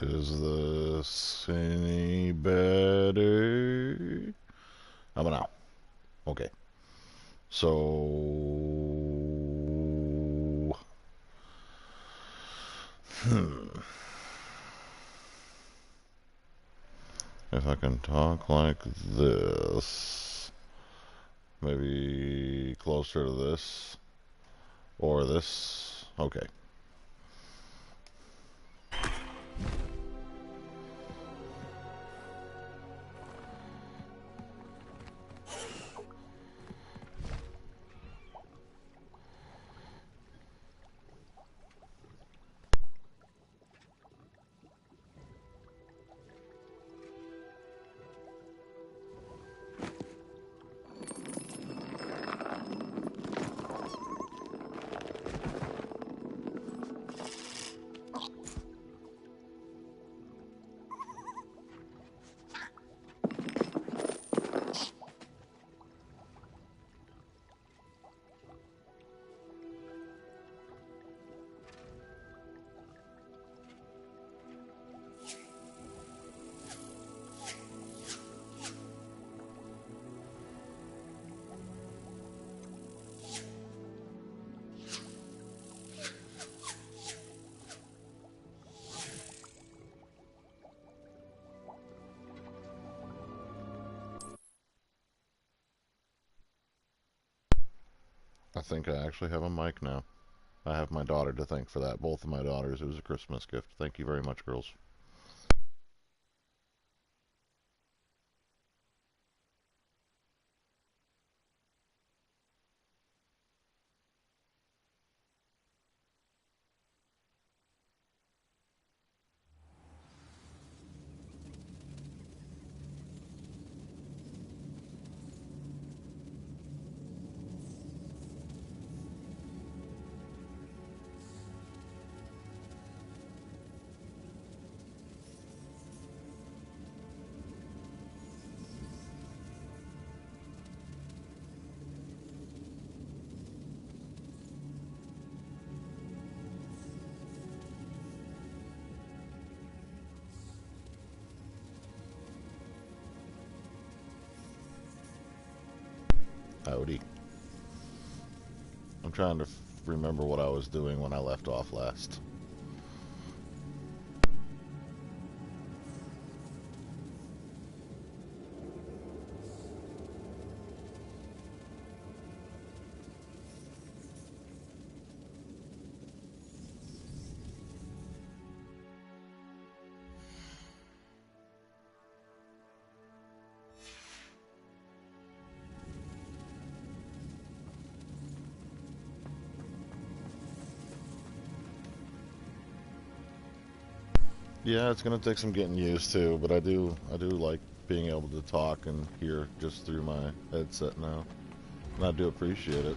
Is this any better? How about now? Okay. So, if I can talk like this, maybe closer to this or this. Okay. I think I actually have a mic now. I have my daughter to thank for that. Both of my daughters. It was a Christmas gift. Thank you very much, girls. Howdy. I'm trying to remember what I was doing when I left off last. Yeah, it's gonna take some getting used to, but I do like being able to talk and hear just through my headset now, and I do appreciate it.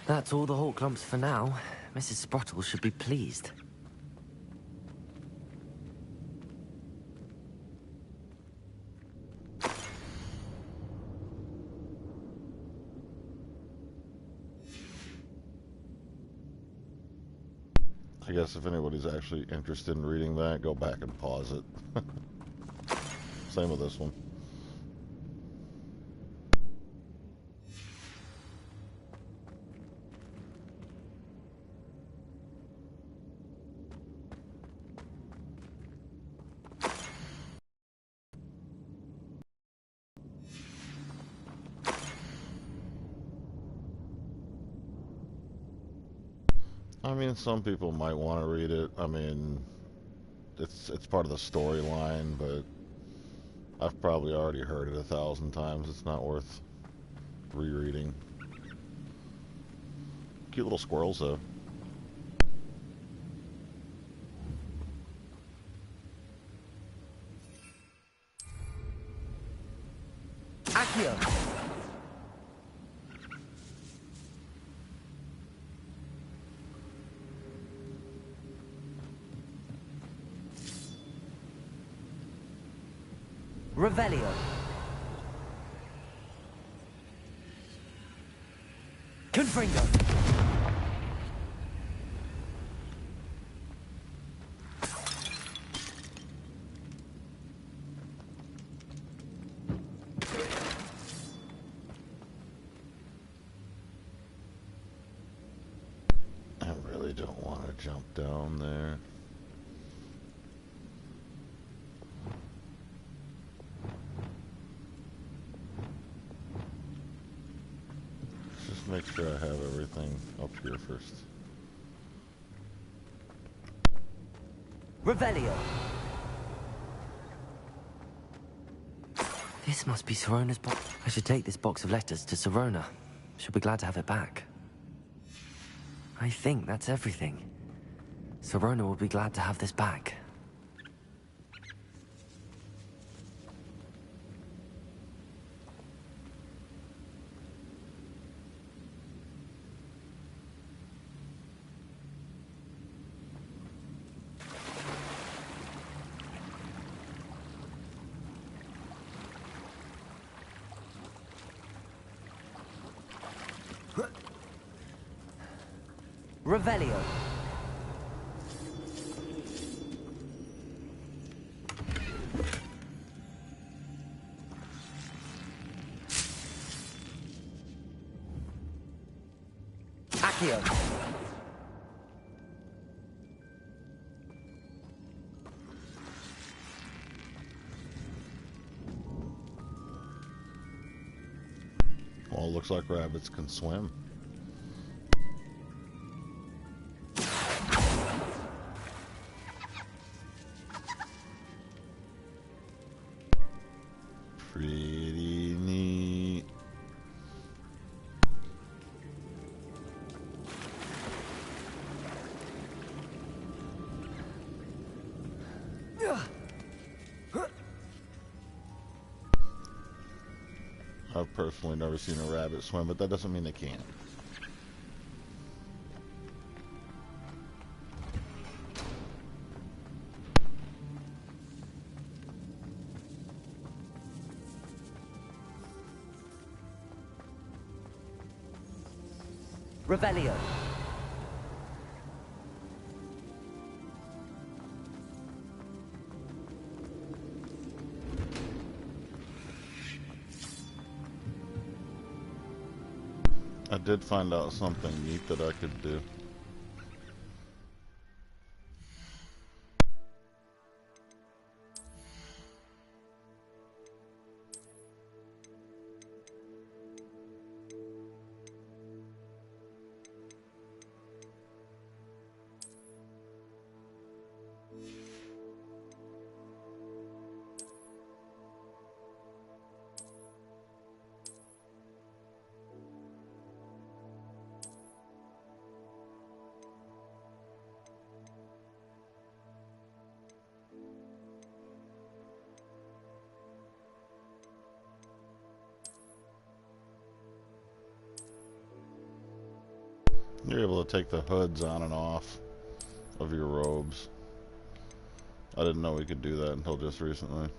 That's all the Hawk lumps for now. Mrs. Sprottle should be pleased. I guess if anybody's actually interested in reading that, go back and pause it. Same with this one. I mean, some people might want to read it. I mean, it's part of the storyline, but I've probably already heard it 1,000 times. It's not worth rereading. Cute little squirrels, though. Accio! Revelio! Confringo! I really don't want to jump down there. Just make sure I have everything up here first. Revelio! This must be Sirona's box. I should take this box of letters to Sirona. She'll be glad to have it back. I think that's everything. Sirona will be glad to have this back. Revelio. Accio. Well, it looks like rabbits can swim. Pretty neat. I've personally never seen a rabbit swim, but that doesn't mean they can't. Revelio. I did find out something neat that I could do. You're able to take the hoods on and off of your robes. I didn't know we could do that until just recently.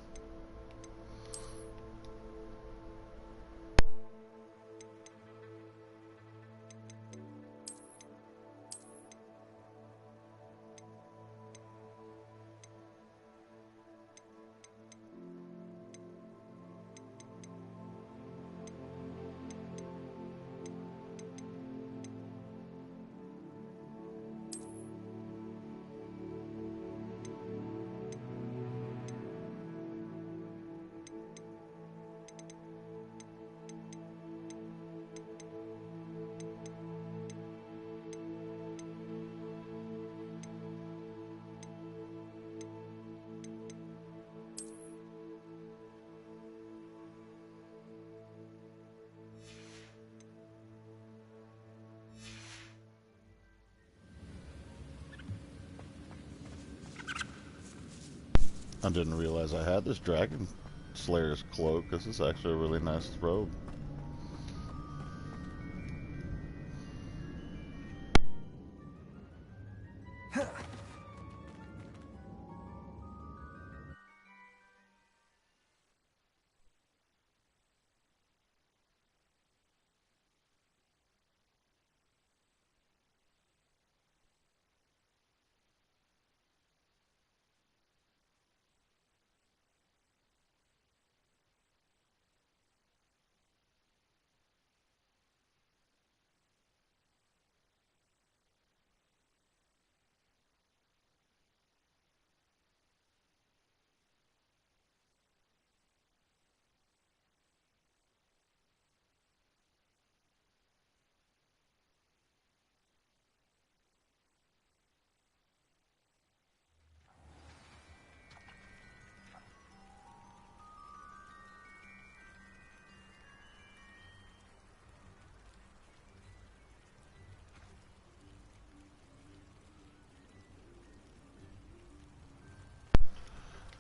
I didn't realize I had this Dragon Slayer's cloak. This is actually a really nice robe.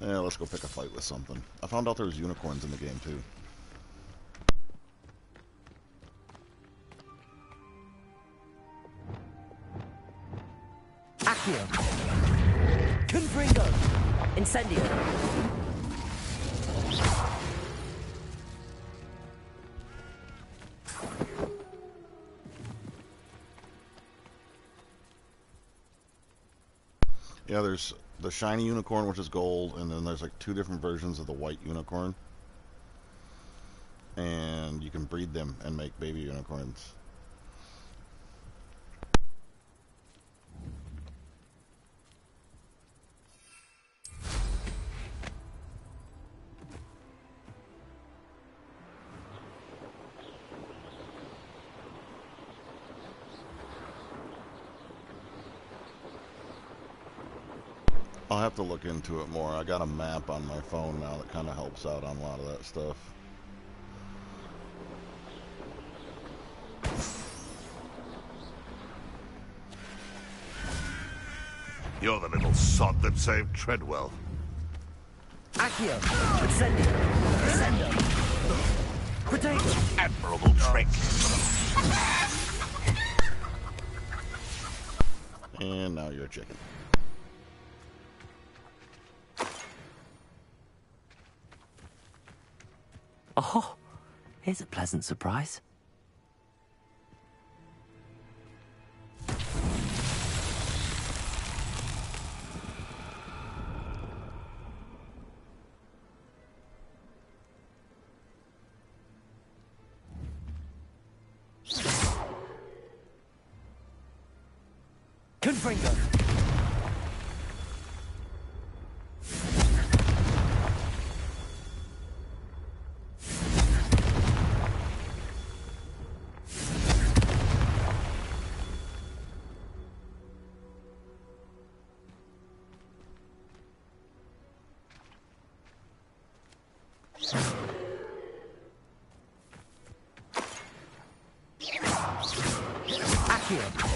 Yeah, let's go pick a fight with something. I found out there was unicorns in the game too. Accio. Confringo. Incendio. Yeah, there's the shiny unicorn, which is gold, and then there's like 2 different versions of the white unicorn. And you can breed them and make baby unicorns. I'll have to look into it more. I got a map on my phone now that kind of helps out on a lot of that stuff. You're the little sod that saved Treadwell. Accio. Incendio. Descendo. Protego. Admirable trick. And now you're a chicken. Oh, here's a pleasant surprise. Confringo. Accio.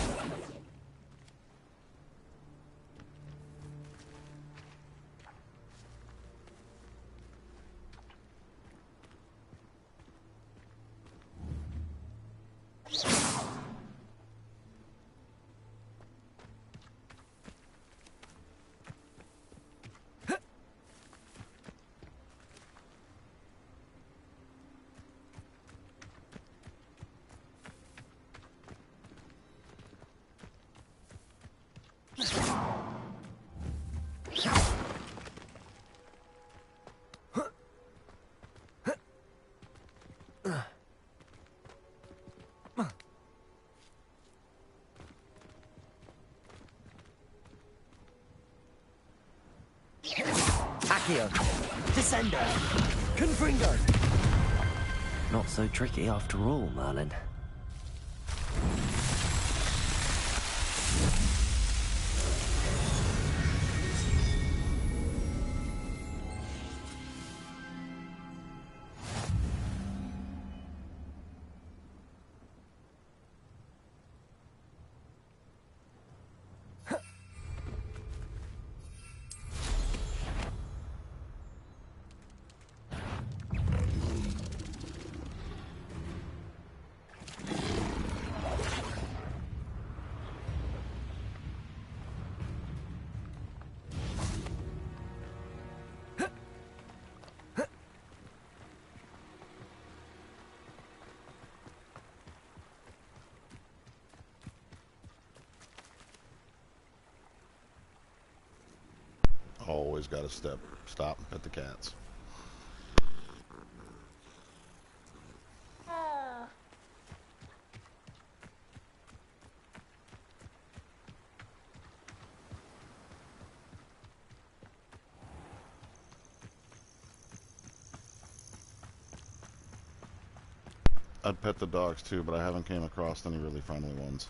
Accio. Descendo. Confringo. Not so tricky after all, Merlin. always got to stop and pet the cats. I'd pet the dogs too, but I haven't came across any really friendly ones.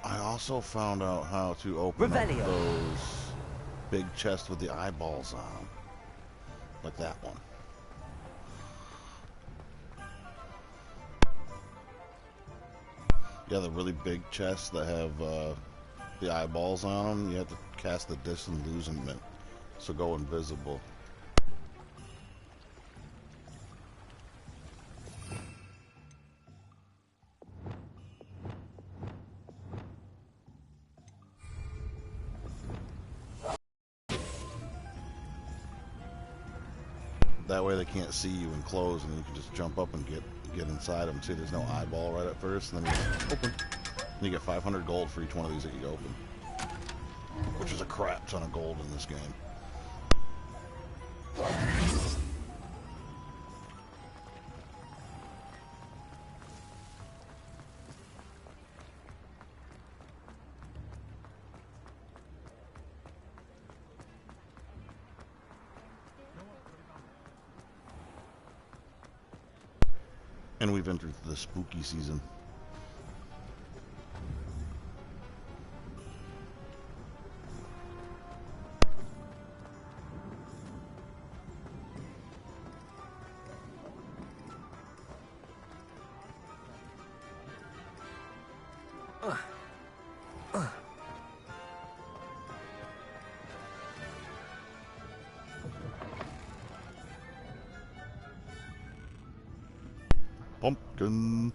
I also found out how to open up those big chests with the eyeballs on them. Like that one. Yeah, the really big chests that have the eyeballs on them, you have to cast the disillusionment, so go invisible. That way they can't see you and close, and you can just jump up and get inside them. See, there's no eyeball right at first, and then you open. And you get 500 gold for each one of these that you open, which is a crap ton of gold in this game. And we've entered the spooky season. Pumpkin.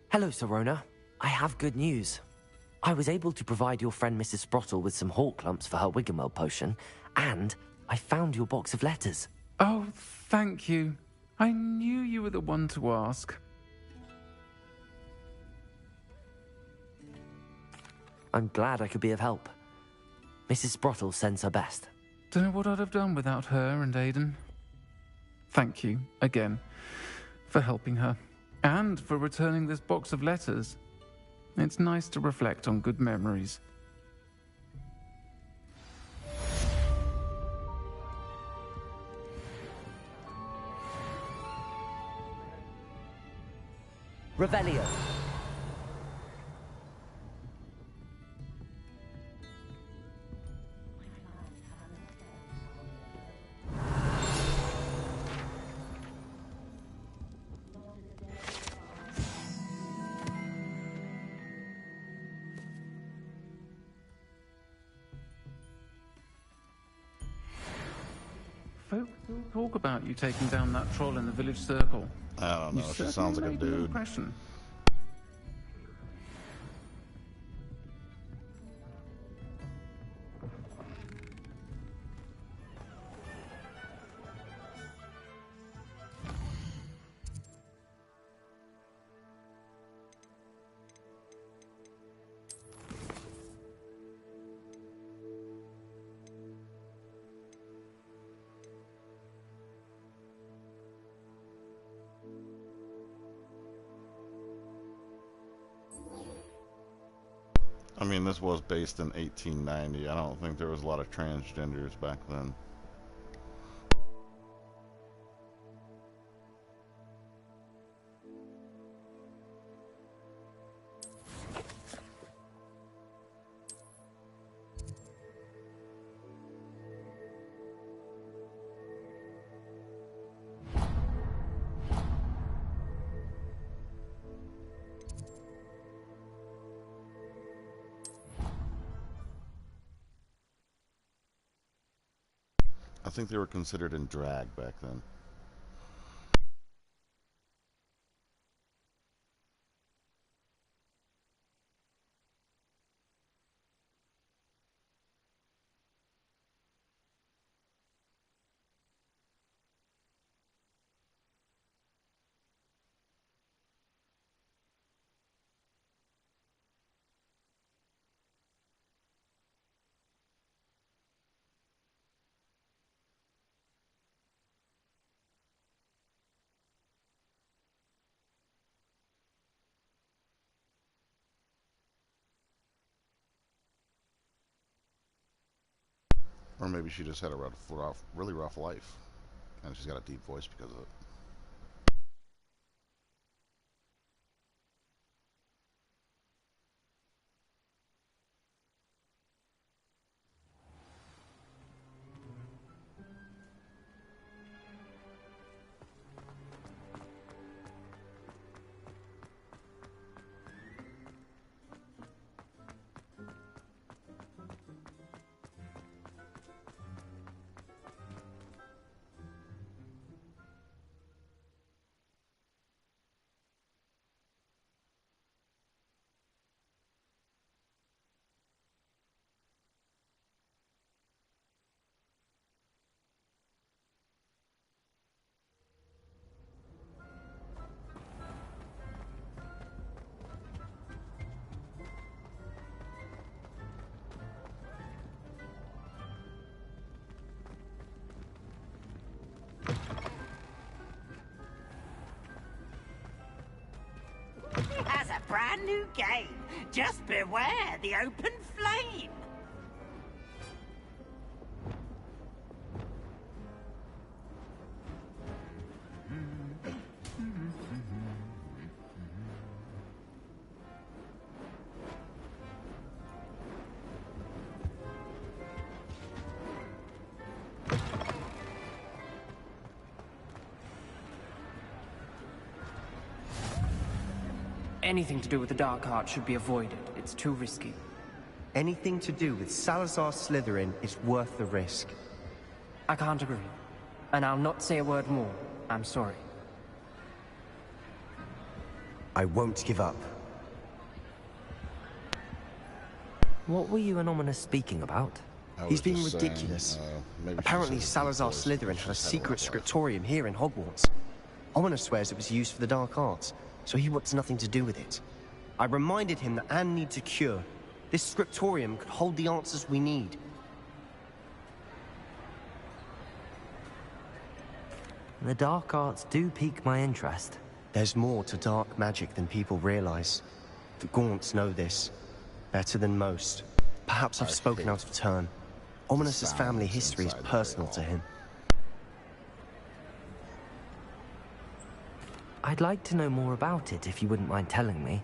Hello, Sirona. I have good news. I was able to provide your friend Mrs. Sprottle with some hawk lumps for her Wiggenweld potion, and I found your box of letters. Oh, thank you. I knew you were the one to ask. I'm glad I could be of help. Mrs. Sprottle sends her best. Don't know what I'd have done without her and Aidan. Thank you, again, for helping her, and for returning this box of letters. It's nice to reflect on good memories. Revelio. Folk still talk about you taking down that troll in the village circle. I don't know, You she sounds like a certainly made an dude. impression. I mean, this was based in 1890. I don't think there was a lot of transgenders back then. I think they were considered in drag back then. Or maybe she just had a really rough life, and she's got a deep voice because of it. Has a brand new game. Just beware the open flame. Anything to do with the dark art should be avoided. It's too risky. Anything to do with Salazar Slytherin is worth the risk. I can't agree. And I'll not say a word more. I'm sorry. I won't give up. What were you and Ominous speaking about? He's being ridiculous. Apparently Salazar Slytherin had a secret scriptorium here in Hogwarts. Ominous swears it was used for the dark arts, so he wants nothing to do with it. I reminded him that Anne needs a cure. This scriptorium could hold the answers we need. The dark arts do pique my interest. There's more to dark magic than people realize. The Gaunts know this better than most. Perhaps I've spoken out of turn. Ominous's family history is personal to him. I'd like to know more about it if you wouldn't mind telling me.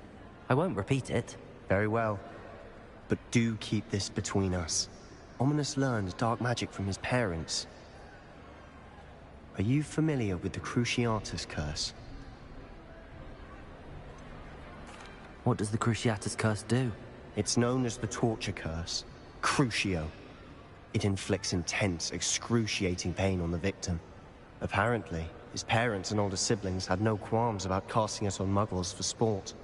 I won't repeat it. Very well. But do keep this between us. Ominous learned dark magic from his parents. Are you familiar with the Cruciatus Curse? What does the Cruciatus Curse do? It's known as the Torture Curse. Crucio. It inflicts intense, excruciating pain on the victim. Apparently, his parents and older siblings had no qualms about casting it on muggles for sport.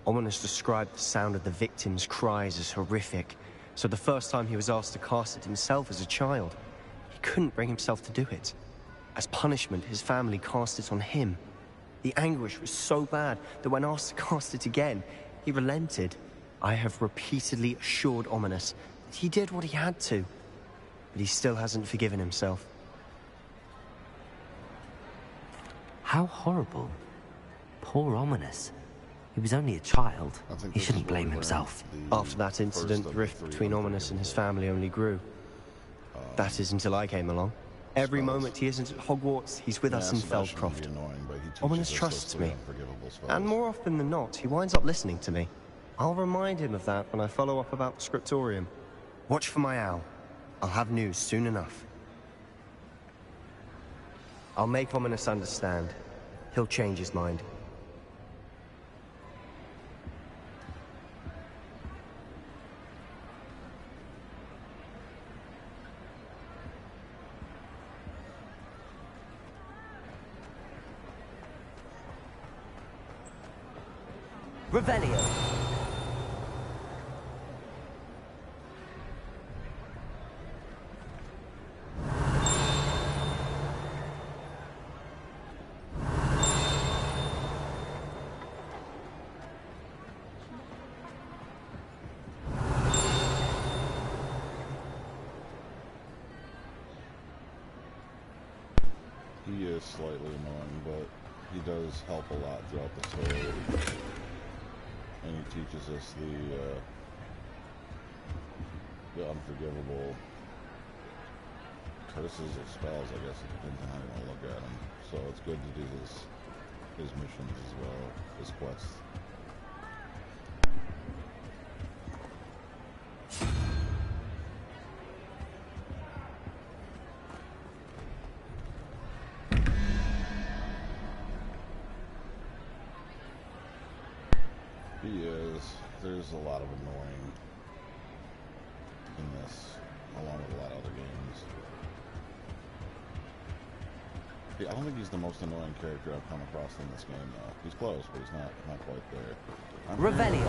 Ominous described the sound of the victim's cries as horrific, so the first time he was asked to cast it himself as a child, he couldn't bring himself to do it. As punishment, his family cast it on him. The anguish was so bad that when asked to cast it again, he relented. I have repeatedly assured Ominous that he did what he had to, but he still hasn't forgiven himself. How horrible. Poor Ominous. He was only a child. He shouldn't blame himself. After that incident, the rift between Ominous and his family only grew. That is until I came along. Every moment he isn't at Hogwarts, he's with us in Feldcroft. Ominous trusts me. And more often than not, he winds up listening to me. I'll remind him of that when I follow up about the scriptorium. Watch for my owl. I'll have news soon enough. I'll make Ominous understand. He'll change his mind. Revelio. He is slightly annoying, but he does help a lot throughout the story. And he teaches us the unforgivable curses or spells, I guess it depends on how you want to look at them. So it's good to do his missions as well, his quests. He is. There's a lot of annoying in this, along with a lot of other games. Yeah, I don't think he's the most annoying character I've come across in this game, though. He's close, but he's not quite there. Revelio.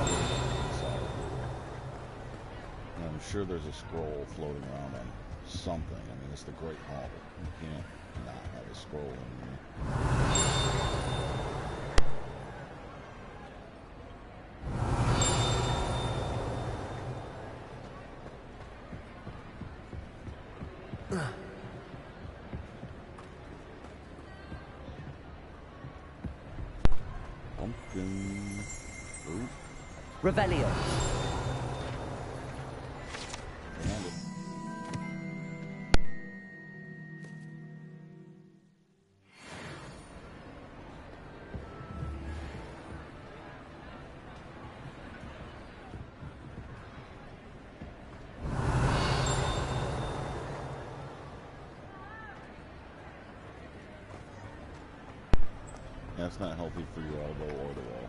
And I'm sure there's a scroll floating around on something. I mean, it's the Great Hall. You can't not have a scroll in here. Pumpkin. Ooh. Revelio. Found it. That's not healthy for your elbow or the wall.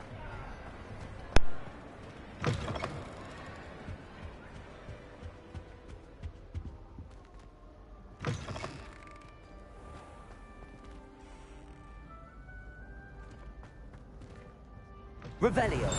Revelio.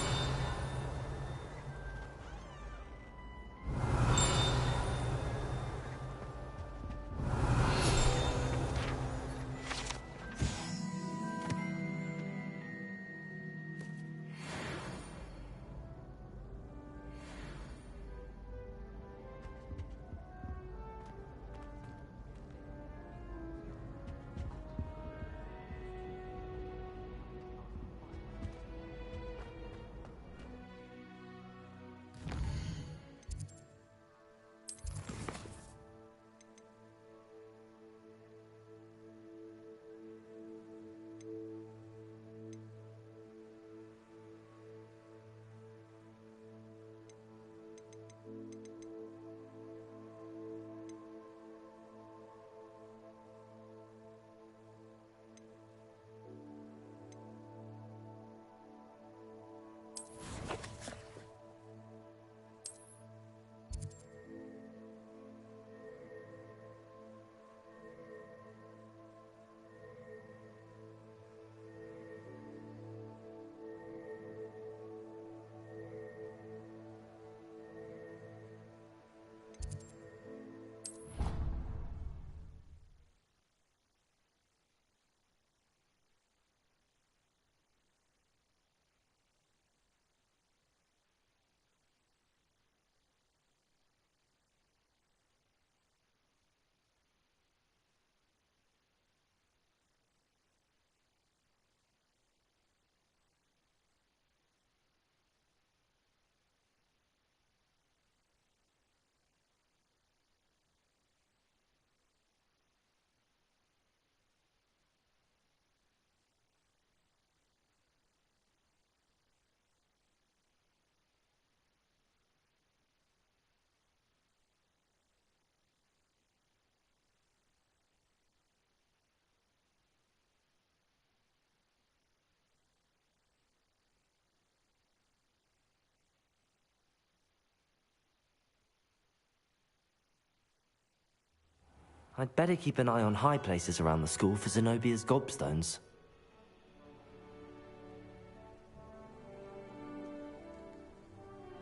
I'd better keep an eye on high places around the school for Zenobia's gobstones.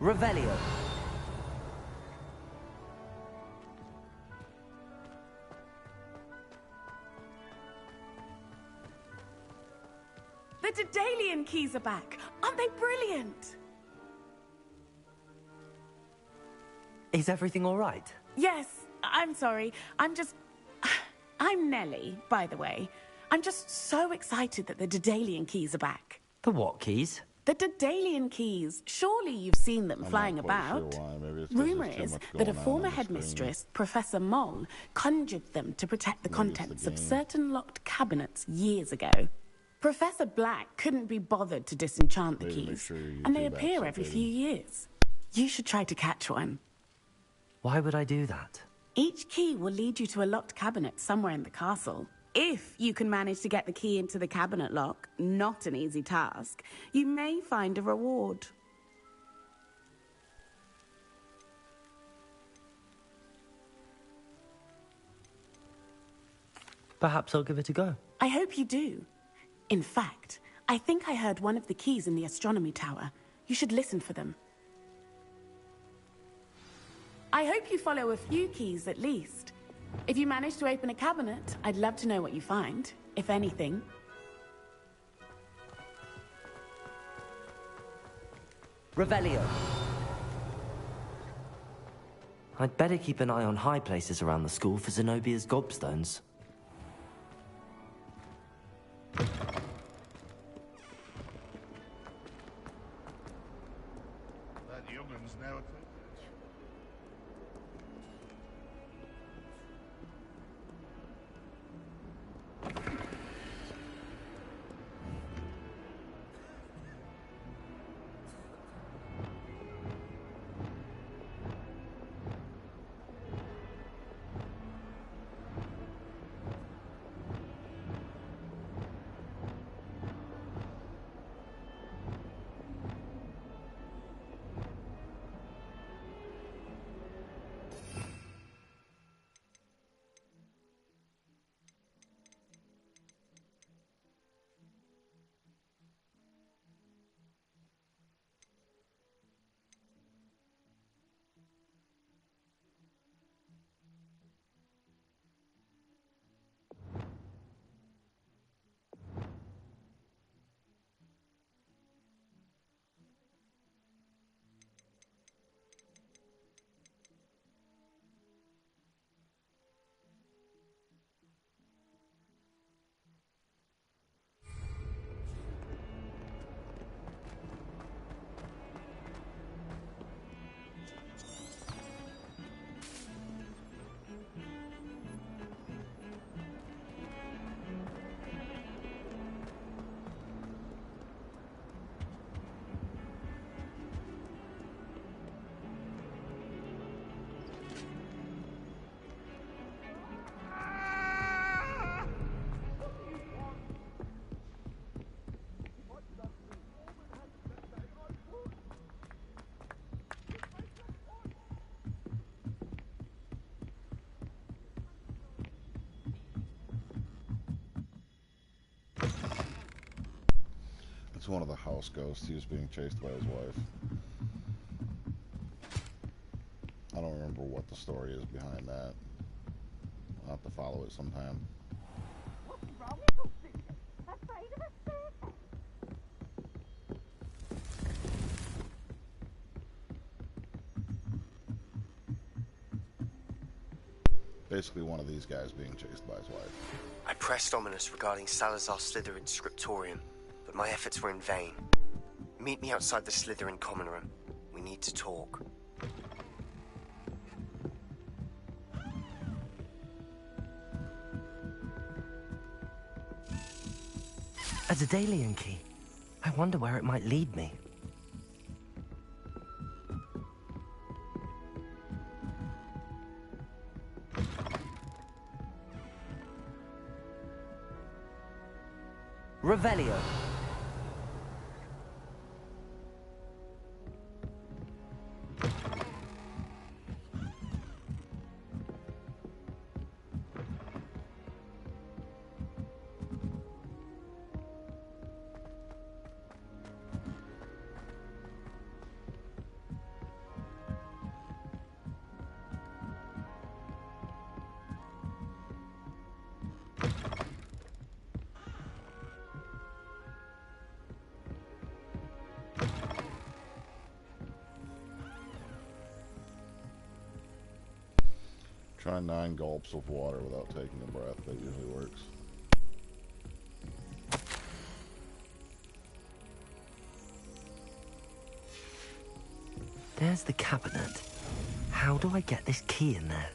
Revelio. The Daedalian keys are back. Aren't they brilliant? Is everything all right? Yes, I'm sorry. I'm Nellie, by the way. I'm just so excited that the Daedalian keys are back. The what keys? The Daedalian keys. Surely you've seen them I'm flying not quite about. Sure why. Maybe it's 'cause Rumour there's too is much that a going on former the screen. headmistress, Professor Moll, conjured them to protect the Maybe it's the contents of game. certain locked cabinets years ago. Professor Black couldn't be bothered to disenchant the Maybe make keys, sure your and they YouTube appear app's every updated. few years. You should try to catch one. Why would I do that? Each key will lead you to a locked cabinet somewhere in the castle. If you can manage to get the key into the cabinet lock, not an easy task, you may find a reward. Perhaps I'll give it a go. I hope you do. In fact, I think I heard one of the keys in the astronomy tower. You should listen for them. I hope you follow a few keys at least. If you manage to open a cabinet, I'd love to know what you find, if anything. Revelio. I'd better keep an eye on high places around the school for Zenobia's gobstones. That youngun's now at It's one of the house ghosts. He was being chased by his wife. I don't remember what the story is behind that. I'll have to follow it sometime. What's wrong with you? Afraid of a serpent? Basically one of these guys being chased by his wife. I pressed Ominous regarding Salazar Slytherin's scriptorium, but my efforts were in vain. Meet me outside the Slytherin common room. We need to talk. A Daedalian key. I wonder where it might lead me. Revelio. Try 9 gulps of water without taking a breath. That usually works. There's the cabinet. How do I get this key in there?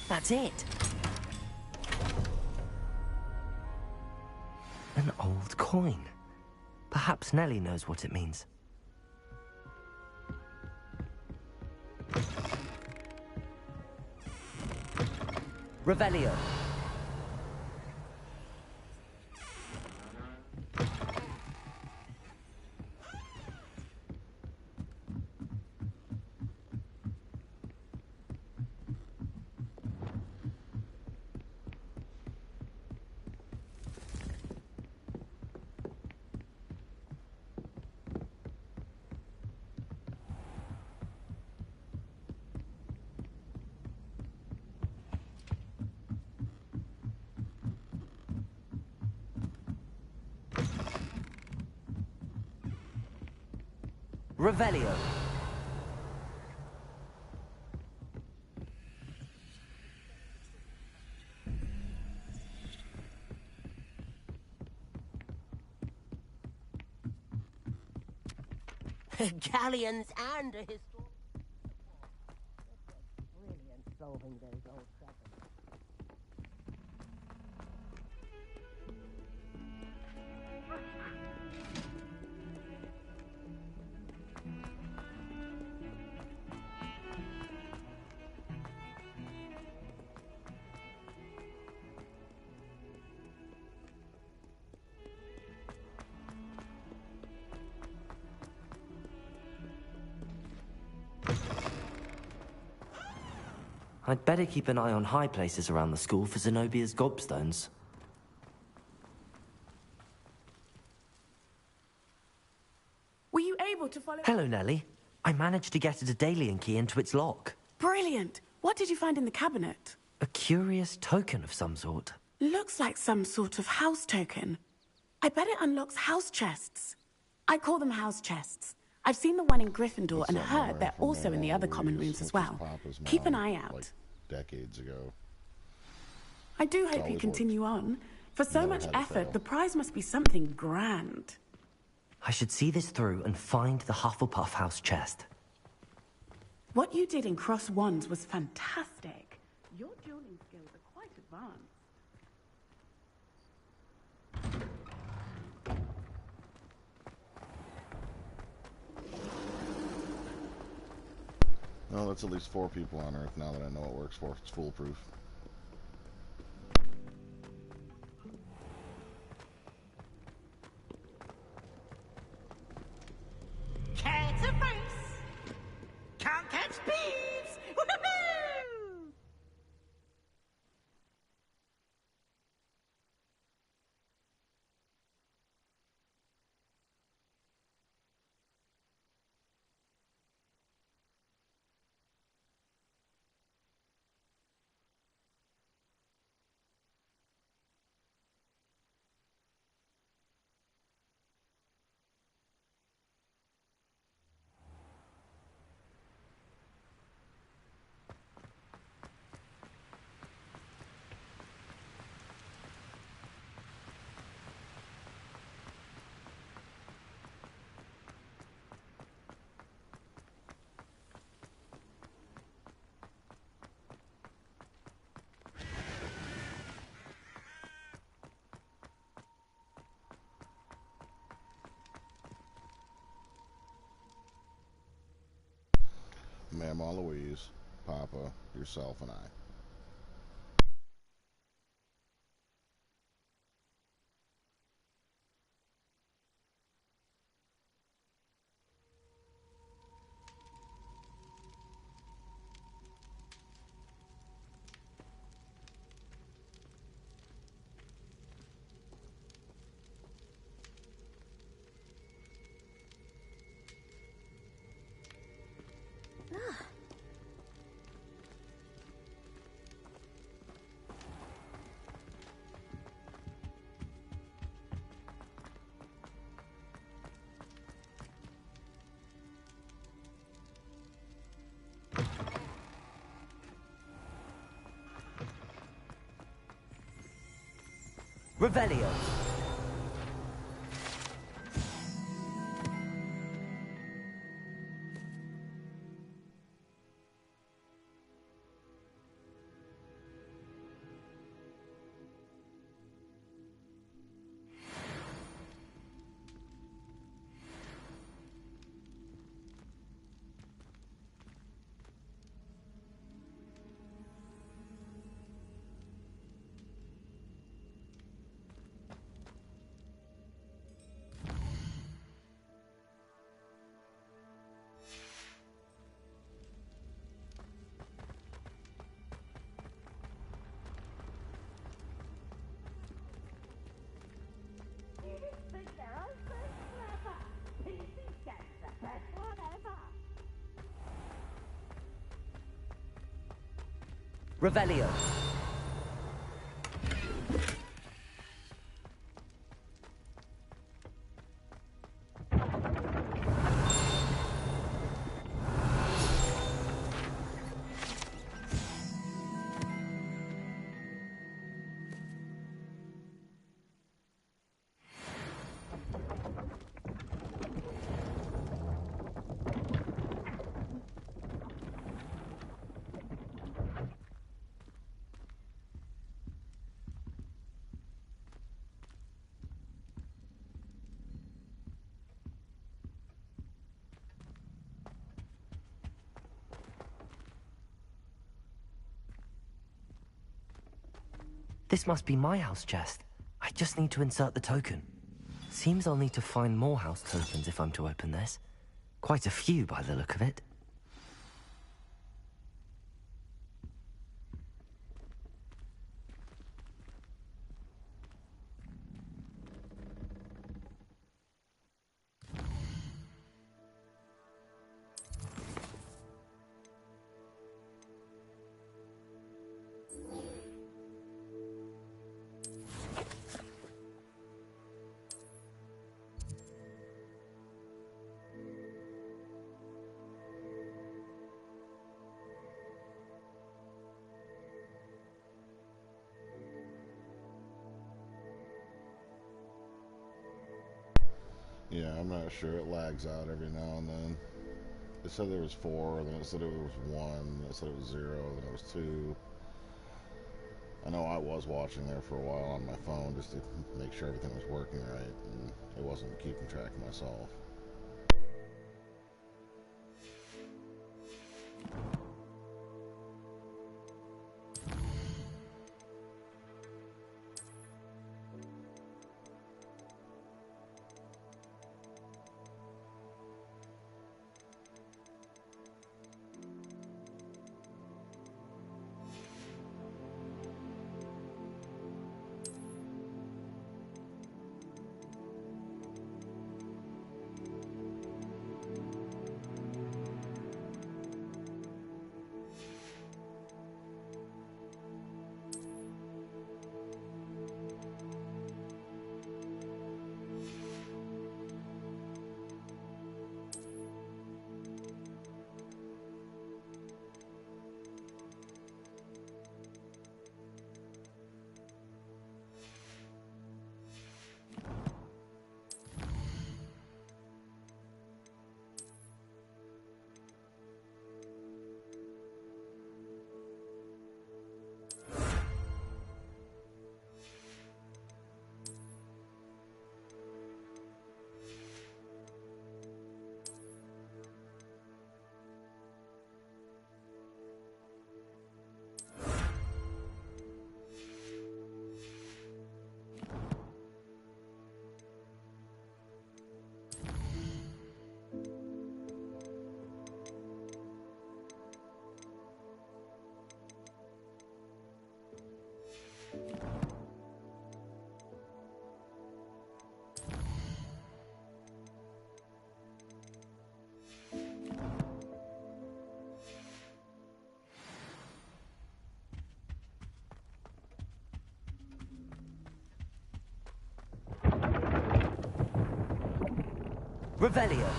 That's it. An old coin. Perhaps Nellie knows what it means. Revelio. Revelio. Galleons and a historian. Brilliant solving those old troubles. I'd better keep an eye on high places around the school for Zenobia's gobstones. Were you able to follow... Hello, Nellie. I managed to get a Daedalian key into its lock. Brilliant! What did you find in the cabinet? A curious token of some sort. Looks like some sort of house token. I bet it unlocks house chests. I call them house chests. I've seen the one in Gryffindor and heard they're also in the other common rooms as well. Keep an eye out. Like decades ago. I do hope you continue on. For so much effort, the prize must be something grand. I should see this through and find the Hufflepuff house chest. What you did in Cross Wands was fantastic. Your dueling skills are quite advanced. Well, that's at least 4 people on Earth now that I know it works for. It's foolproof. Cats are race. Can't catch thieves. Woohoo! Mama Louise, Papa, yourself, and I. Revelio. Revelio. This must be my house chest. I just need to insert the token. Seems I'll need to find more house tokens if I'm to open this. Quite a few by the look of it. Yeah, I'm not sure. It lags out every now and then. It said there was 4, then it said it was 1, then it said it was 0, then it was 2. I know I was watching there for a while on my phone just to make sure everything was working right, and it wasn't keeping track of myself. Revelio.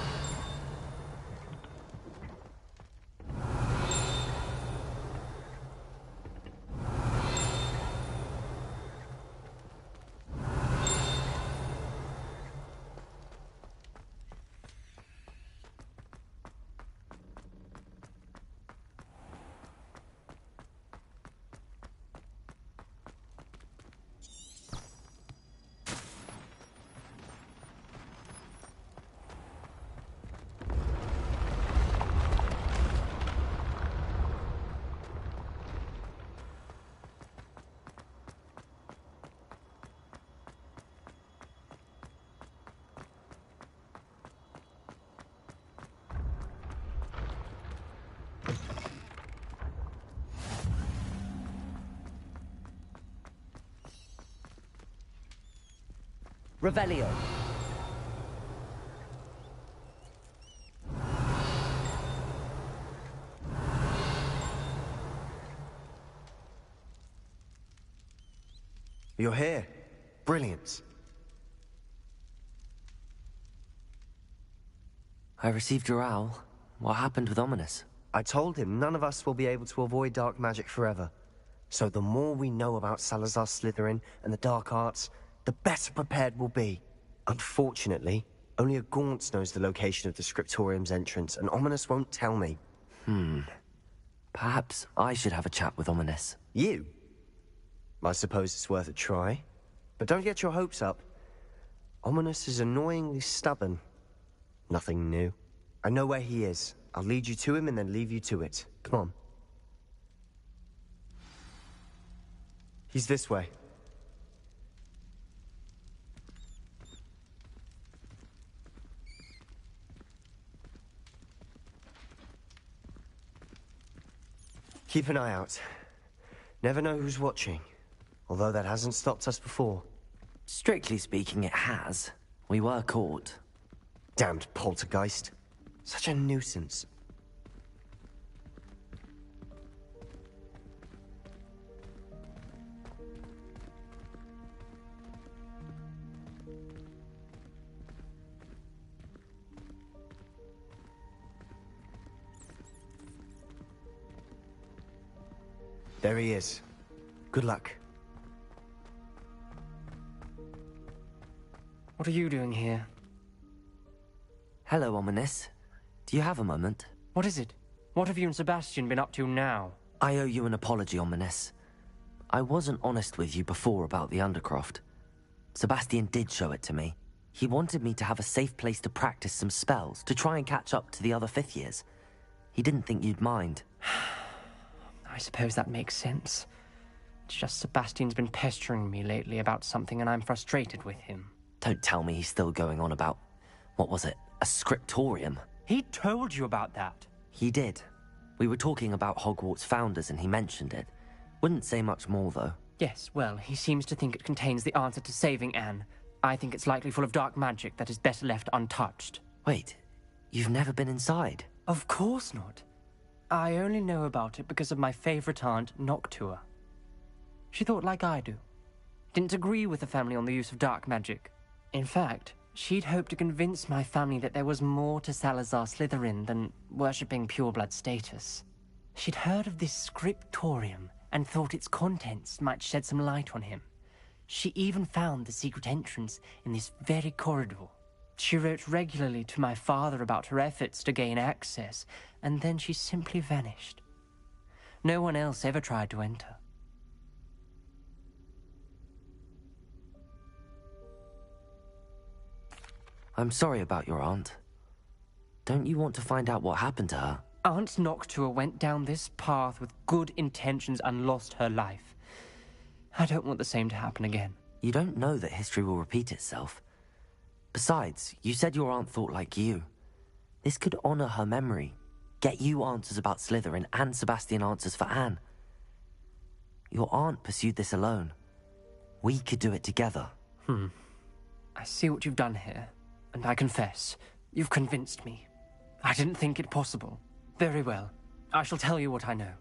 Revelio. You're here. Brilliant. I received your owl. What happened with Ominous? I told him none of us will be able to avoid dark magic forever. So the more we know about Salazar Slytherin and the dark arts, the better prepared we'll be. Unfortunately, only a Gaunt knows the location of the Scriptorium's entrance, and Ominous won't tell me. Perhaps I should have a chat with Ominous. You? I suppose it's worth a try. But don't get your hopes up. Ominous is annoyingly stubborn. Nothing new. I know where he is. I'll lead you to him and then leave you to it. Come on. He's this way. Keep an eye out. Never know who's watching. Although that hasn't stopped us before. Strictly speaking, it has. We were caught. Damned poltergeist. Such a nuisance. There he is. Good luck. What are you doing here? Hello, Ominous. Do you have a moment? What is it? What have you and Sebastian been up to now? I owe you an apology, Ominous. I wasn't honest with you before about the Undercroft. Sebastian did show it to me. He wanted me to have a safe place to practice some spells, to try and catch up to the other fifth years. He didn't think you'd mind. I suppose that makes sense. It's just Sebastian's been pestering me lately about something and I'm frustrated with him. Don't tell me he's still going on about, what was it, a scriptorium? He told you about that. He did. We were talking about Hogwarts founders and he mentioned it. Wouldn't say much more, though. Yes, well, he seems to think it contains the answer to saving Anne. I think it's likely full of dark magic that is better left untouched. Wait, you've never been inside? Of course not. I only know about it because of my favorite aunt, Noctua. She thought like I do. Didn't agree with the family on the use of dark magic. In fact, she'd hoped to convince my family that there was more to Salazar Slytherin than worshipping pureblood status. She'd heard of this scriptorium and thought its contents might shed some light on him. She even found the secret entrance in this very corridor. She wrote regularly to my father about her efforts to gain access, and then she simply vanished. No one else ever tried to enter. I'm sorry about your aunt. Don't you want to find out what happened to her? Aunt Noctua went down this path with good intentions and lost her life. I don't want the same to happen again. You don't know that history will repeat itself. Besides, you said your aunt thought like you. This could honor her memory, get you answers about Slytherin and Sebastian answers for Anne. Your aunt pursued this alone. We could do it together. I see what you've done here, and I confess, you've convinced me. I didn't think it possible. Very well. I shall tell you what I know.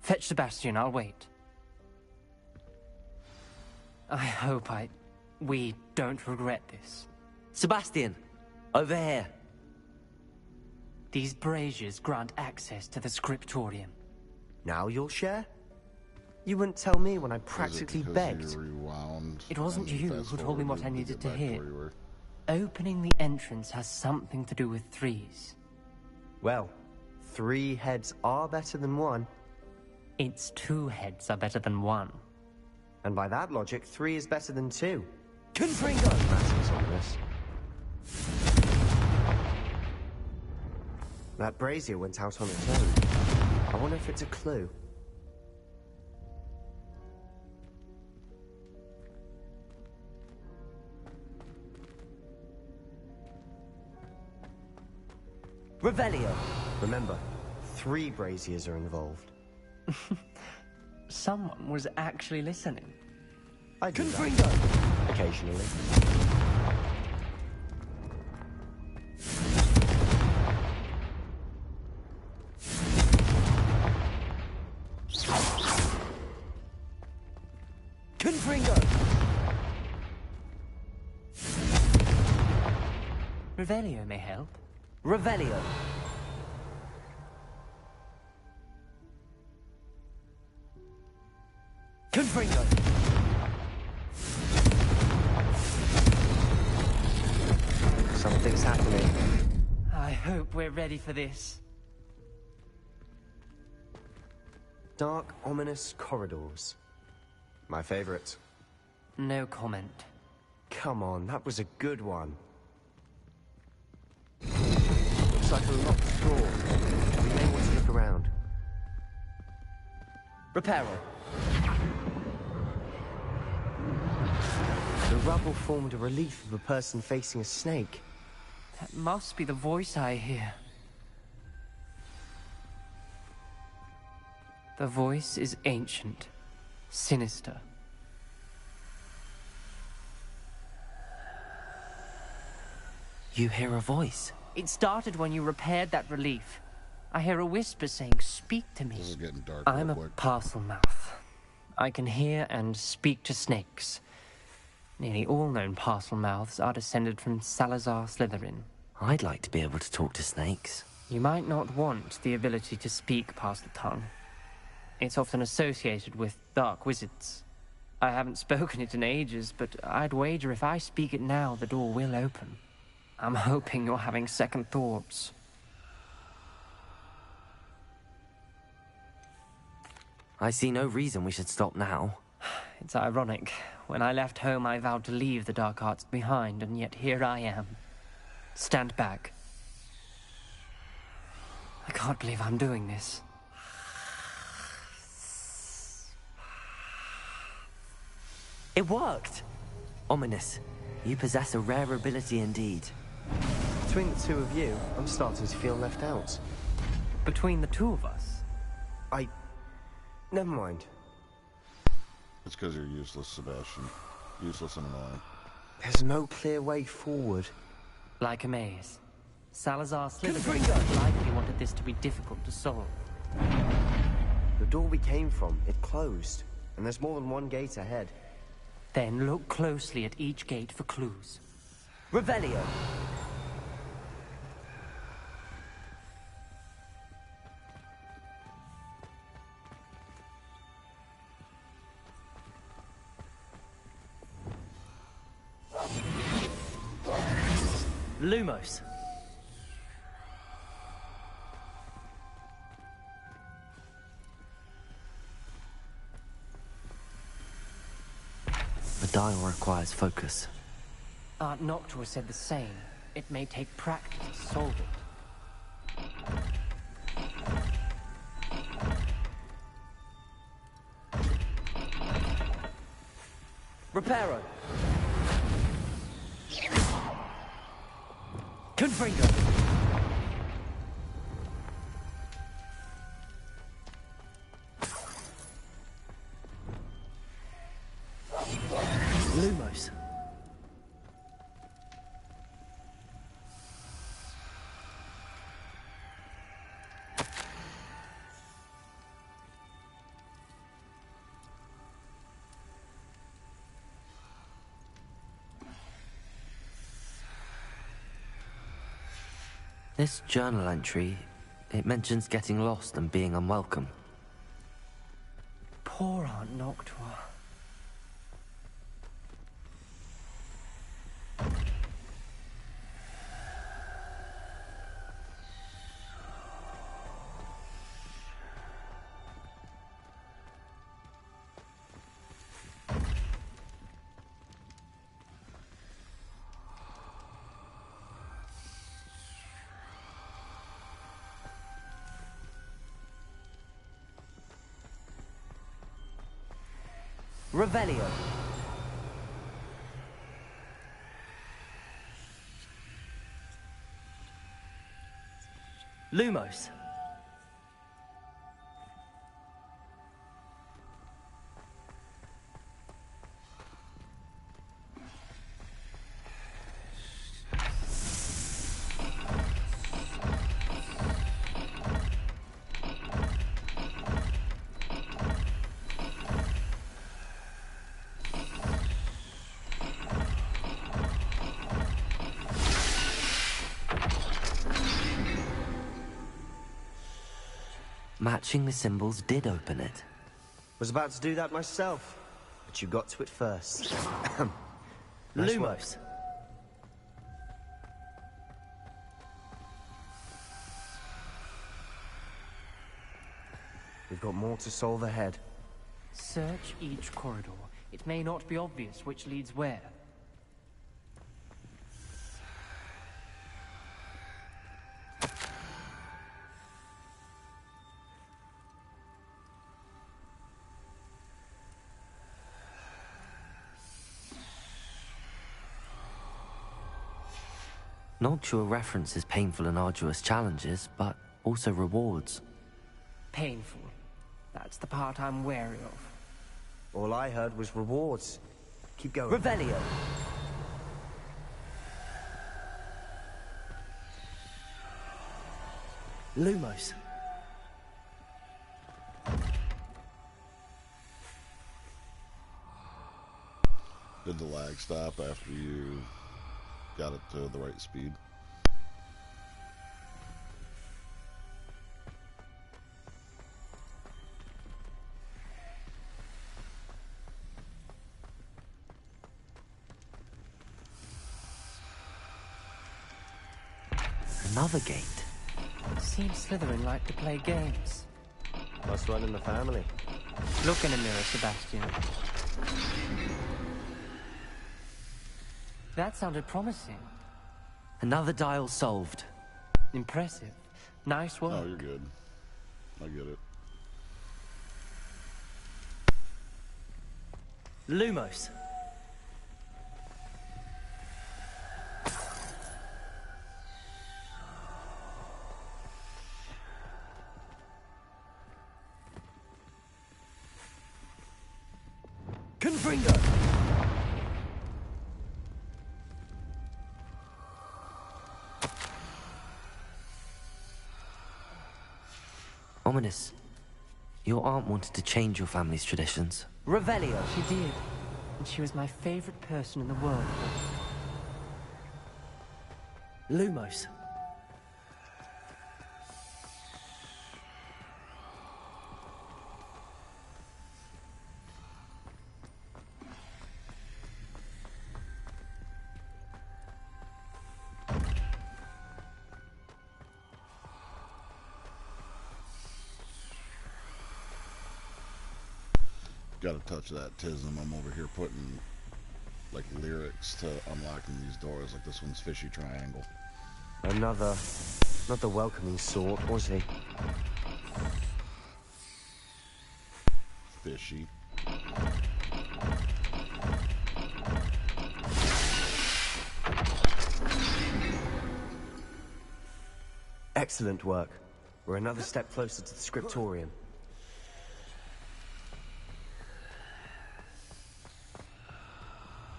Fetch Sebastian, I'll wait. I hope we don't regret this. Sebastian! Over here! These braziers grant access to the scriptorium. Now you'll share? You wouldn't tell me when I practically begged. It wasn't you who told me what I needed to hear. Opening the entrance has something to do with threes. Well, 3 heads are better than 1. It's 2 heads are better than 1. And by that logic, 3 is better than 2. Confringo! Matters on this. That brazier went out on its own. I wonder if it's a clue. Revelio! Remember, 3 braziers are involved. Someone was actually listening. I do Confringo! that. Occasionally. Confringo! Revelio may help. Revelio. Confringo. Something's happening. I hope we're ready for this. Dark, ominous corridors. My favorite. No comment. Come on, that was a good one. Looks like a locked door. We may want to look around. Reparo. The rubble formed a relief of a person facing a snake. That must be the voice I hear. The voice is ancient, sinister. You hear a voice. It started when you repaired that relief. I hear a whisper saying, "Speak to me." This is getting dark I'm real a quick. parcel mouth. I can hear and speak to snakes. Nearly all known parcel mouths are descended from Salazar Slytherin. I'd like to be able to talk to snakes. You might not want the ability to speak past the tongue. It's often associated with dark wizards. I haven't spoken it in ages, but I'd wager if I speak it now, the door will open. I'm hoping you're having second thoughts. I see no reason we should stop now. It's ironic. When I left home, I vowed to leave the dark arts behind, and yet here I am. Stand back. I can't believe I'm doing this. It worked! Ominous. You possess a rare ability indeed. Between the two of you, I'm starting to feel left out. Between the two of us? Never mind. It's because you're useless, Sebastian. Useless and annoying. There's no clear way forward. Like a maze. Salazar Slytherin likely wanted this to be difficult to solve. The door we came from, it closed. And there's more than one gate ahead. Then look closely at each gate for clues. Revelio. Lumos. The dial requires focus. Aunt Noctua said the same. It may take practice to solve it. Reparo. Confringo. Lumos. This journal entry, it mentions getting lost and being unwelcome. Poor Aunt Noctua. Revelio. Lumos. Matching the symbols did open it. Was about to do that myself, but you got to it first. Nice work. Lumos. We've got more to solve ahead. Search each corridor. It may not be obvious which leads where. Noctua references painful and arduous challenges, but also rewards. Painful. That's the part I'm wary of. All I heard was rewards. Keep going. Revelio. Lumos. Did the lag stop after you got it to the right speed? Another gate. Seems Slytherin like to play games. Must run in the family. Look in a mirror, Sebastian. That sounded promising. Another dial solved. Impressive. Nice work. Oh, you're good. I get it. Lumos. Confringo! Ominous. Your aunt wanted to change your family's traditions. Revelio. She did. And she was my favorite person in the world. Lumos. Gotta touch that tism. I'm over here putting like lyrics to unlocking these doors. Like this one's Fishy Triangle. Another. Not the welcoming sort, was he? Fishy. Excellent work. We're another step closer to the scriptorium.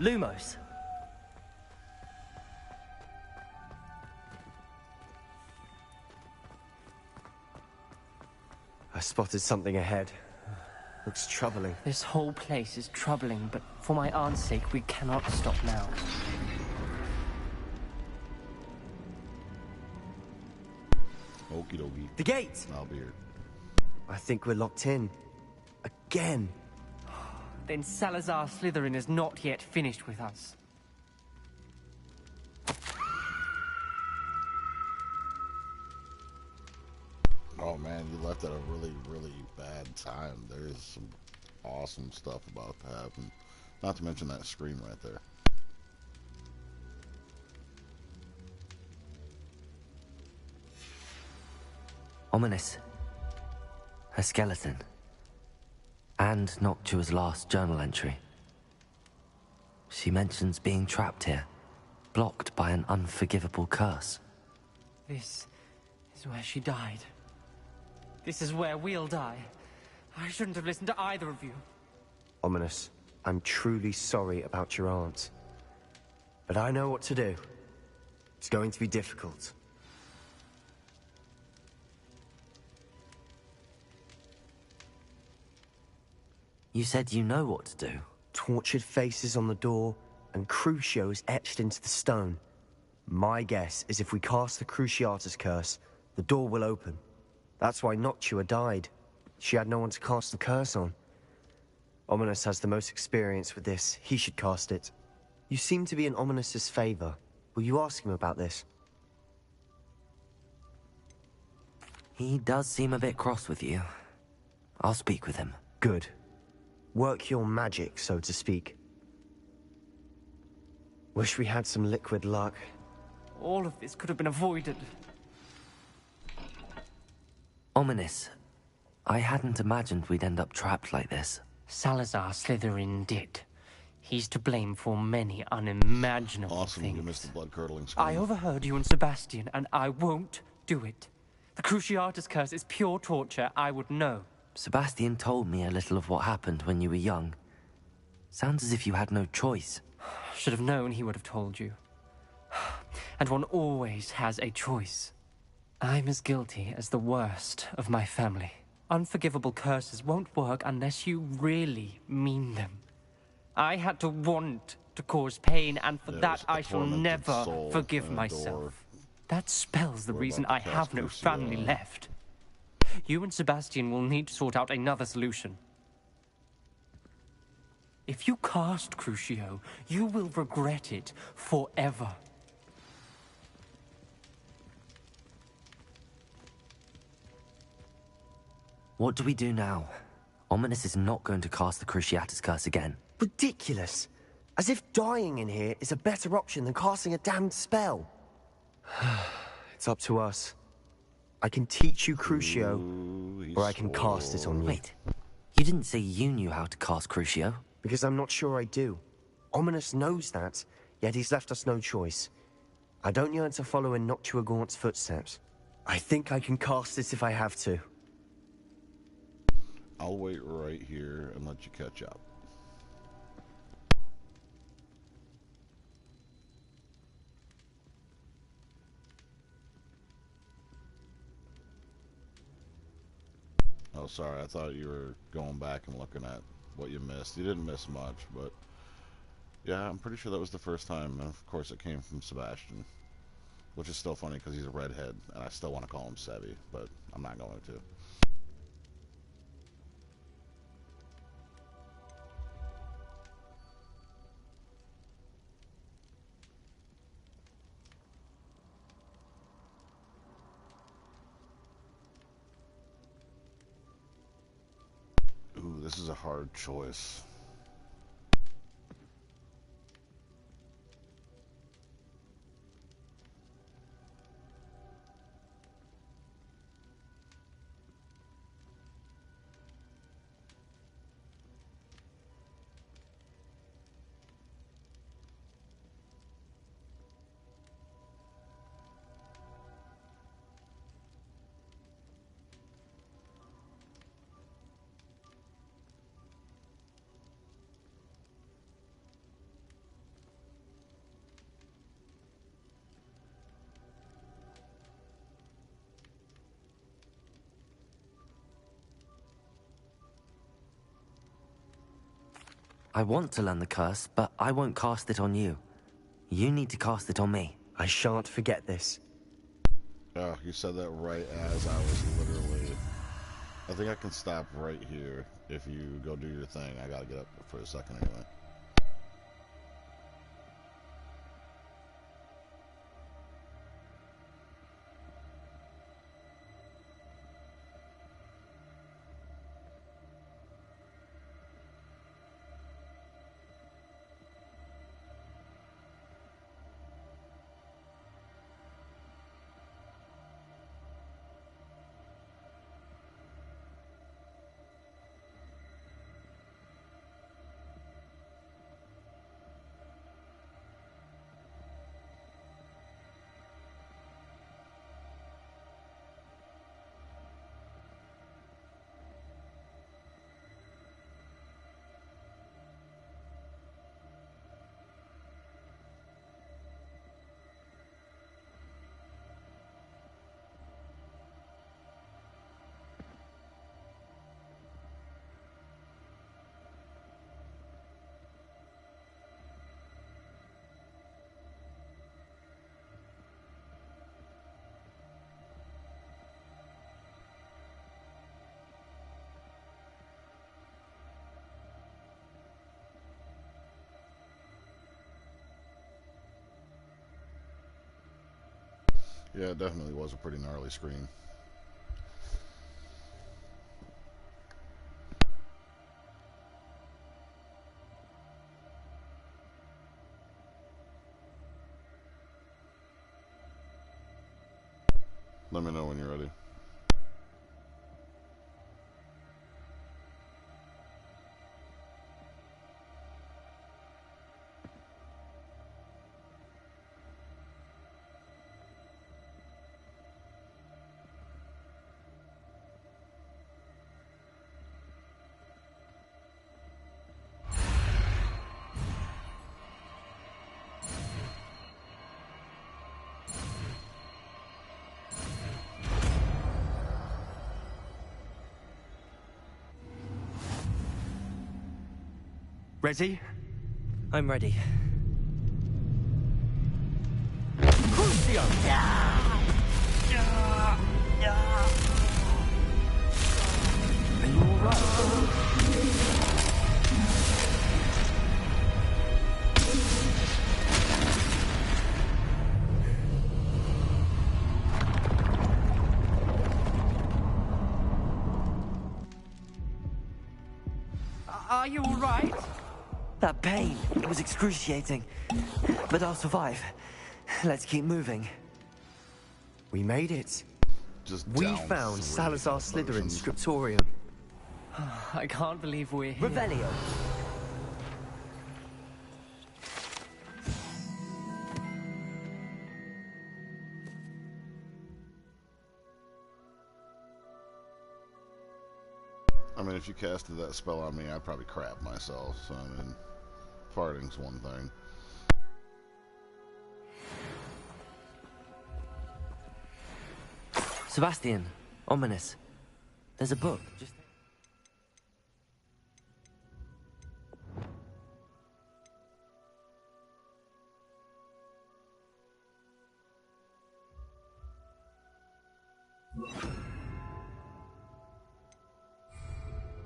Lumos. I spotted something ahead. Looks troubling. This whole place is troubling, but for my aunt's sake, we cannot stop now. Okie dokie. The gate! I'll be here. I think we're locked in. Again. Then Salazar Slytherin is not yet finished with us. Oh man, you left at a really, really bad time. There's some awesome stuff about to happen. Not to mention that scream right there. Ominous. A skeleton. And Noctua's last journal entry. She mentions being trapped here, blocked by an unforgivable curse. This is where she died. This is where we'll die. I shouldn't have listened to either of you. Ominous, I'm truly sorry about your aunt. But I know what to do. It's going to be difficult. You said you know what to do. Tortured faces on the door, and Crucio is etched into the stone. My guess is if we cast the Cruciatus curse, the door will open. That's why Noctua died. She had no one to cast the curse on. Ominous has the most experience with this. He should cast it. You seem to be in Ominous's favor. Will you ask him about this? He does seem a bit cross with you. I'll speak with him. Good. Work your magic, so to speak. Wish we had some liquid luck. All of this could have been avoided. Ominous, I hadn't imagined we'd end up trapped like this. Salazar Slytherin did. He's to blame for many unimaginable Awesome, things. you missed the blood-curdling scream. I overheard you and Sebastian, and I won't do it. The Cruciatus curse is pure torture. I would know. Sebastian told me a little of what happened when you were young. Sounds as if you had no choice. Should have known he would have told you. And one always has a choice. I'm as guilty as the worst of my family. Unforgivable curses won't work unless you really mean them. I had to want to cause pain, and for that I shall never forgive myself. That spells the reason I have no family left. You and Sebastian will need to sort out another solution. If you cast Crucio, you will regret it forever. What do we do now? Ominous is not going to cast the Cruciatus curse again. Ridiculous. As if dying in here is a better option than casting a damned spell. It's up to us. I can teach you Crucio, or I can cast it on you. Wait, you didn't say you knew how to cast Crucio? Because I'm not sure I do. Ominous knows that, yet he's left us no choice. I don't yearn to follow in Noctua Gaunt's footsteps. I think I can cast it if I have to. I'll wait right here and let you catch up. Oh, sorry, I thought you were going back and looking at what you missed. You didn't miss much, but yeah, I'm pretty sure that was the first time, and of course it came from Sebastian, which is still funny because he's a redhead, and I still want to call him Sebi, but I'm not going to. Ooh, this is a hard choice. I want to learn the curse, but I won't cast it on you. You need to cast it on me. I shan't forget this. Oh, you said that right as I was literally... I think I can stop right here if you go do your thing. I gotta get up for a second anyway. Yeah, it definitely was a pretty gnarly scream. Let me know when you're ready. Ready? I'm ready. Are you alright? Are you all right? That pain, it was excruciating. But I'll survive. Let's keep moving. We made it. Just We down found 3 Salazar Slytherin's potions. scriptorium. I can't believe we're here. Revelio. I mean, if you casted that spell on me, I'd probably crap myself. So, I mean, farting's one thing. Sebastian, ominous. There's a book. Just...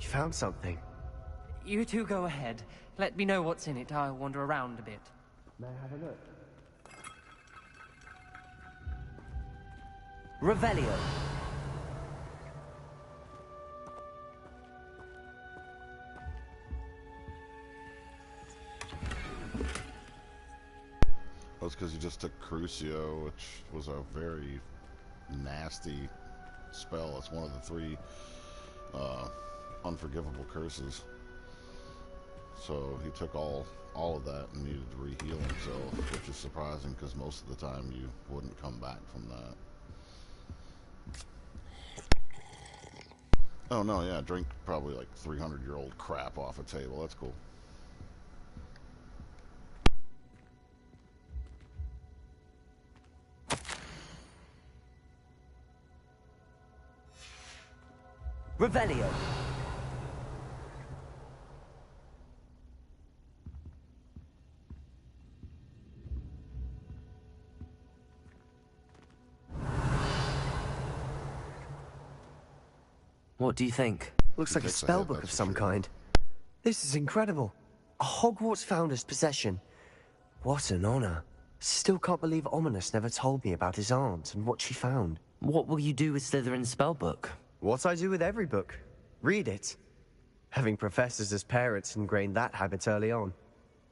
You found something. You two go ahead. Let me know what's in it. I'll wander around a bit. May I have a look? Revelio. That's because you just took Crucio, which was a very nasty spell. It's one of the 3 unforgivable curses. So he took all of that and needed to re-heal himself, which is surprising because most of the time you wouldn't come back from that. Oh no, yeah, drink probably like 300-year-old crap off a table. That's cool. Revelio. What do you think? Looks like a Takes a spell hit, book that's of for some sure. kind. This is incredible. A Hogwarts founder's possession. What an honor. Still can't believe Ominous never told me about his aunt and what she found. What will you do with Slytherin's spellbook? What I do with every book. Read it. Having professors as parents ingrained that habit early on.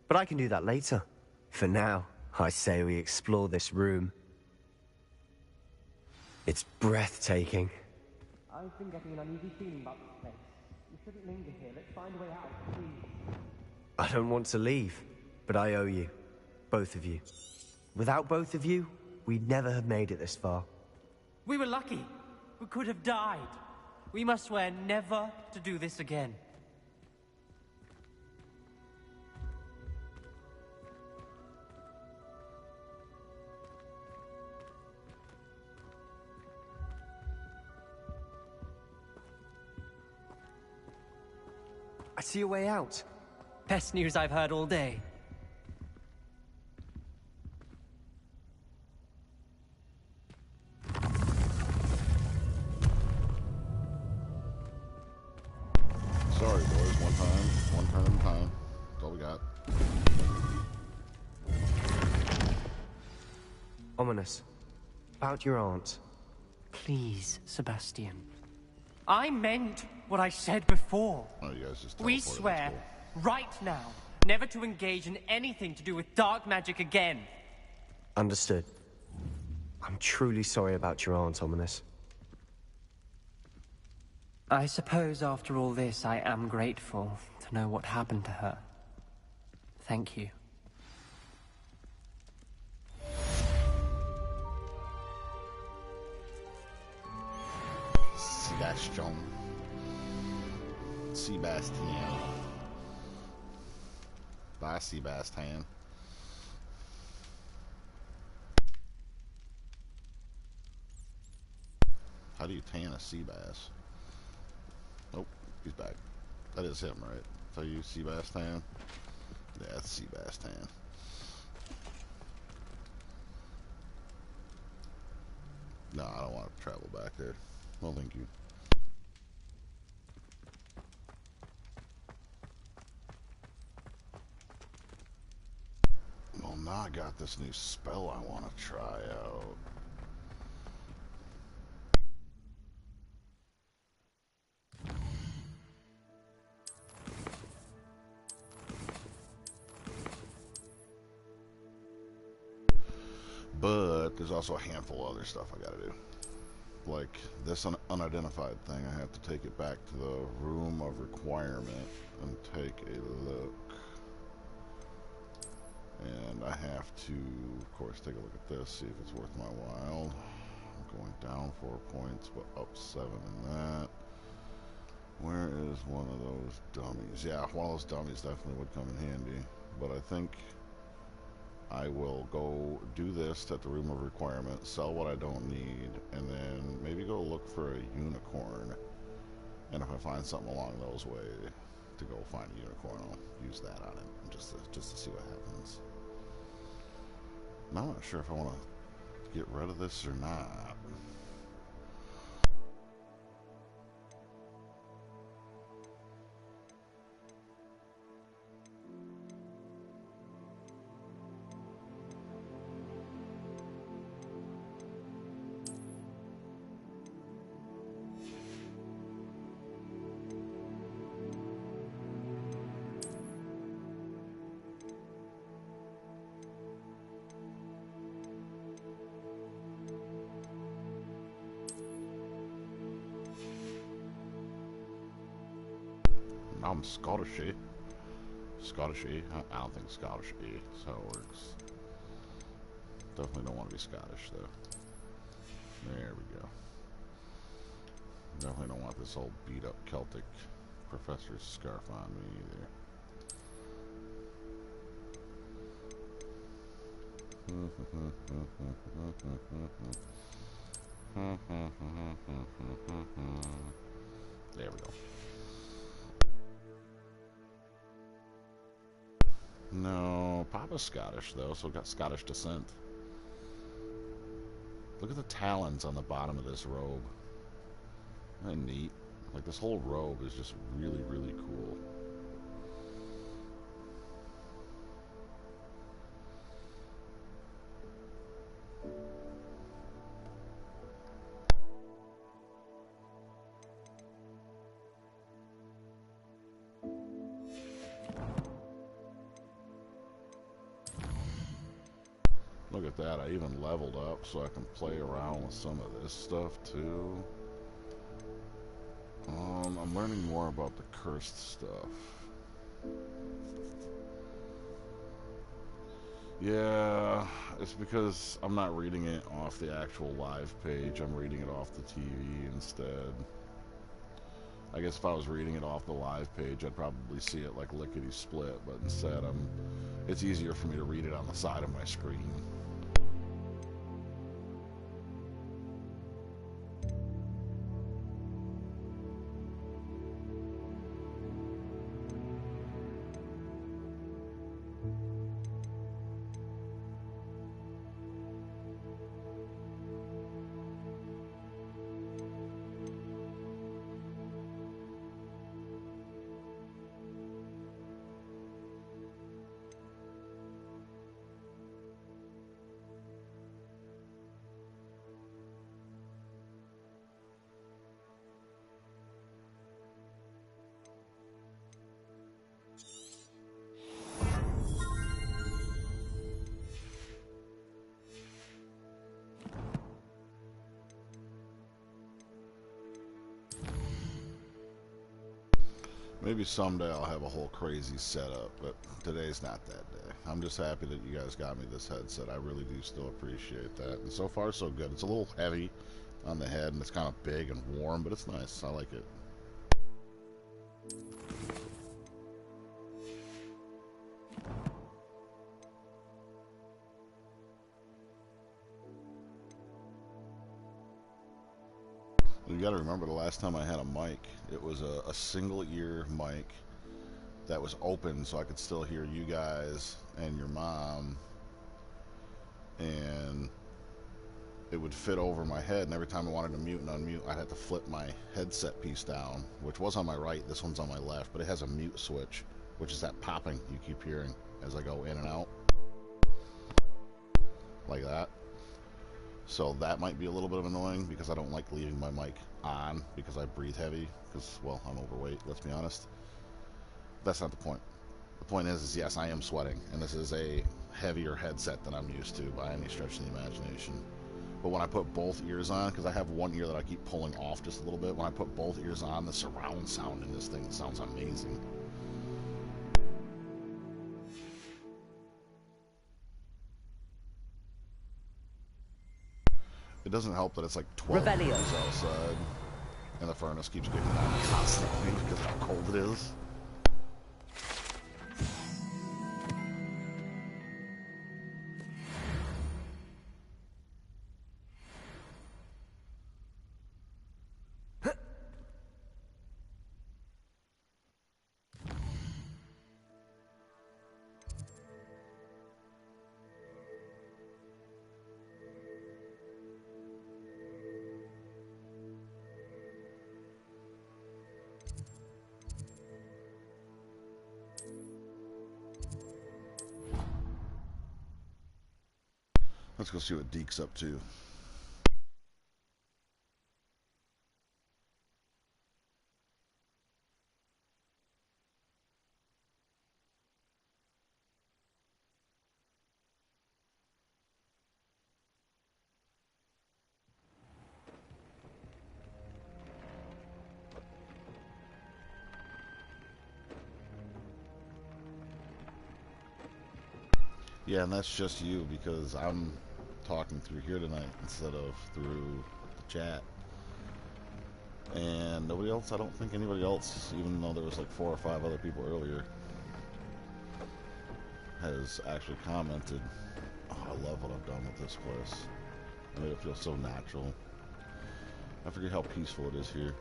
But I can do that later. For now, I say we explore this room. It's breathtaking. I've been getting an uneasy feeling about this place. We shouldn't linger here. Let's find a way out, please. I don't want to leave, but I owe you. Both of you. Without both of you, we'd never have made it this far. We were lucky. We could have died. We must swear never to do this again. I see a way out. Best news I've heard all day. Sorry, boys. One turn at a time. That's all we got. Ominous. About your aunt. Please, Sebastian. I meant what I said before. Oh, you guys just We teleported, that's swear, cool. right now, never to engage in anything to do with dark magic again. Understood. I'm truly sorry about your aunt, Ominous. I suppose after all this, I am grateful to know what happened to her. Thank you. Sebastian. Sebastian. Bye, Sebastian. How do you tan a sea bass? Oh, he's back. That is him, right? So you Sebastian? Yeah, that's Sebastian. No, I don't want to travel back there. Well, thank you. Well, now I got this new spell I want to try out. But there's also a handful of other stuff I gotta do. Like this unidentified thing, I have to take it back to the room of requirement and take a look. And I have to, of course, take a look at this, see if it's worth my while. I'm going down 4 points, but up 7 in that. Where is one of those dummies? Yeah, one of those dummies definitely would come in handy. But I think I will go do this at the room of requirement, sell what I don't need, and then maybe go look for a unicorn. And if I find something along those ways to go find a unicorn, I'll use that on it just to see what happens. And I'm not sure if I want to get rid of this or not. I'm Scottish-y. Scottish-y? I don't think Scottish-y is how it works. Definitely don't want to be Scottish, though. There we go. Definitely don't want this old beat-up Celtic professor's scarf on me, either. There we go. No, Papa's Scottish, though, so got Scottish descent. Look at the talons on the bottom of this robe. Isn't that neat? Like, this whole robe is just really, really cool. Look at that, I even leveled up so I can play around with some of this stuff too. I'm learning more about the cursed stuff. Yeah, it's because I'm not reading it off the actual live page, I'm reading it off the TV instead. I guess if I was reading it off the live page, I'd probably see it like lickety-split, but instead it's easier for me to read it on the side of my screen. Maybe someday I'll have a whole crazy setup, but today's not that day. I'm just happy that you guys got me this headset. I really do still appreciate that. And so far, so good. It's a little heavy on the head, and it's kind of big and warm, but it's nice. I like it. You got to remember, the last time I had a mic, it was a single ear mic that was open so I could still hear you guys and your mom, and it would fit over my head, and every time I wanted to mute and unmute, I'd have to flip my headset piece down, which was on my right. This one's on my left, but it has a mute switch, which is that popping you keep hearing as I go in and out like that. So that might be a little bit of annoying because I don't like leaving my mic on because I breathe heavy because, well, I'm overweight, let's be honest. That's not the point. The point is yes, I am sweating, and this is a heavier headset than I'm used to by any stretch of the imagination. But when I put both ears on, because I have one ear that I keep pulling off just a little bit, when I put both ears on, the surround sound in this thing sounds amazing. It doesn't help that it's like 12 degrees outside, and the furnace keeps getting on constantly because of how cold it is. Let's go see what Deke's up to. Yeah, and that's just you because I'm talking through here tonight instead of through the chat. And nobody else, I don't think anybody else, even though there was like 4 or 5 other people earlier, has actually commented. Oh, I love what I've done with this place. I made it feel so natural. I forget how peaceful it is here.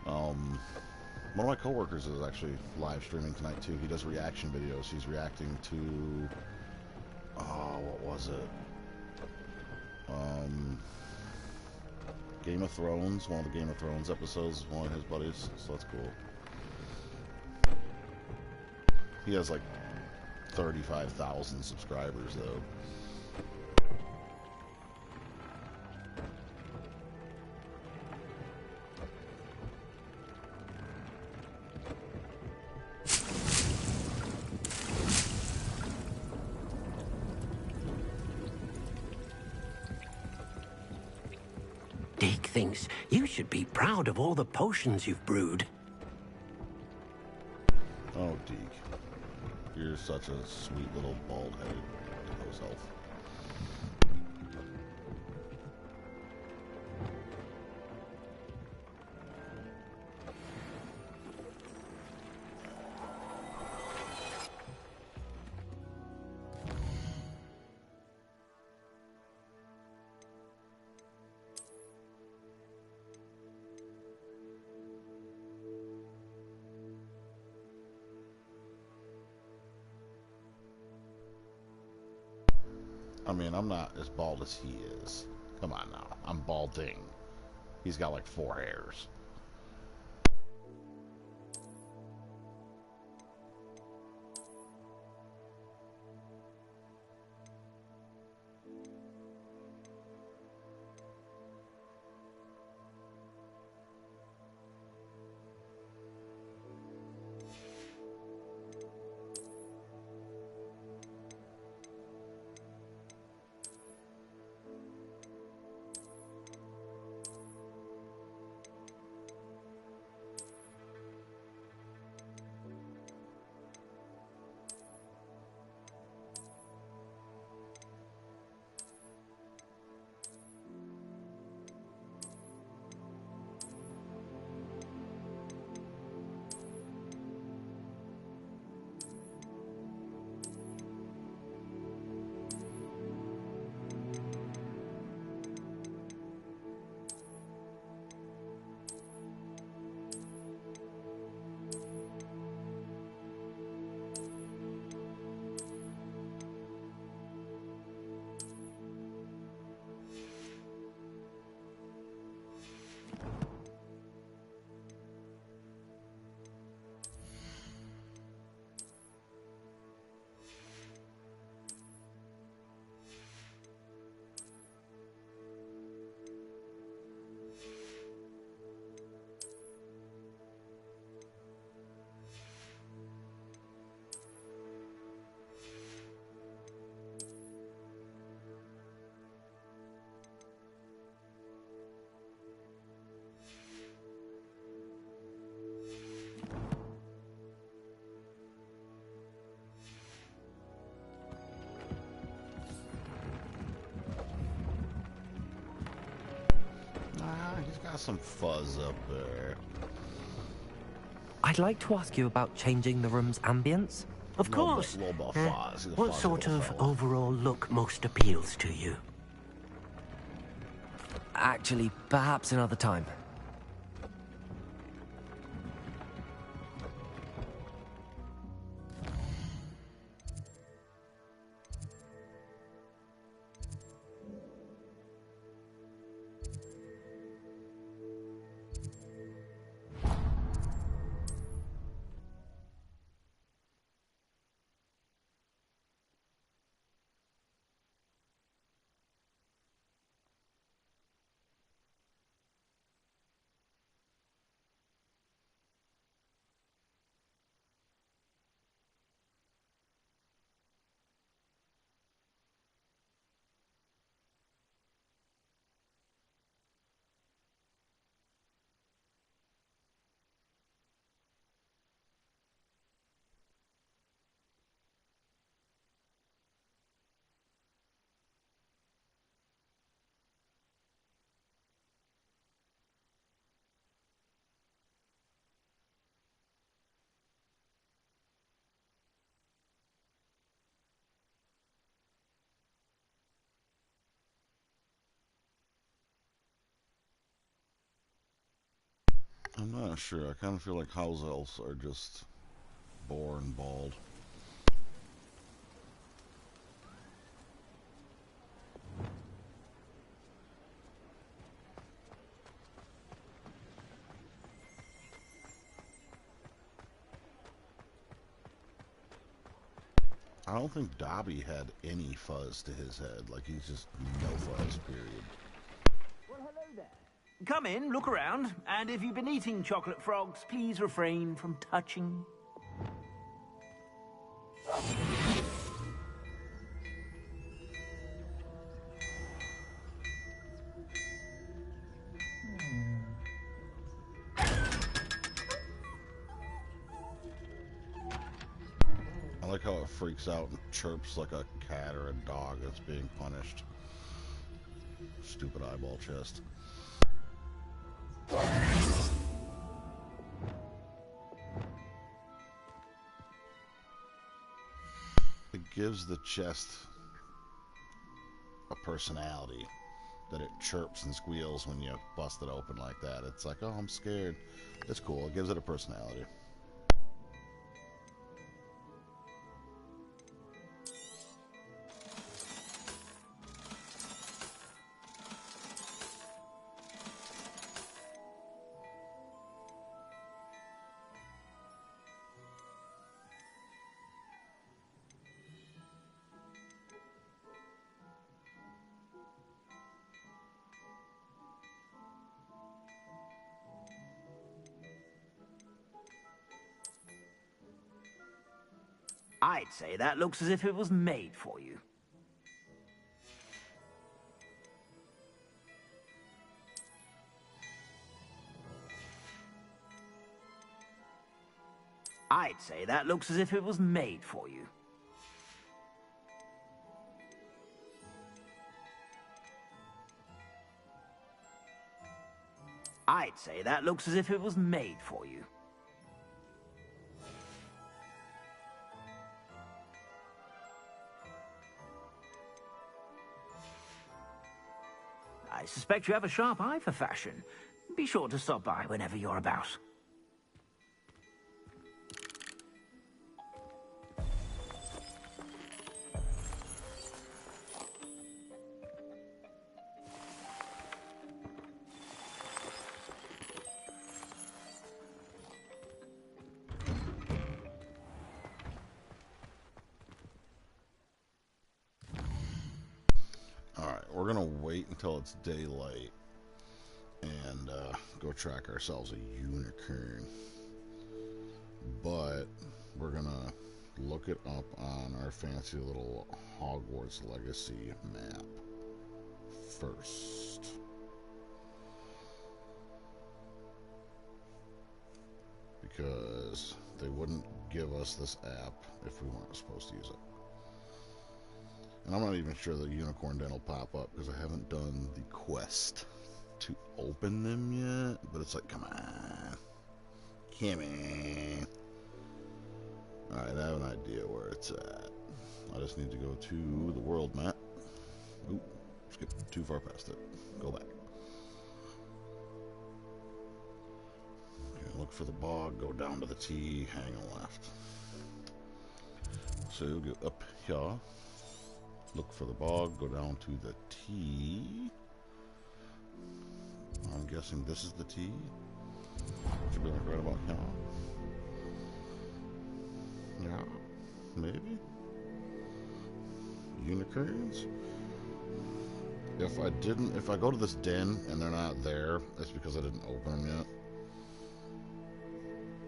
One of my coworkers is actually live streaming tonight too. He does reaction videos. He's reacting to, oh, what was it? Game of Thrones. One of the Game of Thrones episodes. One of his buddies. So that's cool. He has like 35,000 subscribers though. Deke thinks you should be proud of all the potions you've brewed. Oh, Deke. You're such a sweet little bald-headed house elf. I mean, I'm not as bald as he is. Come on now. I'm balding. He's got like 4 hairs. He's got some fuzz up there. I'd like to ask you about changing the room's ambience. Of course. Little bit fuzz. He's a What fuzzy sort little of fella. overall look most appeals to you? Actually, perhaps another time. I'm not sure. I kind of feel like house elves are just born bald. I don't think Dobby had any fuzz to his head. Like, he's just no fuzz, period. Well, hello there. Come in, look around, and if you've been eating chocolate frogs, please refrain from touching. I like how it freaks out and chirps like a cat or a dog that's being punished. Stupid eyeball chest. It gives the chest a personality, that it chirps and squeals when you bust it open like that. It's like, oh, I'm scared. It's cool. It gives it a personality. I'd say that looks as if it was made for you. I'd say that looks as if it was made for you. I'd say that looks as if it was made for you. I suspect you have a sharp eye for fashion. Be sure to stop by whenever you're about. We're gonna wait until it's daylight and go track ourselves a unicorn. But we're gonna look it up on our fancy little Hogwarts Legacy map first. Because they wouldn't give us this app if we weren't supposed to use it. And I'm not even sure the unicorn den will pop up because I haven't done the quest. to open them yet, but it's like, come on. Come on. Alright, I have an idea where it's at. I just need to go to the world map. Oop, skip too far past it. Go back. Okay, look for the bog, go down to the T, hang a left. So you'll go up here. Look for the bog, go down to the T. I'm guessing this is the T. Should be like right about here. Yeah, maybe. Unicorns. If I go to this den and they're not there, it's because I didn't open them yet.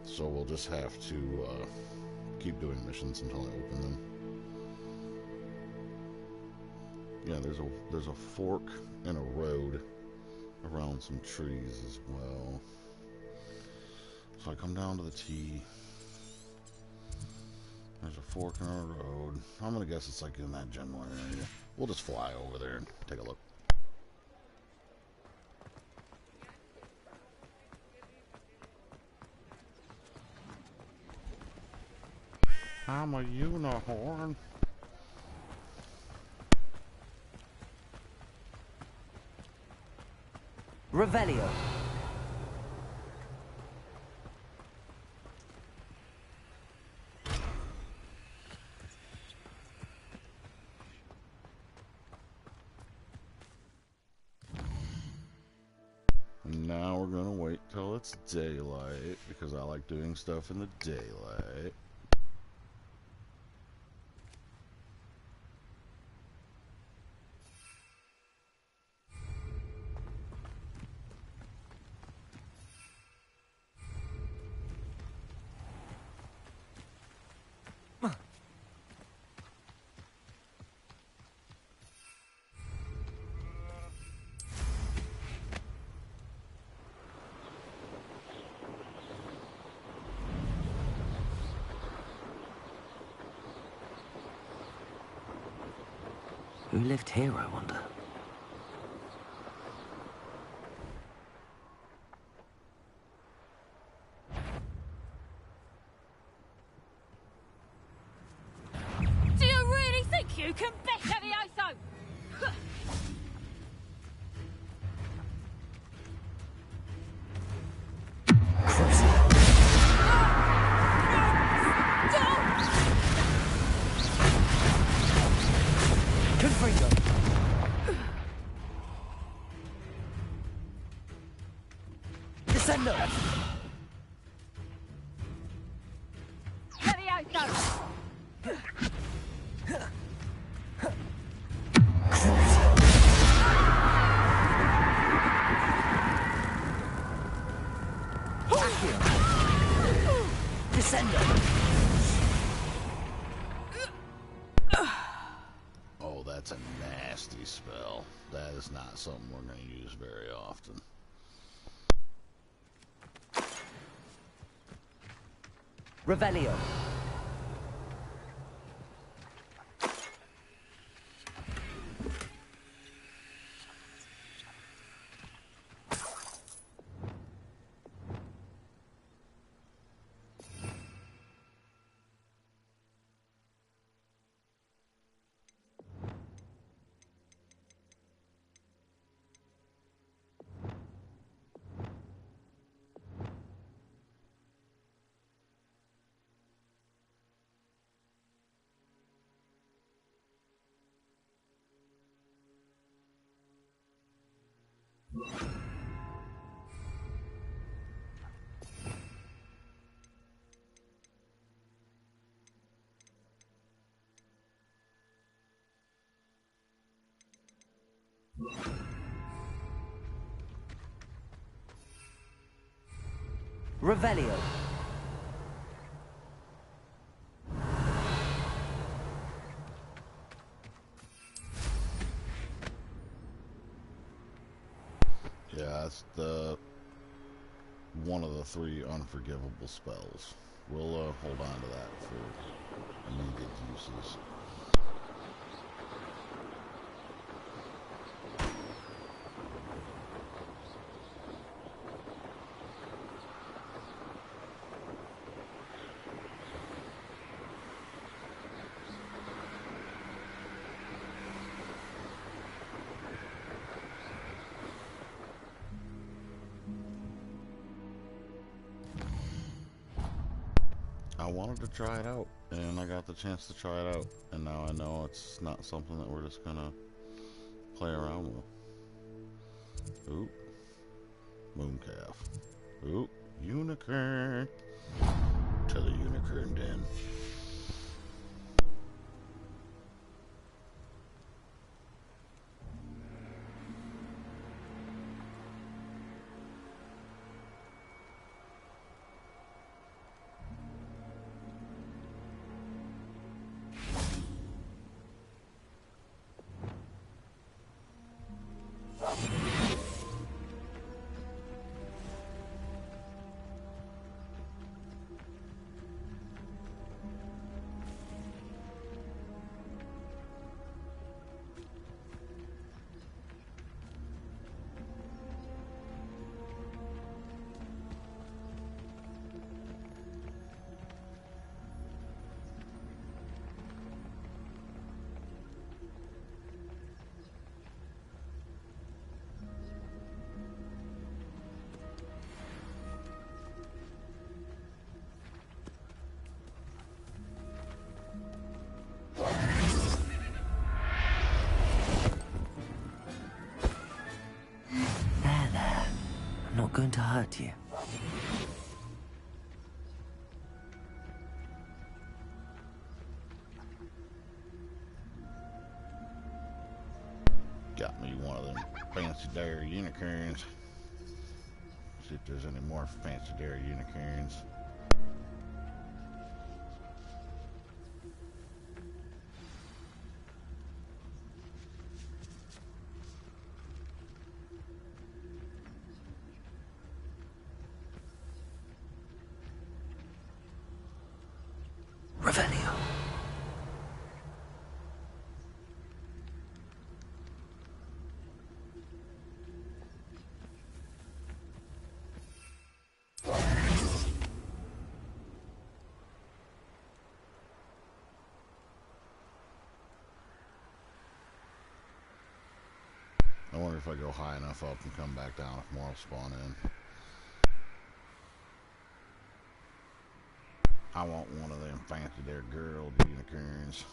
So we'll just have to keep doing missions until I open them. Yeah, there's a fork and a road around some trees as well. So I come down to the T. There's a fork and a road. I'm gonna guess it's like in that general area. We'll just fly over there and take a look. I'm a unicorn. Revelio. Now we're gonna wait till it's daylight because I like doing stuff in the daylight. Who lived here, I wonder? Do you really think you can better the ISO? Descendo! Levioso! Descendo! Oh, that's a nasty spell. That is not something we're going to use very often. Revelio. Revelio. Yeah, that's one of the 3 unforgivable spells. We'll hold on to that for immediate uses. wanted to try it out, and I got the chance to try it out, and now I know it's not something that we're just gonna play around with. Oop. Mooncalf. Oop. Unicorn. To the unicorn den. Not going to hurt you. Got me one of them fancy dairy unicorns. See if there's any more fancy dairy unicorns. Revelio. I wonder if I go high enough up and come back down if more will spawn in. I want one of them fancy there girl unicorns.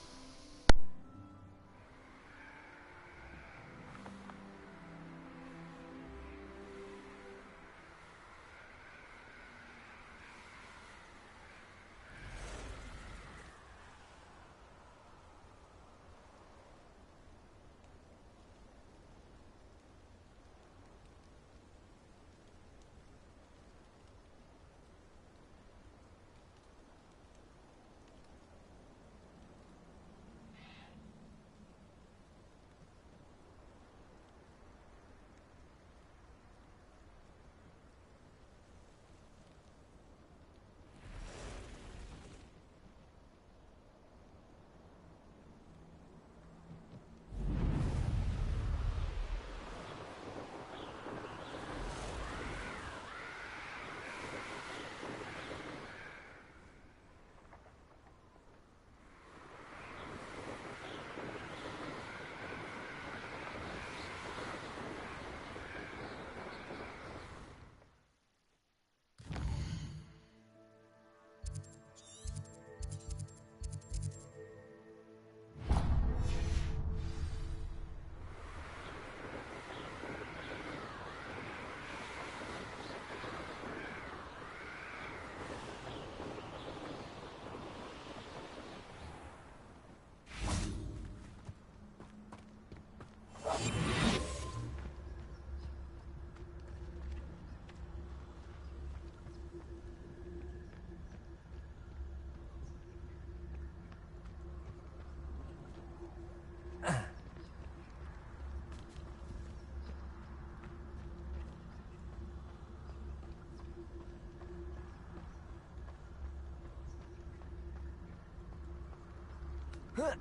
Well,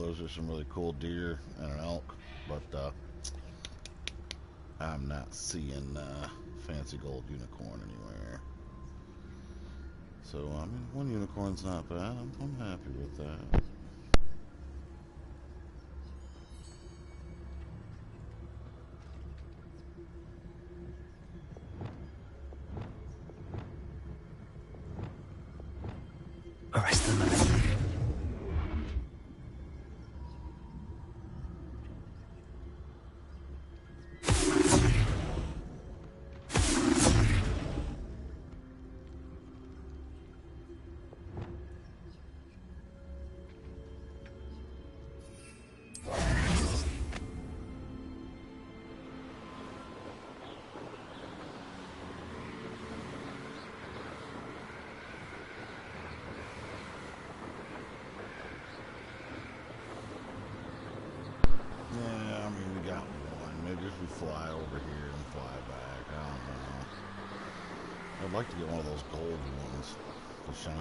those are some really cool deer and an elk, but I'm not seeing fancy gold unicorn anywhere. So, I mean, one unicorn's not bad. I'm happy with that. Arrest them. Yeah, I mean, we got one. Maybe if we fly over here and fly back. I don't know. I'd like to get one of those gold ones. The shiny.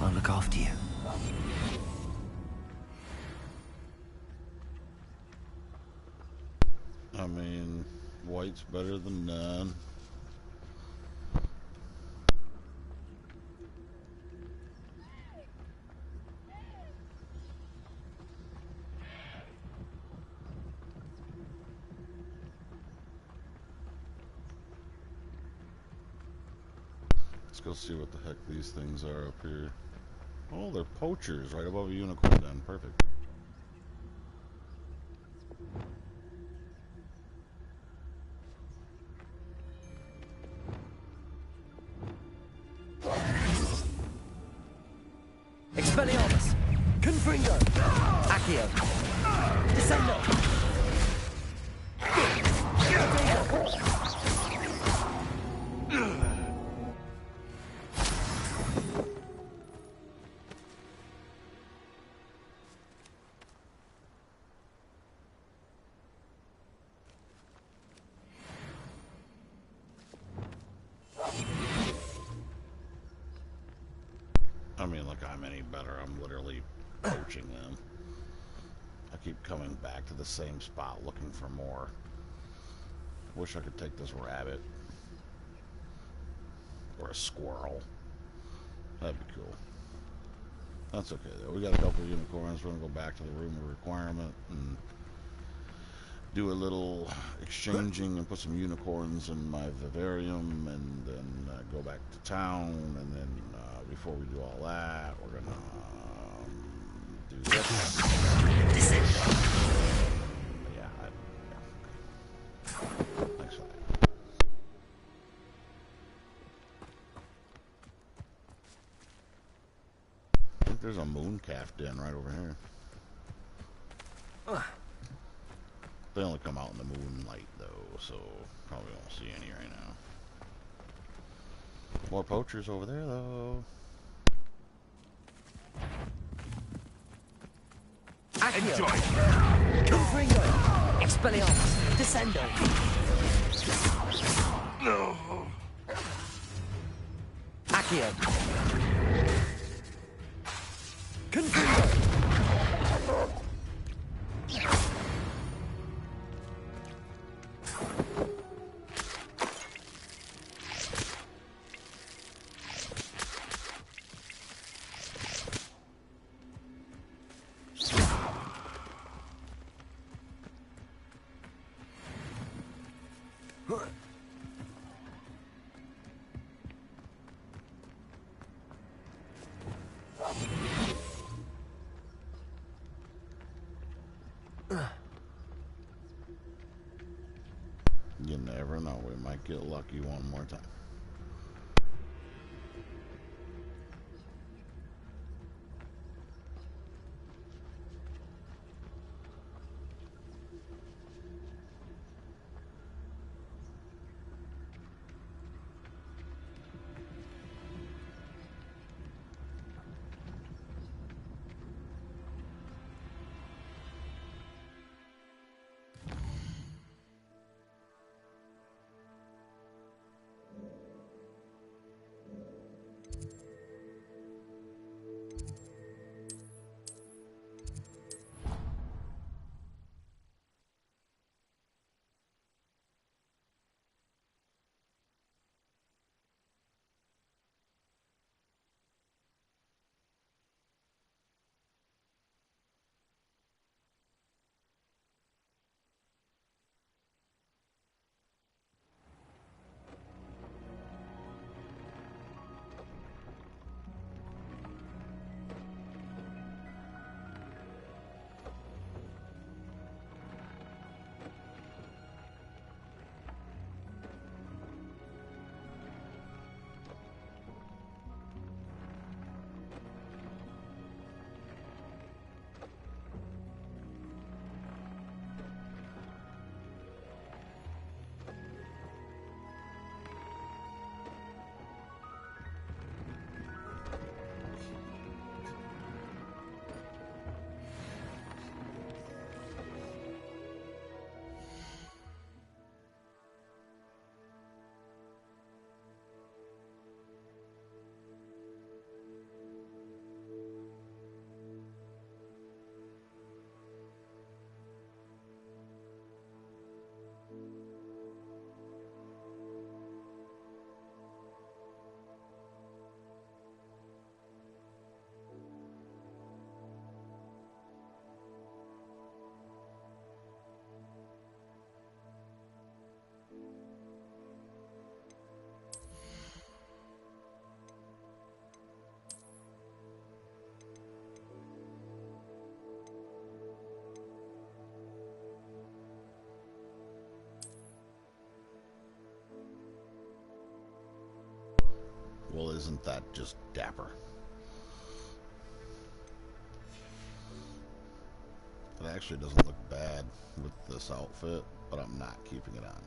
I'll look after you. I mean, white's better than none. Let's go see what the heck these things are up here. Oh, they're poachers right above a unicorn then. Perfect. Expelliarmus! Confringo! Accio! Descendo! I mean, look, I'm any better. I'm literally poaching them. I keep coming back to the same spot looking for more. Wish I could take this rabbit. Or a squirrel. That'd be cool. That's okay, though. We got a couple of unicorns. We're going to go back to the room of requirement and do a little exchanging and put some unicorns in my vivarium and then go back to town. And then before we do all that, we're going to do this. Yeah, okay. Thanks for that. I think there's a mooncalf den right over here. They only come out in the moonlight, though, so probably won't see any right now. More poachers over there, though. Enjoy. Confringo. Expelliarmus. Descendo. No. Accio. Confringo. You never know, we might get lucky one more time. Well, isn't that just dapper? It actually doesn't look bad with this outfit, but I'm not keeping it on.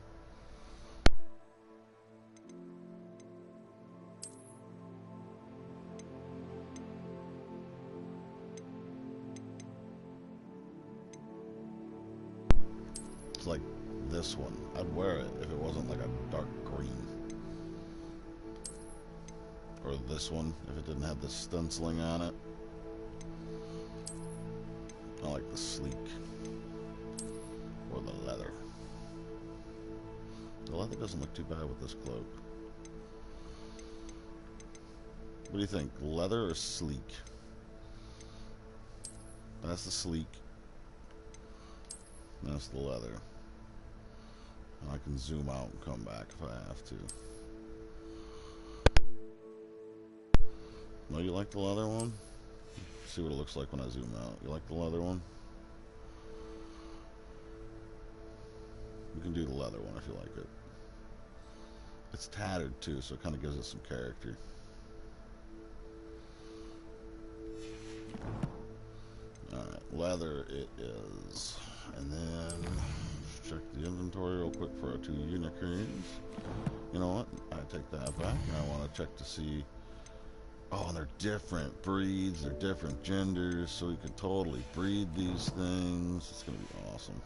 It's like this one. I'd wear it if it wasn't like a dark green. Or this one, if it didn't have the stenciling on it. I like the sleek. Or the leather. The leather doesn't look too bad with this cloak. What do you think? Leather or sleek? That's the sleek. That's the leather. And I can zoom out and come back if I have to. No, you like the leather one? See what it looks like when I zoom out. You like the leather one? We can do the leather one if you like it. It's tattered too, so it kind of gives it some character. Alright, leather it is. And then check the inventory real quick for our 2 unicorns. You know what? I take that back, and I want to check to see. Oh, and they're different breeds, they're different genders, so we could totally breed these things. It's gonna be awesome.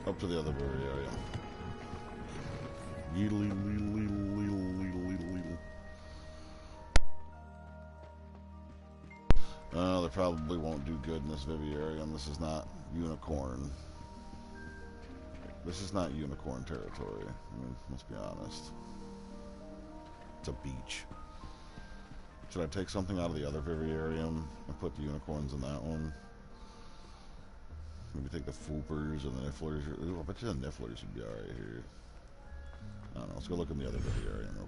Up to the other bird area. Yeedly, leedly, leedly, leedly, leedly. They probably won't do good in this vivarium. This is not unicorn. This is not unicorn territory. I mean, let's be honest. It's a beach. Should I take something out of the other vivarium and put the unicorns in that one? Maybe take the foopers and the nifflers. Ooh, I bet you the nifflers would be alright here. I don't know. Let's go look in the other vivarium real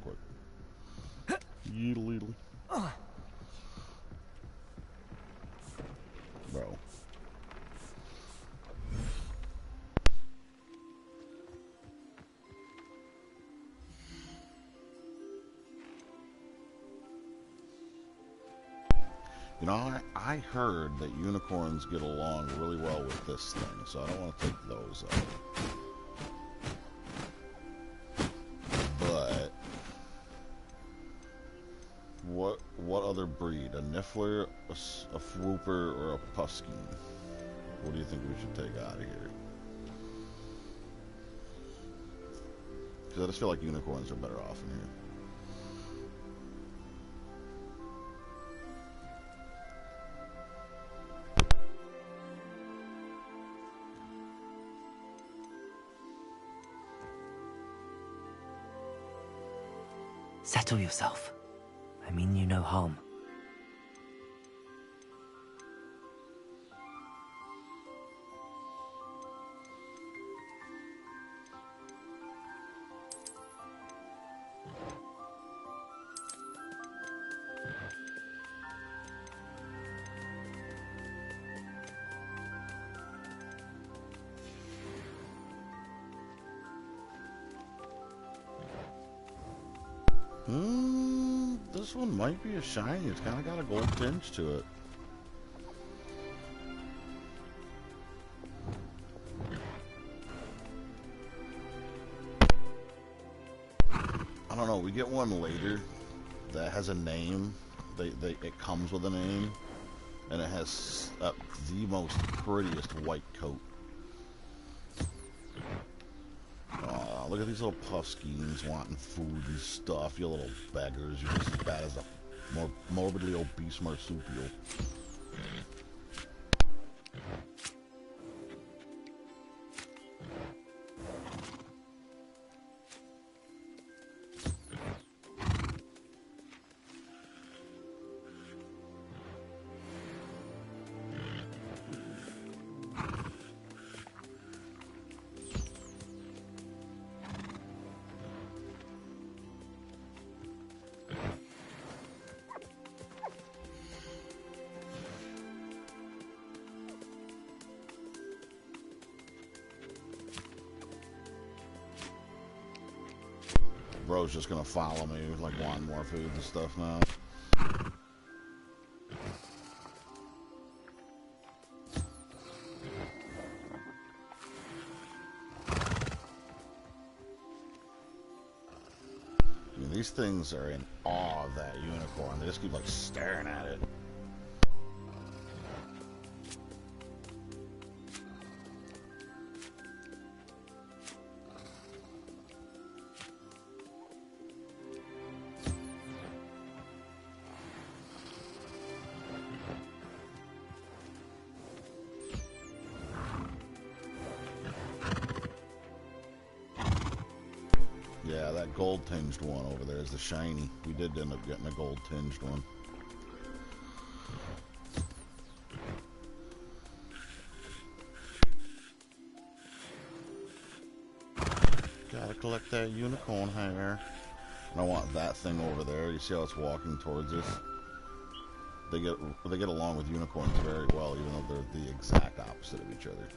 quick. Yeedle. Bro. You know, I heard that unicorns get along really well with this thing, so I don't want to take those out. But what other breed? A niffler, a fwooper, or a pusky? What do you think we should take out of here? Because I just feel like unicorns are better off in here. Settle yourself. I mean you no harm. This one might be a shiny. It's kind of got a gold tinge to it. I don't know. We get one later that has a name. It comes with a name, and it has the most prettiest white coat. Look at these little puffskeins wanting food and stuff, you little beggars. You're just as bad as a more morbidly obese marsupial. Bro's just gonna follow me, like wanting more food and stuff now. I mean, these things are in awe of that unicorn. They just keep like staring at it. Yeah, that gold tinged one over there is the shiny. We did end up getting a gold tinged one. Gotta collect that unicorn hair. And I want that thing over there. You see how it's walking towards us? They get along with unicorns very well, even though they're the exact opposite of each other.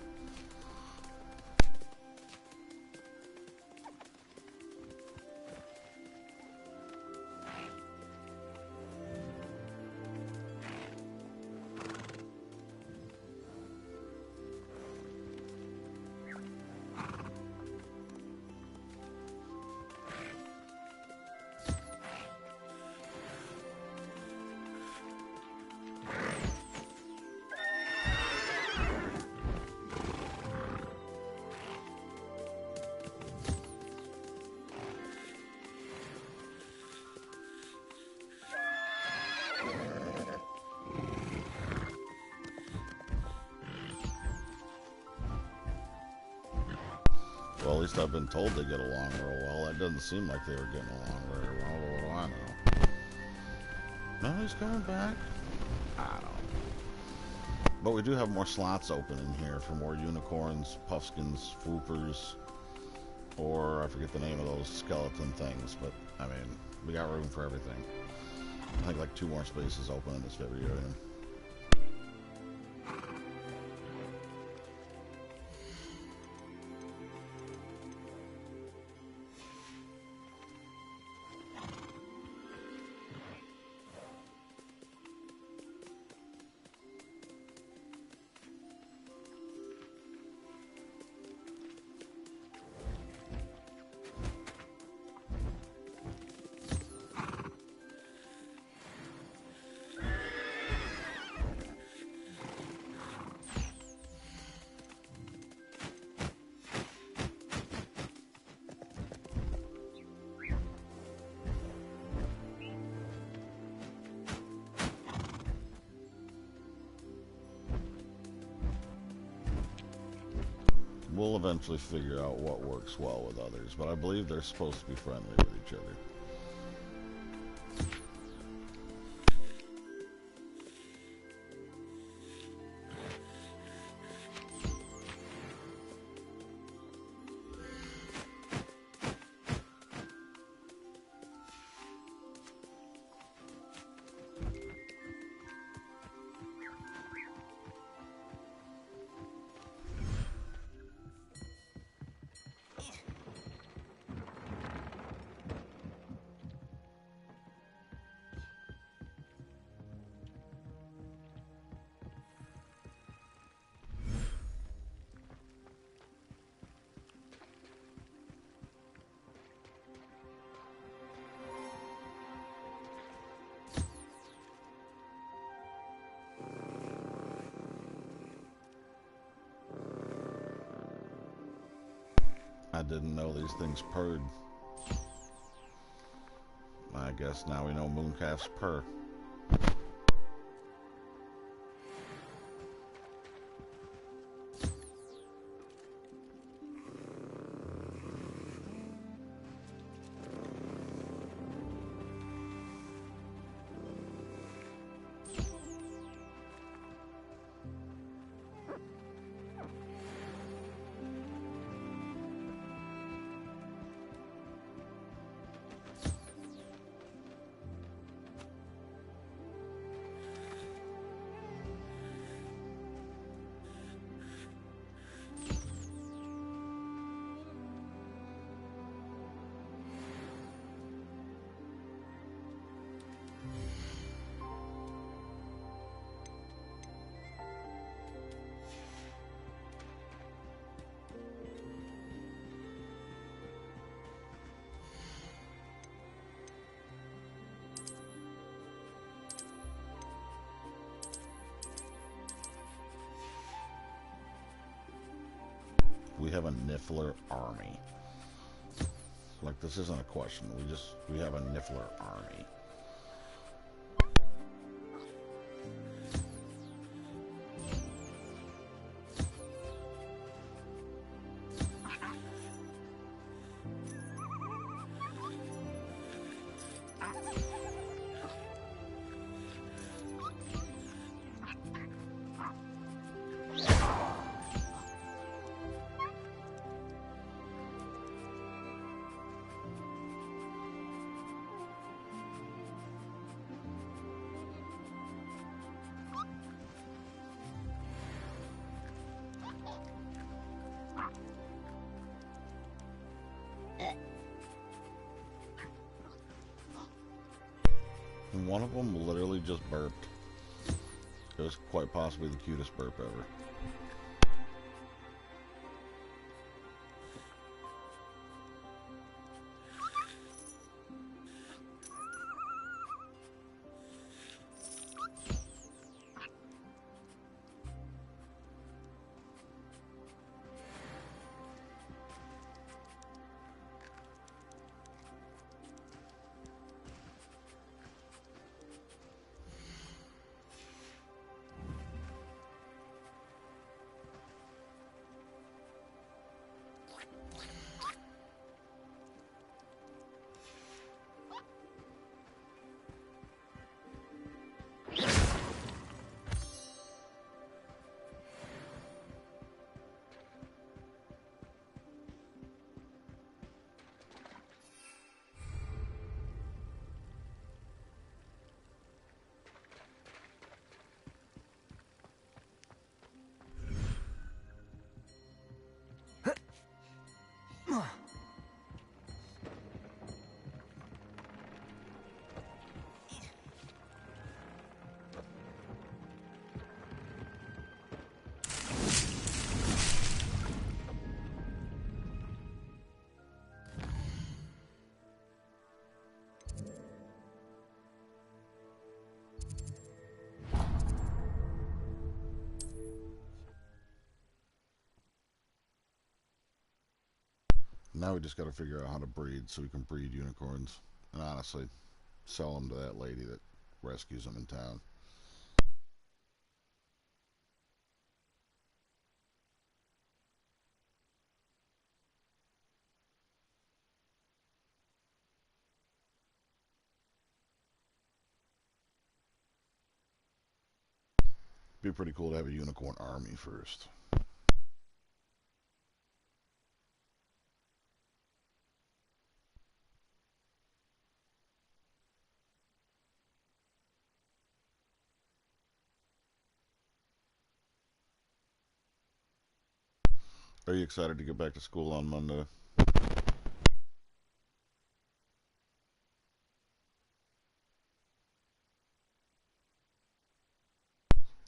Well, at least I've been told they get along real well. That doesn't seem like they were getting along very well. What do I know? No, he's coming back. I don't know. But we do have more slots open in here for more unicorns, puffskins, swoopers, or I forget the name of those skeleton things. But, I mean, we got room for everything. I think like 2 more spaces open in this video. We'll eventually figure out what works well with others, but I believe they're supposed to be friendly with each other. I didn't know these things purred. I guess now we know mooncalves purr. We have a Niffler army. Like, this isn't a question. We have a Niffler army. And one of them literally just burped. It was quite possibly the cutest burp ever. Now we just got to figure out how to breed so we can breed unicorns. And honestly, sell them to that lady that rescues them in town. Be pretty cool to have a unicorn army first. Are you excited to get back to school on Monday?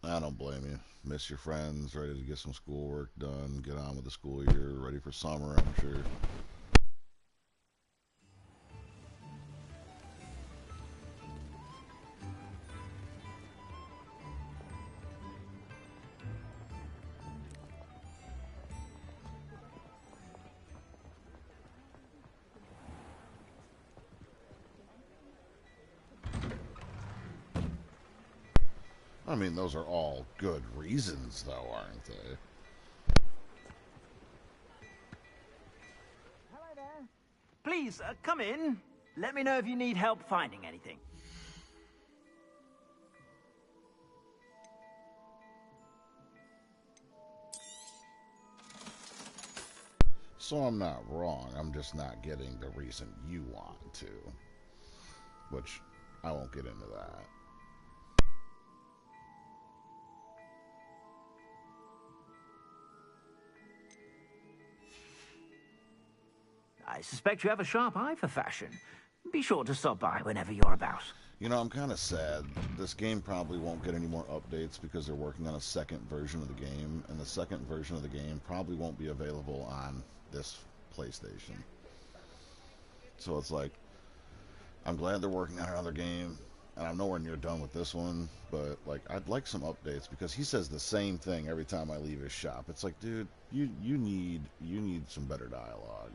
I don't blame you. Miss your friends, ready to get some schoolwork done, get on with the school year, ready for summer, I'm sure. I mean, those are all good reasons, though, aren't they? Hello there. Please, come in. Let me know if you need help finding anything. So I'm not wrong. I'm just not getting the reason you want to. Which, I won't get into that. I suspect you have a sharp eye for fashion. Be sure to stop by whenever you're about. You know, I'm kind of sad. This game probably won't get any more updates because they're working on a second version of the game, and the second version of the game probably won't be available on this PlayStation. So it's like, I'm glad they're working on another game, and I'm nowhere near done with this one, but like, I'd like some updates because he says the same thing every time I leave his shop. It's like, dude, you need some better dialogue.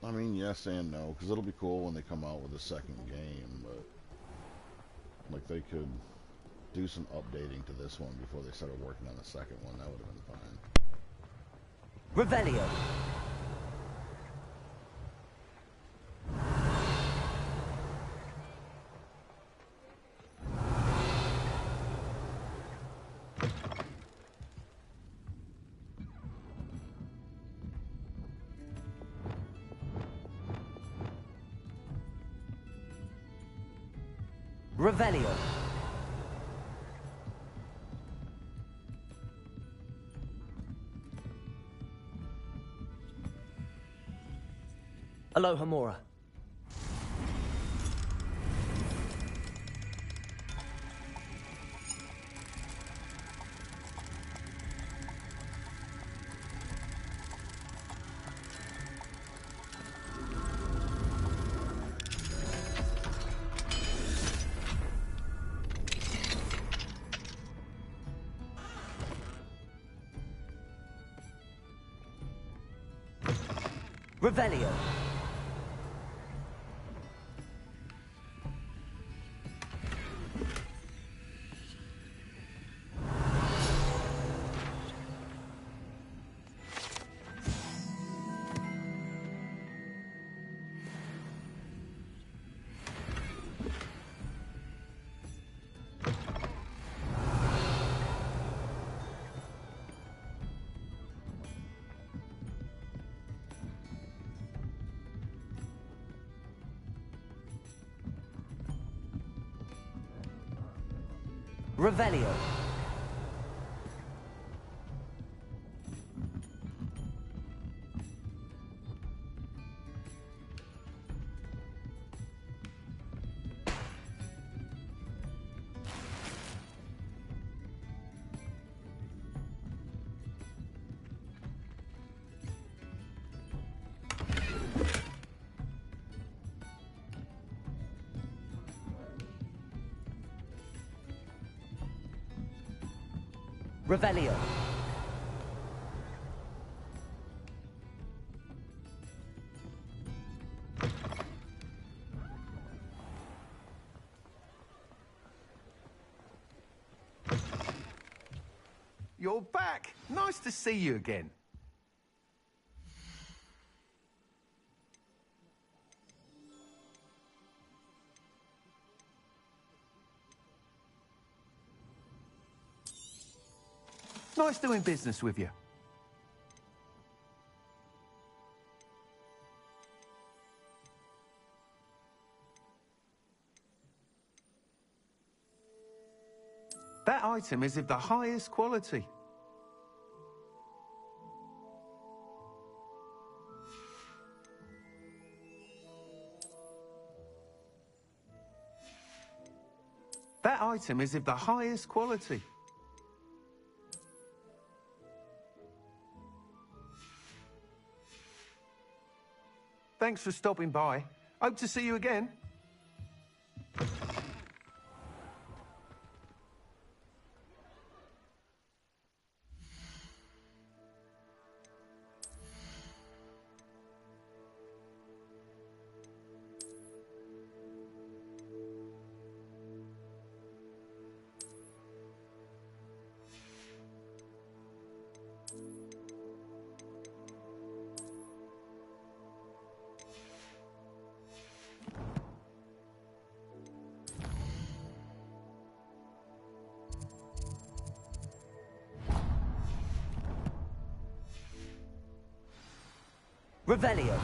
I mean, yes and no, because it'll be cool when they come out with a second game, but like they could do some updating to this one before they started working on the second one. That would have been fine. Revelio. Revelio. Aloha Mora. Revelio. Revelio. Revelio. You're back. Nice to see you again. Nice doing business with you. That item is of the highest quality. That item is of the highest quality. Thanks for stopping by. Hope to see you again. Revelio.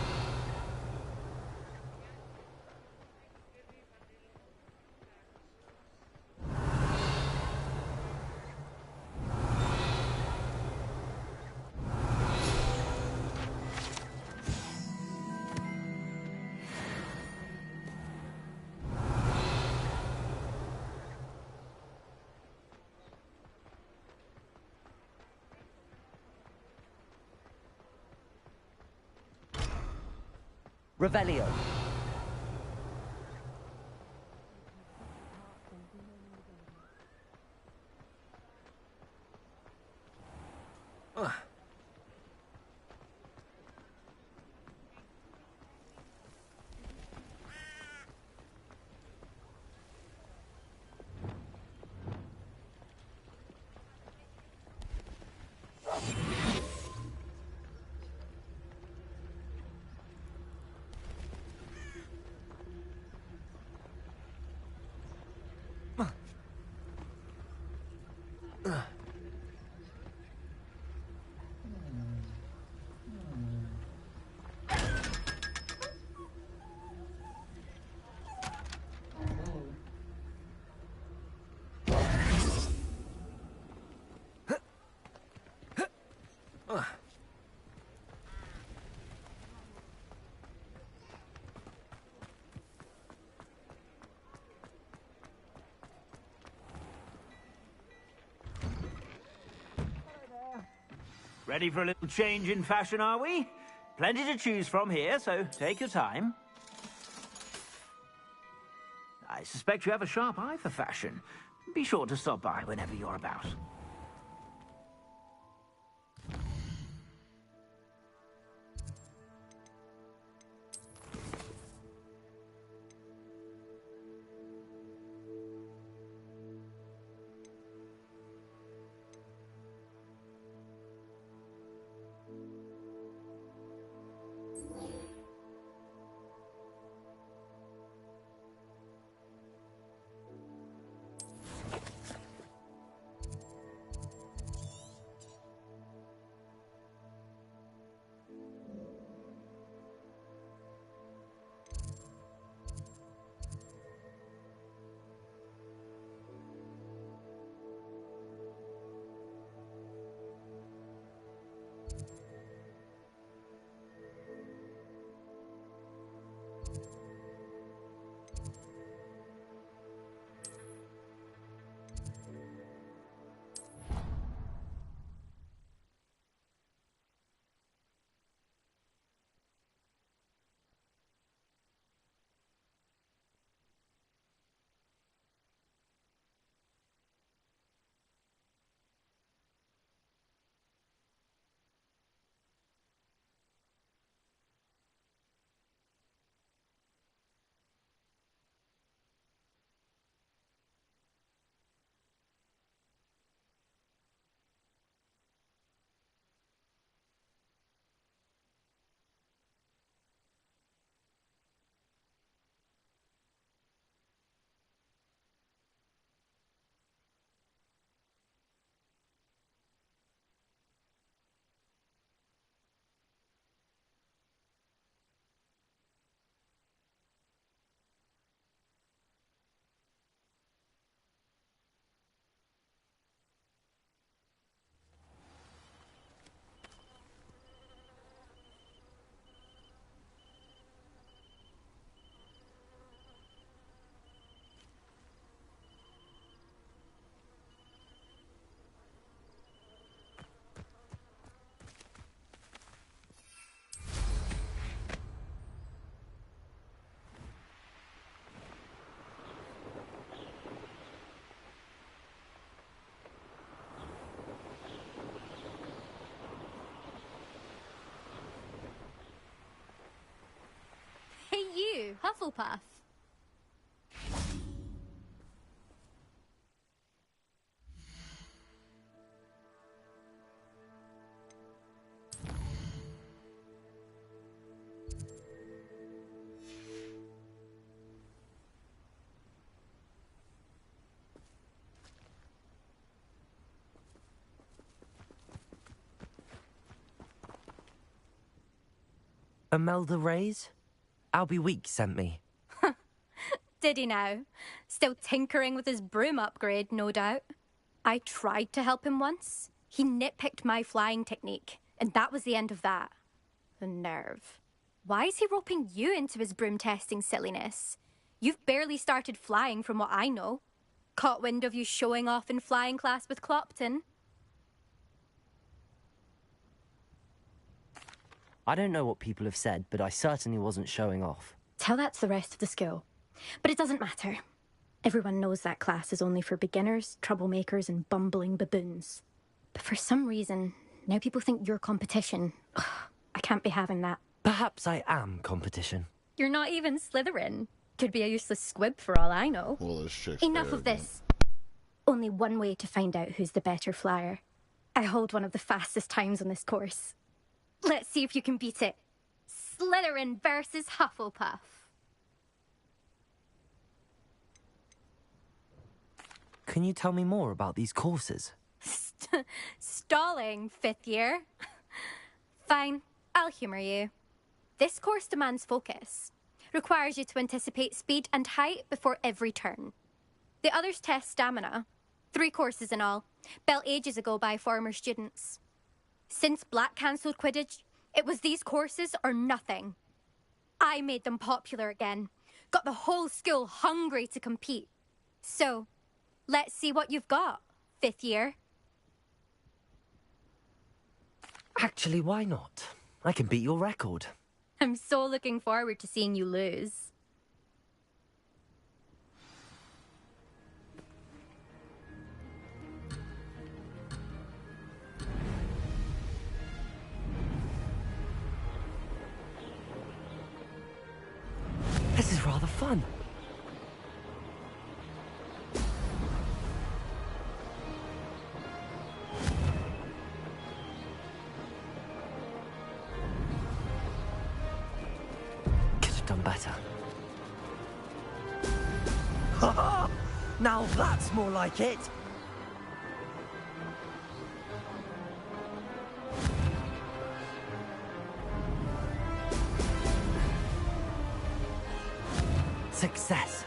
Revelio. Ready for a little change in fashion, are we? Plenty to choose from here, so take your time. I suspect you have a sharp eye for fashion. Be sure to stop by whenever you're about. Hufflepuff. Imelda Reyes? Albie Weeks sent me. Did he now? Still tinkering with his broom upgrade, no doubt. I tried to help him once. He nitpicked my flying technique, and that was the end of that. The nerve. Why is he roping you into his broom testing silliness? You've barely started flying from what I know. Caught wind of you showing off in flying class with Clopton. I don't know what people have said, but I certainly wasn't showing off. Tell that to the rest of the school. But it doesn't matter. Everyone knows that class is only for beginners, troublemakers, and bumbling baboons. But for some reason, now people think you're competition. Ugh, I can't be having that. Perhaps I am competition. You're not even Slytherin. Could be a useless squib for all I know. Well, this chick's Enough there of again. this. Only one way to find out who's the better flyer. I hold one of the fastest times on this course. Let's see if you can beat it. Slytherin versus Hufflepuff. Can you tell me more about these courses? Stalling, fifth year. Fine, I'll humour you. This course demands focus. Requires you to anticipate speed and height before every turn. The others test stamina. 3 courses in all, built ages ago by former students. Since Black cancelled Quidditch, it was these courses or nothing. I made them popular again. Got the whole school hungry to compete. So, let's see what you've got, fifth year. Actually, why not? I can beat your record. I'm so looking forward to seeing you lose. This is rather fun. Could have done better. Now that's more like it. Success.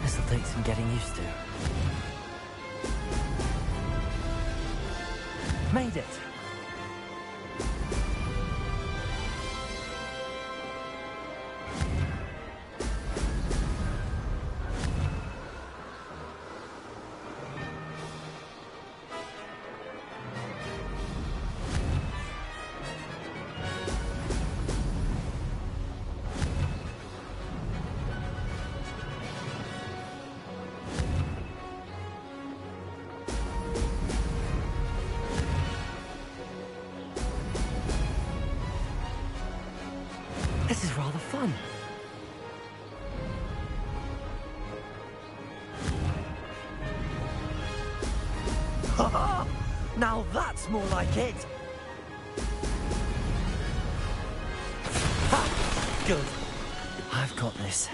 This'll take some getting used to. Made it! This is rather fun. Now that's more like it. Ha! Good. I've got this.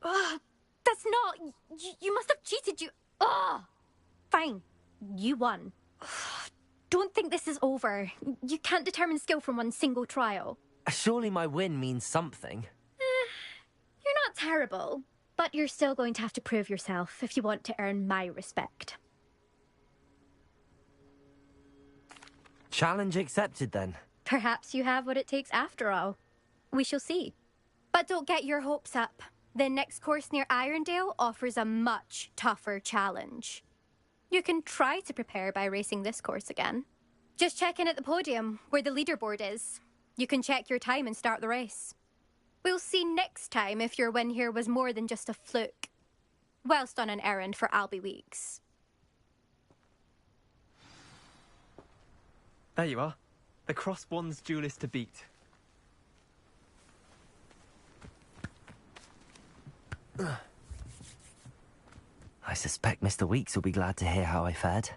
Ugh, that's not... You must have cheated, you... Ugh! Fine. You won. Don't think this is over. You can't determine skill from one single trial. Surely my win means something. You're not terrible, but you're still going to have to prove yourself if you want to earn my respect. Challenge accepted, then. Perhaps you have what it takes after all. We shall see. But don't get your hopes up. The next course near Irondale offers a much tougher challenge. You can try to prepare by racing this course again. Just check in at the podium, where the leaderboard is. You can check your time and start the race. We'll see next time if your win here was more than just a fluke. Whilst on an errand for Albie Weeks. There you are. The Cross Wands duelist to beat. I suspect Mr. Weeks will be glad to hear how I fared.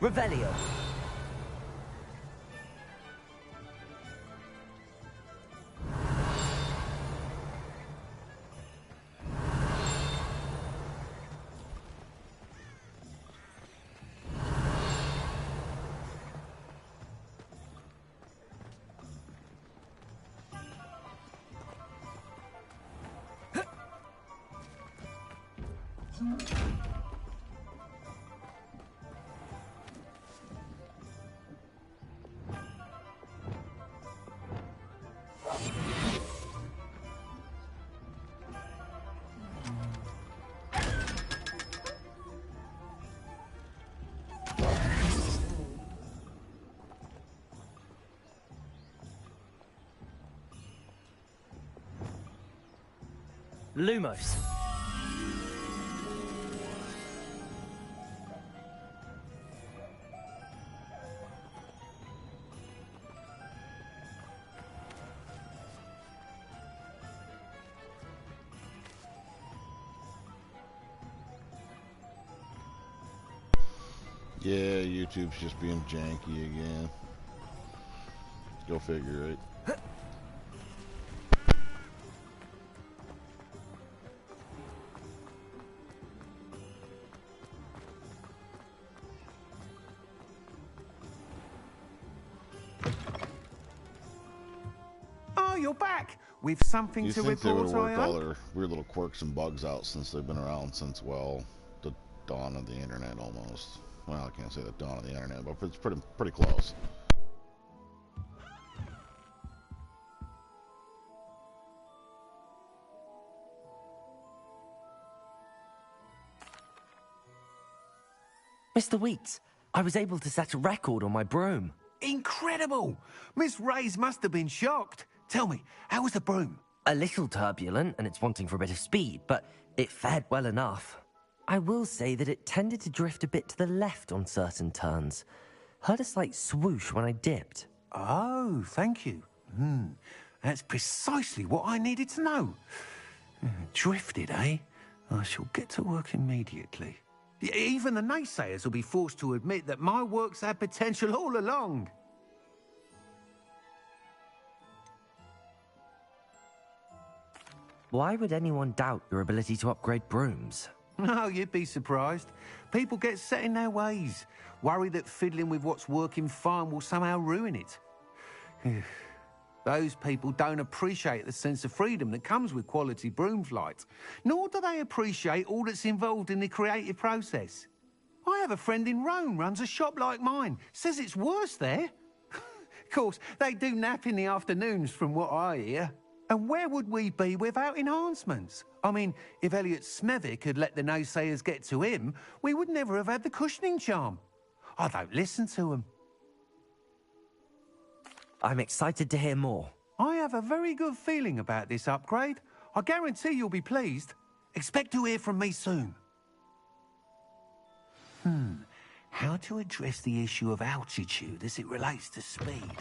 Revelio. Lumos. Yeah, YouTube's just being janky again. Go figure, right? Oh, you're back with something You to think they would report, work I all hope? their weird little quirks and bugs out since they've been around since, well, the dawn of the internet almost. Well, I can't say the dawn of the internet, but it's pretty close. Mr. Weeks, I was able to set a record on my broom. Incredible! Miss Reyes must have been shocked. Tell me, how was the broom? A little turbulent, and it's wanting for a bit of speed, but it fared well enough. I will say that it tended to drift a bit to the left on certain turns. Heard a slight swoosh when I dipped. Oh, thank you. That's precisely what I needed to know. Drifted, eh? I shall get to work immediately. Even the naysayers will be forced to admit that my work's had potential all along. Why would anyone doubt your ability to upgrade brooms? No, you'd be surprised. People get set in their ways, worry that fiddling with what's working fine will somehow ruin it. Those people don't appreciate the sense of freedom that comes with quality broom flight, nor do they appreciate all that's involved in the creative process. I have a friend in Rome runs a shop like mine, says it's worse there. Of course, they do nap in the afternoons from what I hear. And where would we be without enhancements? I mean, if Elliot Smethwick had let the naysayers get to him, we would never have had the cushioning charm. I don't listen to them. I'm excited to hear more. I have a very good feeling about this upgrade. I guarantee you'll be pleased. Expect to hear from me soon. How to address the issue of altitude as it relates to speed?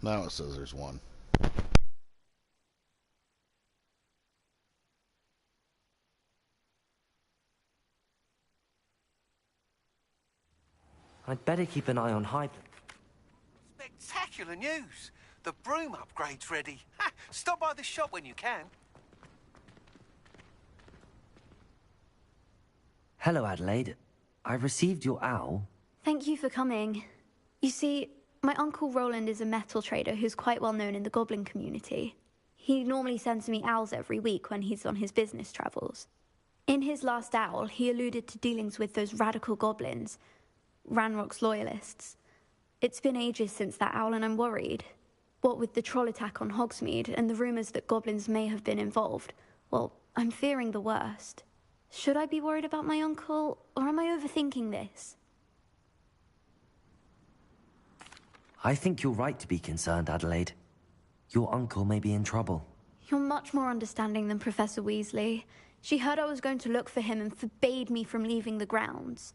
Now it says there's one. I'd better keep an eye on Hyde. Spectacular news! The broom upgrade's ready. Ha! Stop by the shop when you can. Hello, Adelaide. I received your owl. Thank you for coming. You see, my Uncle Roland is a metal trader who's quite well known in the goblin community. He normally sends me owls every week when he's on his business travels. In his last owl, he alluded to dealings with those radical goblins, Ranrock's loyalists. It's been ages since that owl and I'm worried. What with the troll attack on Hogsmeade and the rumours that goblins may have been involved, well, I'm fearing the worst. Should I be worried about my uncle, or am I overthinking this? I think you're right to be concerned, Adelaide. Your uncle may be in trouble. You're much more understanding than Professor Weasley. She heard I was going to look for him and forbade me from leaving the grounds.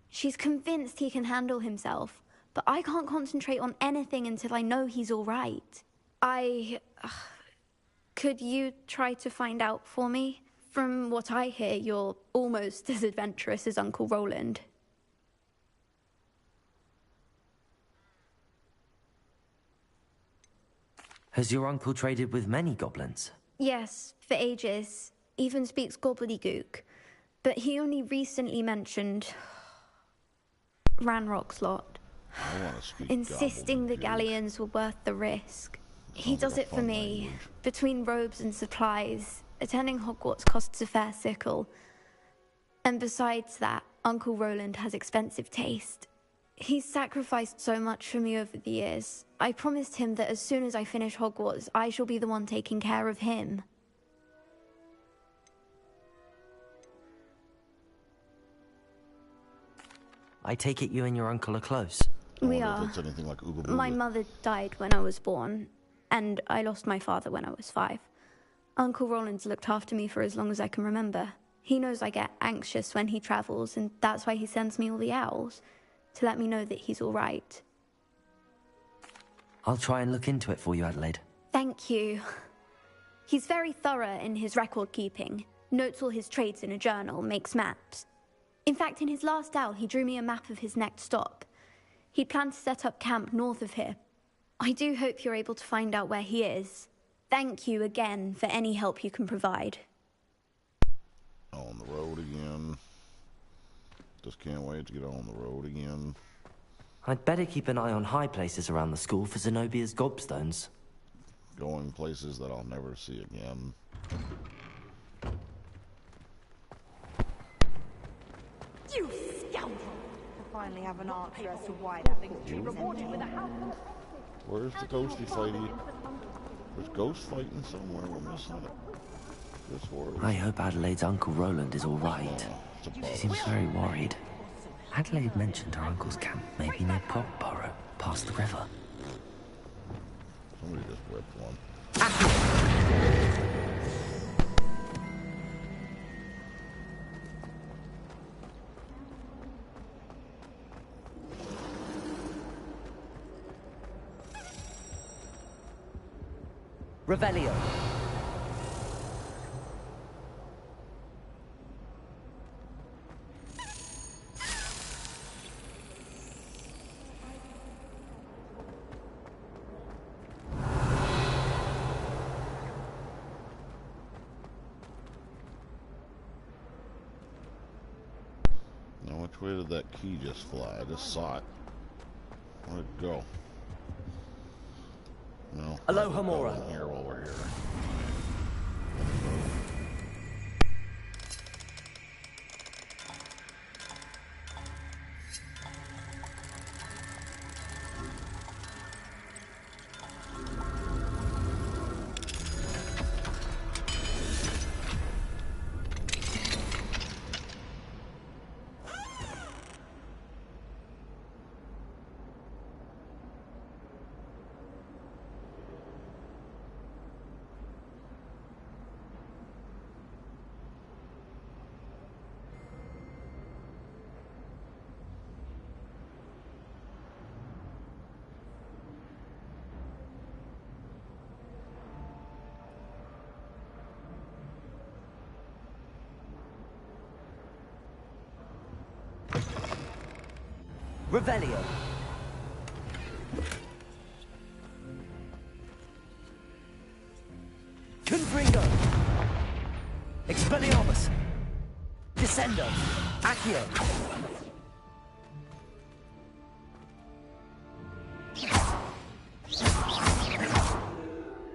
She's convinced he can handle himself, but I can't concentrate on anything until I know he's all right. Could you try to find out for me? From what I hear, you're almost as adventurous as Uncle Roland. Has your uncle traded with many goblins? Yes, for ages. Even speaks gobbledygook. But he only recently mentioned Ranrock's lot, insisting the galleons were worth the risk. He does it for me. Between robes and supplies, attending Hogwarts costs a fair sickle. And besides that, Uncle Roland has expensive taste. He's sacrificed so much for me over the years. I promised him that as soon as I finish Hogwarts, I shall be the one taking care of him. I take it you and your uncle are close? We are. If it's anything like My mother died when I was born, and I lost my father when I was 5. Uncle Roland's looked after me for as long as I can remember. He knows I get anxious when he travels, and that's why he sends me all the owls, to let me know that he's all right. I'll try and look into it for you, Adelaide. Thank you. He's very thorough in his record keeping, notes all his trades in a journal, makes maps. In fact, in his last owl, he drew me a map of his next stop. He planned to set up camp north of here. I do hope you're able to find out where he is. Thank you again for any help you can provide. On the road again. Just can't wait to get on the road again. I'd better keep an eye on high places around the school for Zenobia's gobstones. Going places that I'll never see again. You scoundrel! To finally have an answer as to why that thing's to be rewarded with a house. Where's the ghosty fighty? There's ghost fighting somewhere. We're missing it. This world. I hope Adelaide's Uncle Roland is all right. She seems very worried. Adelaide mentioned her uncle's camp may be near Prockborough, past the river. Somebody just whipped one. Revelio. Now, which way did that key just fly? I just saw it. Where'd it go? No. Aloha Mora. Here while we're here. Revelio. Confringo. Expelliarmus. Descendo. Accio.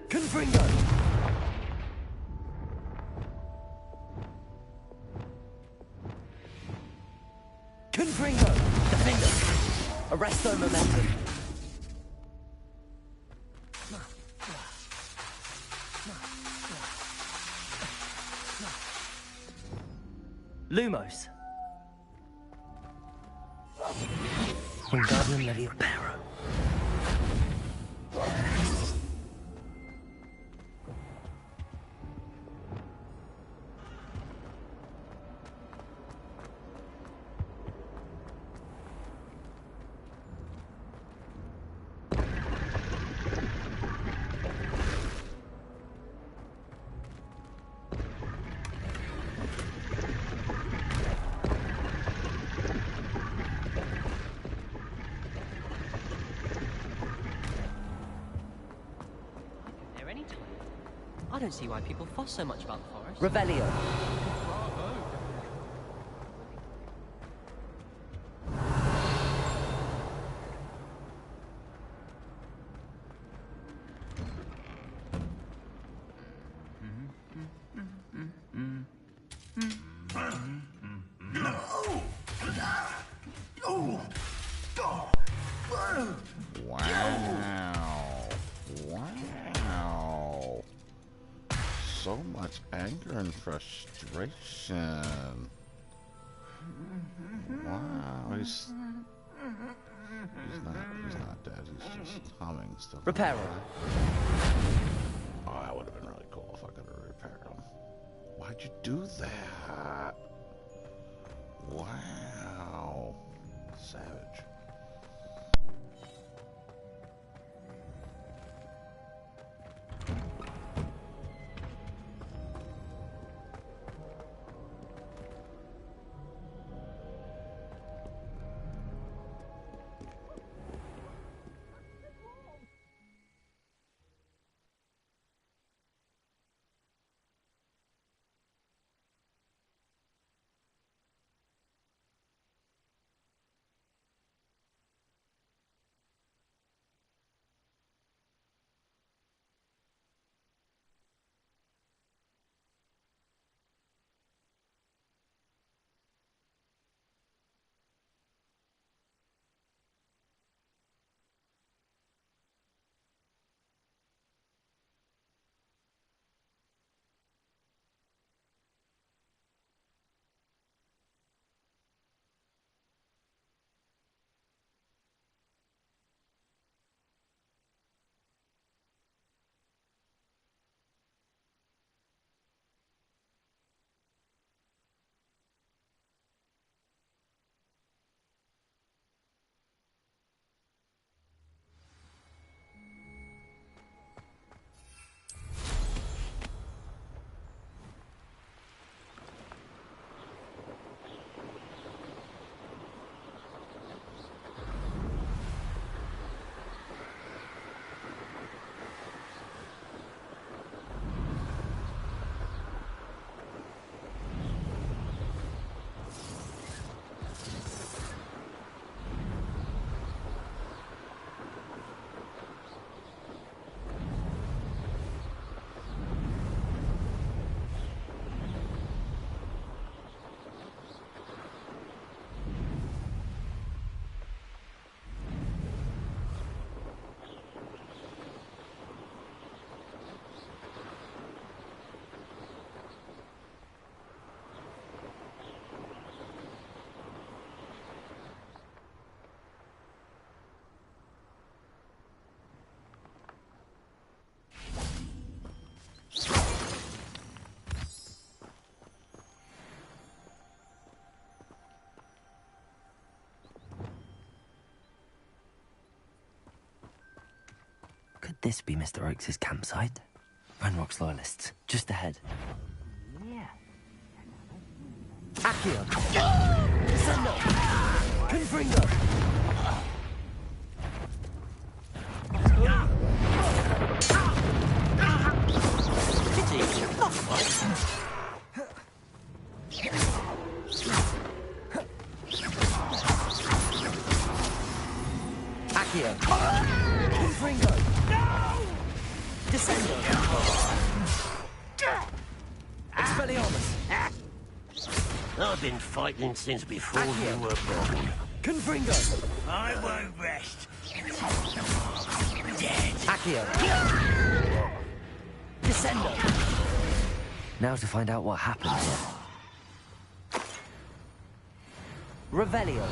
Confringo. Confringo. Defendo. Arresto momentum. Lumos. Wingardium Leviosa. I don't see why people fuss so much about the forest. Revelio. So much anger and frustration. Wow, he's not dead. He's just humming stuff. Repair him. Oh, that would have been really cool if I could have repaired him. Why'd you do that? Wow, savage. Could this be Mr. Oakes' campsite? Ranrock's loyalists, just ahead. Accio! Descendo! Confringo! Accio! Confringo! No! Descendo! Expelliarmus! I've been fighting since before you were born. Confringo! I won't rest. Accio! Descendo! Now to find out what happened here. Revelio!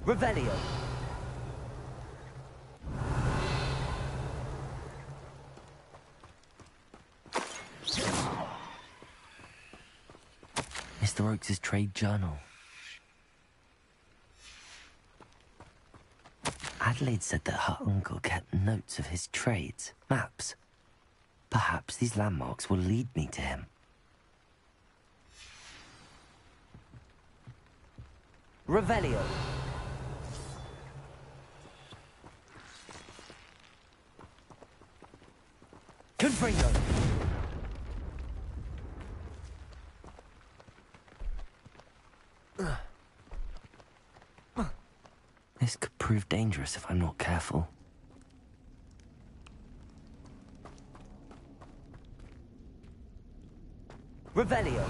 Revelio! Mr. Oakes' trade journal. Adelaide said that her uncle kept notes of his trades, maps. Perhaps these landmarks will lead me to him. Revelio! Confringo! This could prove dangerous if I'm not careful. Revelio!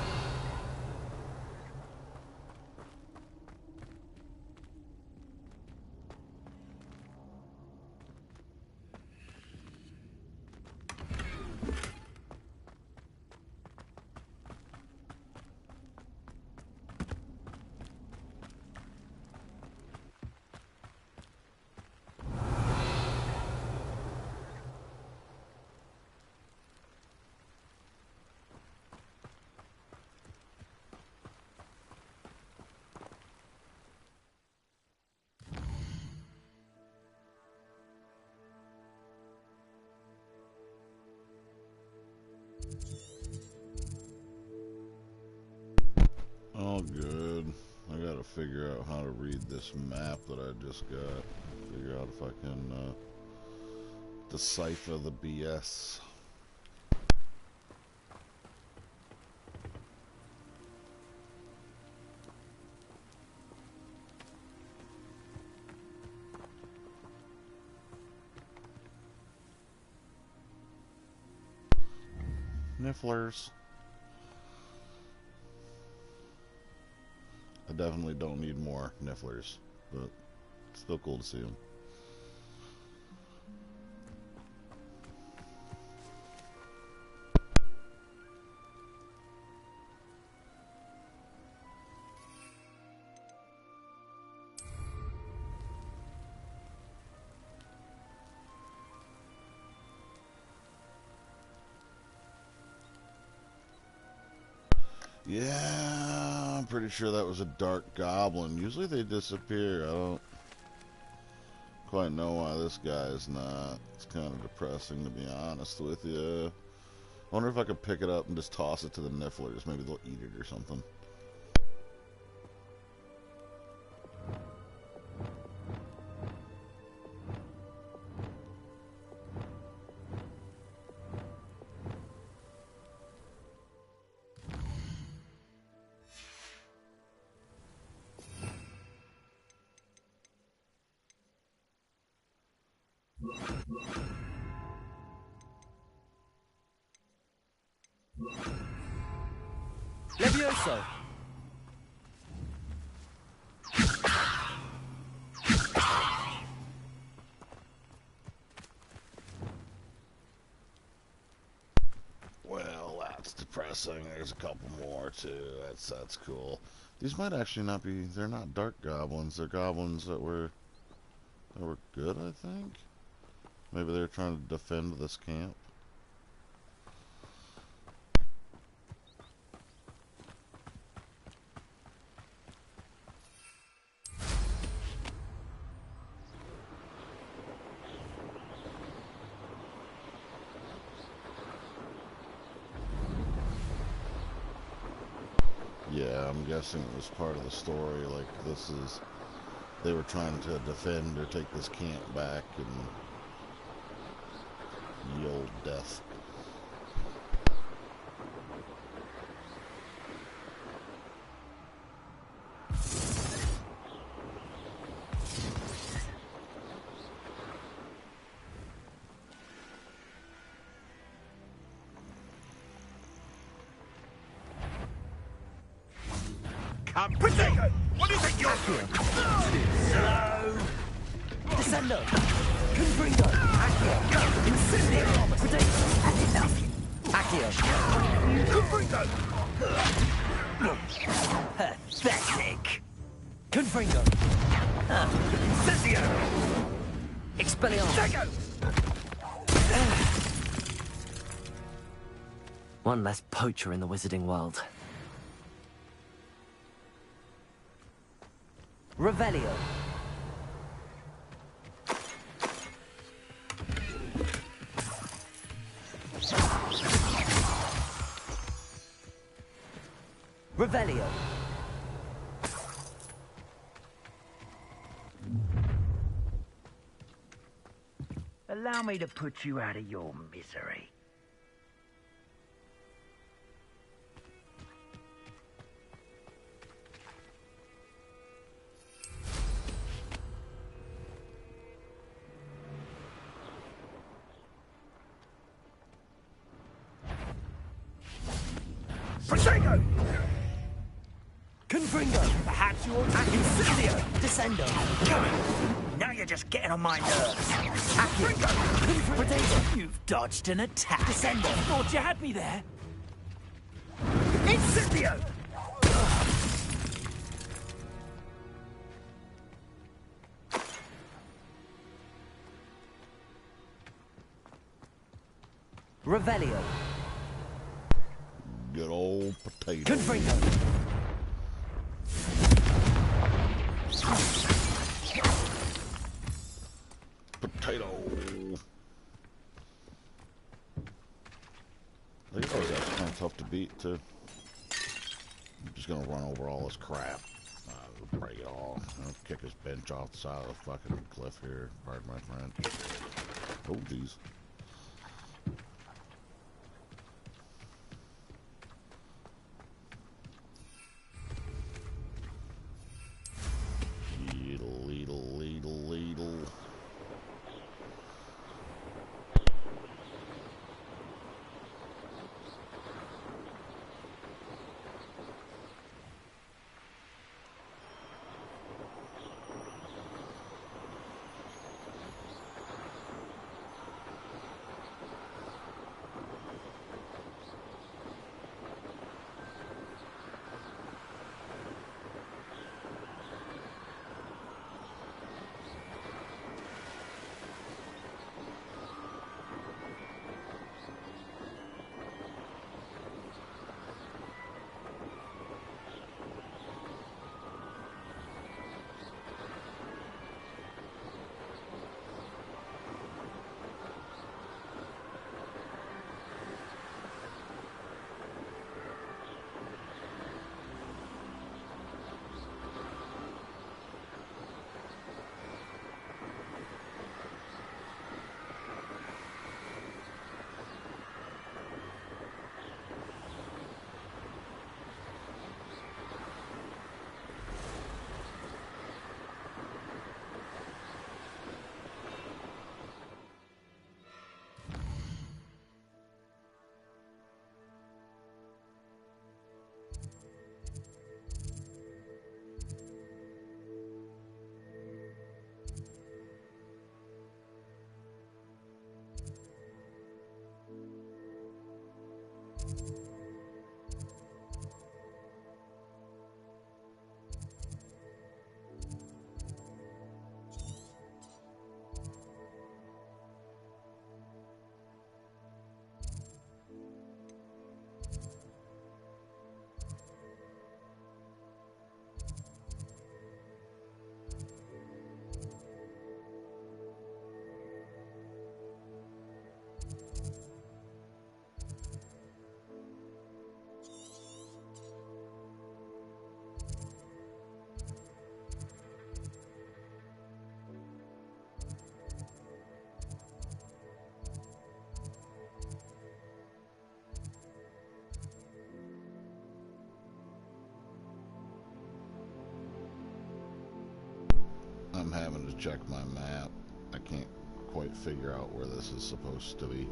Oh, good. I gotta figure out how to read this map that I just got. Figure out if I can decipher the BS. Nifflers. I definitely don't need more Nifflers, but it's still cool to see them. Yeah, I'm pretty sure that was a dark goblin. Usually they disappear. I don't quite know why this guy is not. It's kind of depressing, to be honest with you. I wonder if I could pick it up and just toss it to the Nifflers. Maybe they'll eat it or something. Levioso! Well, that's guessing there's a couple more too. That's cool. These might actually not be. They're not dark goblins. They're goblins that were good, I think. Maybe they're trying to defend this camp. Yeah, I'm guessing it was part of the story. Like, they were trying to defend or take this camp back and yield death. Come, Protego! What is it you're doing? Slow. Descendo. Confringo. Accio. Incendio. Protego. Accio. Confringo! Pathetic. Confringo. Incendio. Expelliarmus. One less poacher in the wizarding world. Revelio. Revelio. Allow me to put you out of your misery. Protego! Confringo! Perhaps you ought to... Incendio! Descendo! Now you're just getting on my nerves. Confringo! Protego! You've dodged an attack. Descendo! Thought you had me there. Incendio! Revelio. Good old potato. Confringo. Potato. I think those guys are kind of tough to beat too. I'm just gonna run over all this crap. Break it all. I'll kick his bench off the side of the fucking cliff here. Pardon my friend. Oh, jeez. Leedle. I'm having to check my map. I can't quite figure out where this is supposed to be.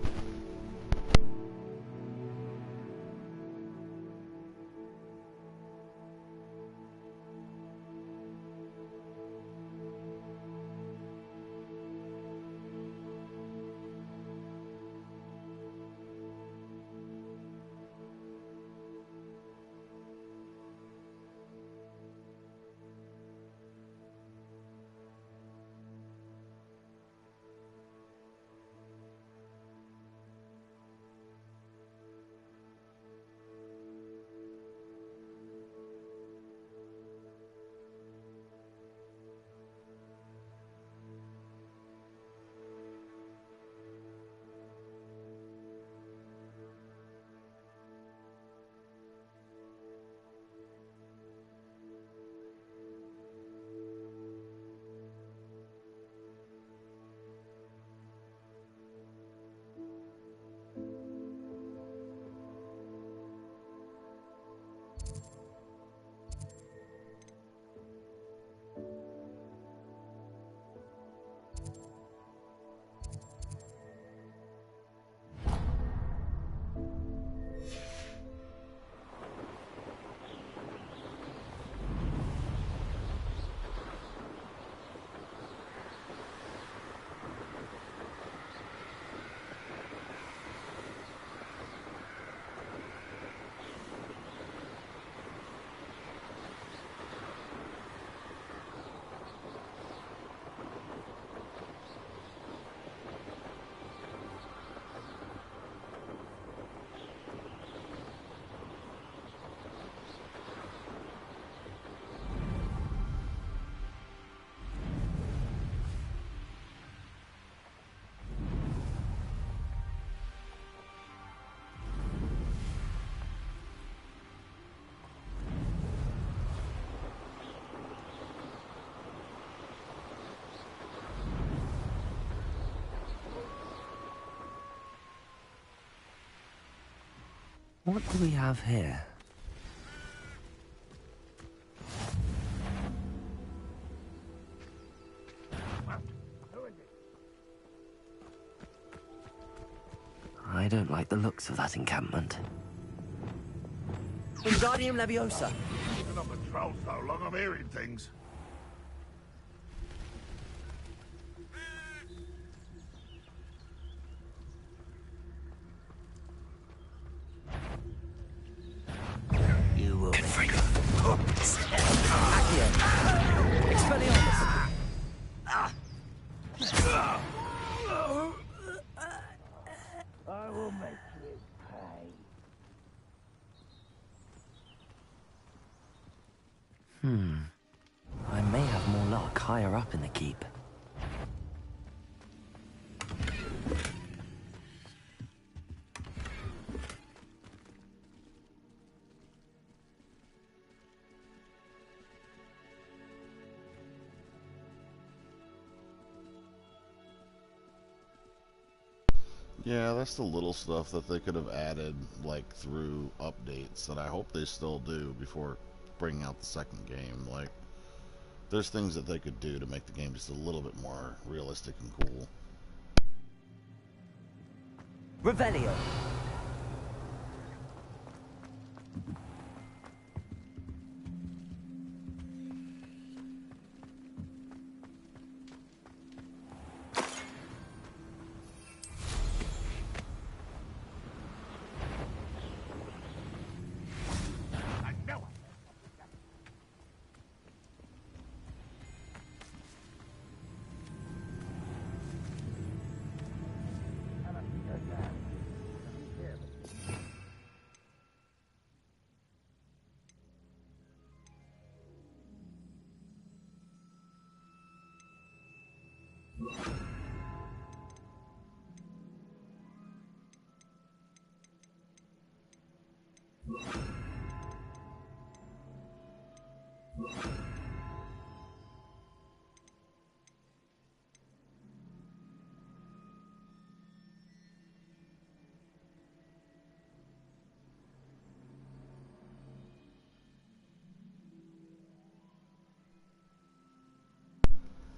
What do we have here? I don't like the looks of that encampment. Wingardium Leviosa. Been on patrol so long, I'm hearing things. You will Confringo. Accio. Expelliarmus. I will make you pay. I may have more luck higher up in the keep. Yeah, that's the little stuff that they could have added, like, through updates that I hope they still do before bringing out the second game. Like, there's things that they could do to make the game just a little bit more realistic and cool. Revelio.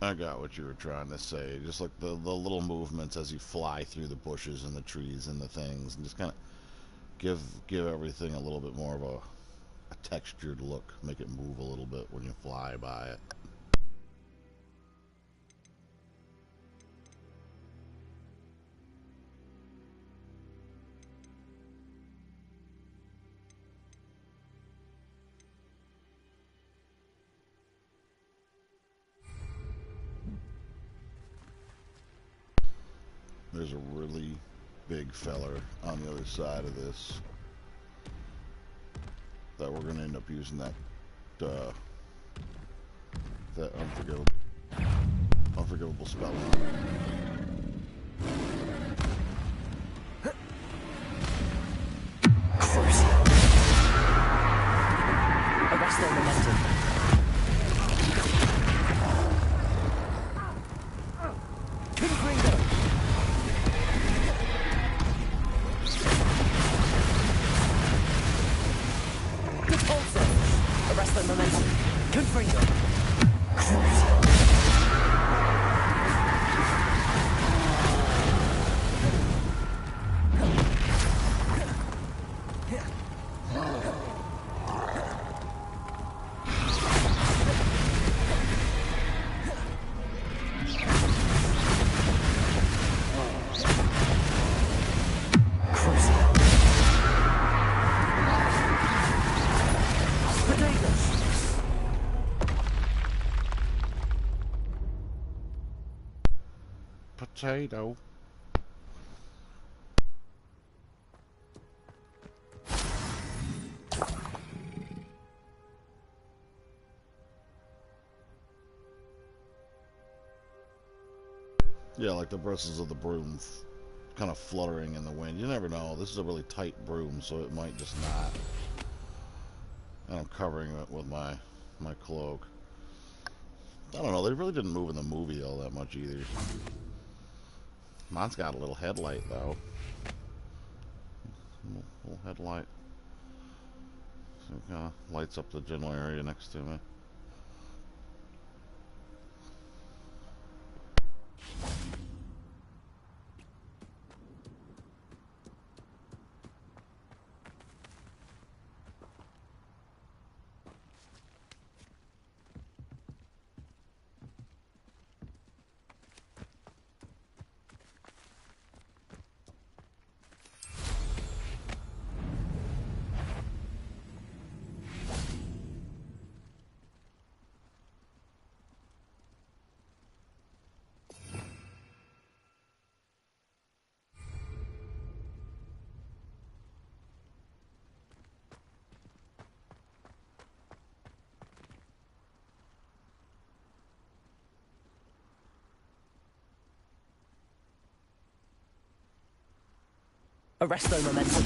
I got what you were trying to say. Just like the little movements as you fly through the bushes and the trees and the things, and just kind of give everything a little bit more of a textured look. Make it move a little bit when you fly by it. There's a really big feller on the other side of this that we're going to end up using that unforgivable spell on. Arrest their momentum. Confringo. Repulsor. Arrest their momentum. Confringo. Potato. Yeah, like the bristles of the broom kind of fluttering in the wind. You never know. This is a really tight broom, so it might just not. And I'm covering it with my cloak. I don't know. They really didn't move in the movie all that much either. Mine's got a little headlight, though. Little headlight. So it kind of lights up the general area next to me. Arresto momentum.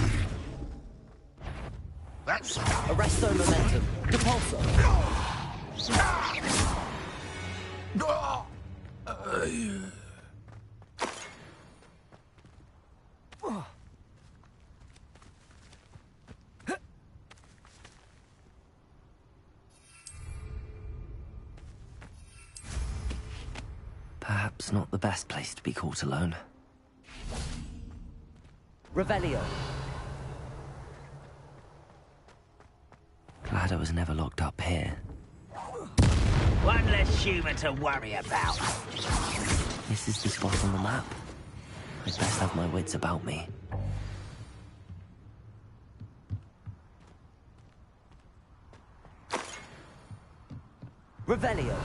That's Arresto momentum. Repulsor. Perhaps not the best place to be caught alone. Revelio. Glad I was never locked up here. One less human to worry about. This is the spot on the map. I'd best have my wits about me. Revelio.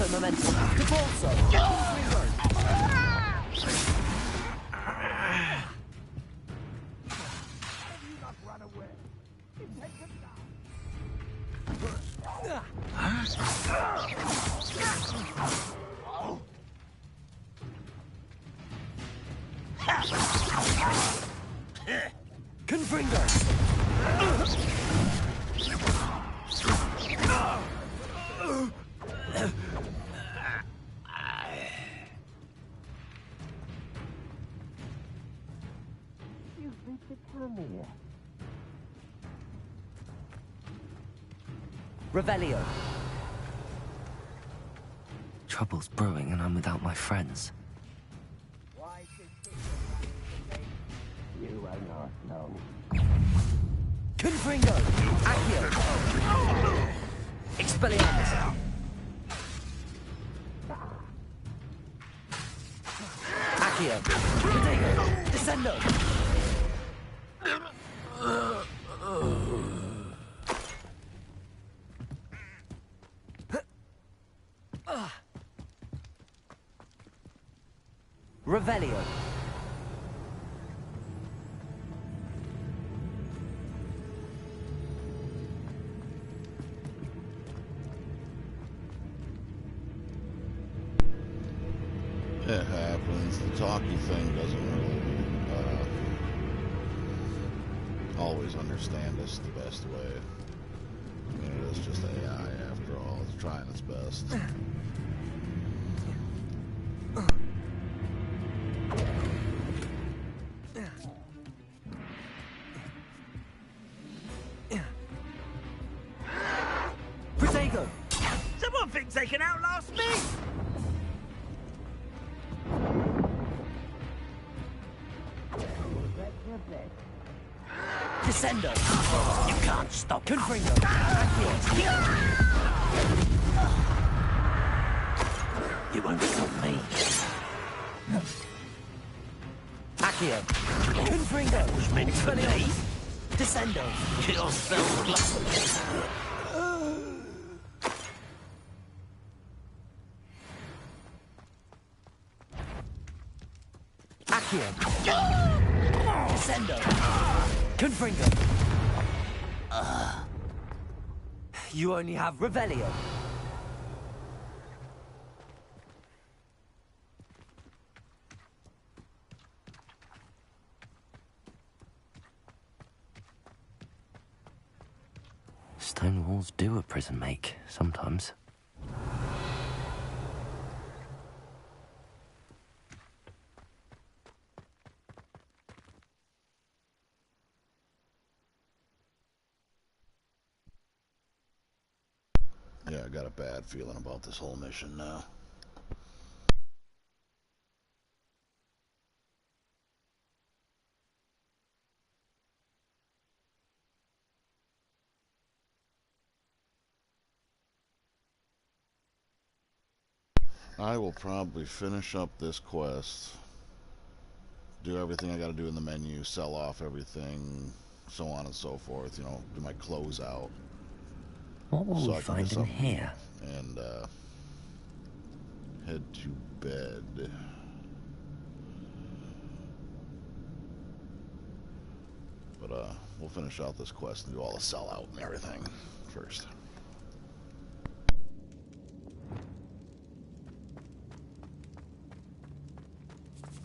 Alpha momentum. Depulso. Confringo. Confringo. Revelio. Trouble's brewing and I'm without my friends. You will not know. Confringo. Accio. Expelliarmus. Accio. Protego. Descendo. Revelio. It happens. The talkie thing doesn't really always understand us the best way. I mean, it is just AI after all. It's trying its best. Protego. Someone thinks they can outlast me? Descendo. You can't stop. Confringo. You won't stop me. Accio. Confringo. Was meant for me. Descendo. Your spell's Accio. Descendo. Confringo. You only have Revelio. Stone walls do a prison make, sometimes. Yeah, I got a bad feeling about this whole mission now. I will probably finish up this quest, do everything I gotta do in the menu, sell off everything, so on and so forth, you know, do my closeout. What will we find in here? And head to bed. But we'll finish out this quest and do all the sellout and everything first.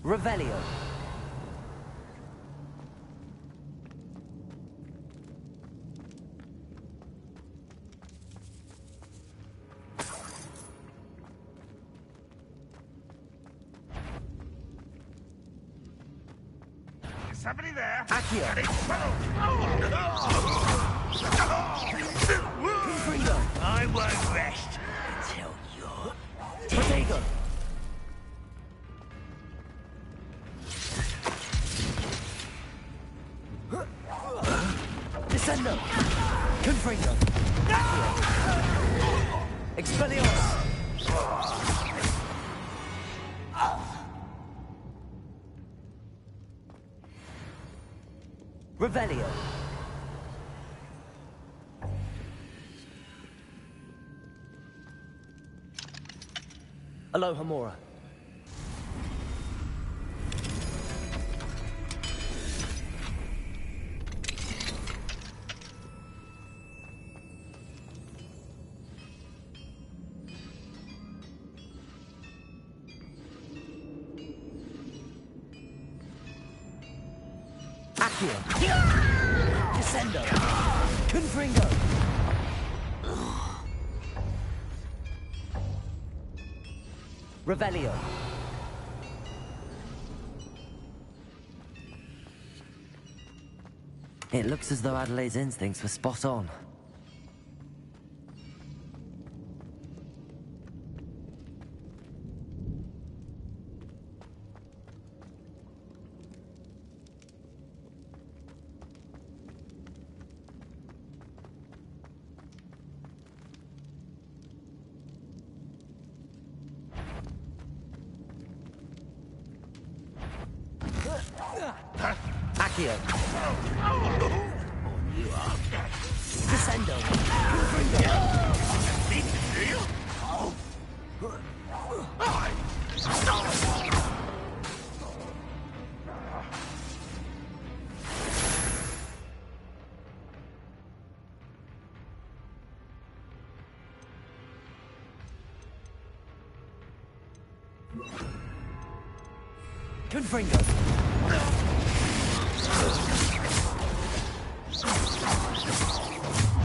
Revelio. Is somebody there? Accio. Confringo. I won't rest until you're Protego. Descendo. Confringo. Expelliarmus. Revelio. Aloha Mora. Accio. Descendo. Confringo. Revelio. It looks as though Adelaide's instincts were spot on. Accio. Descendo. Confringo.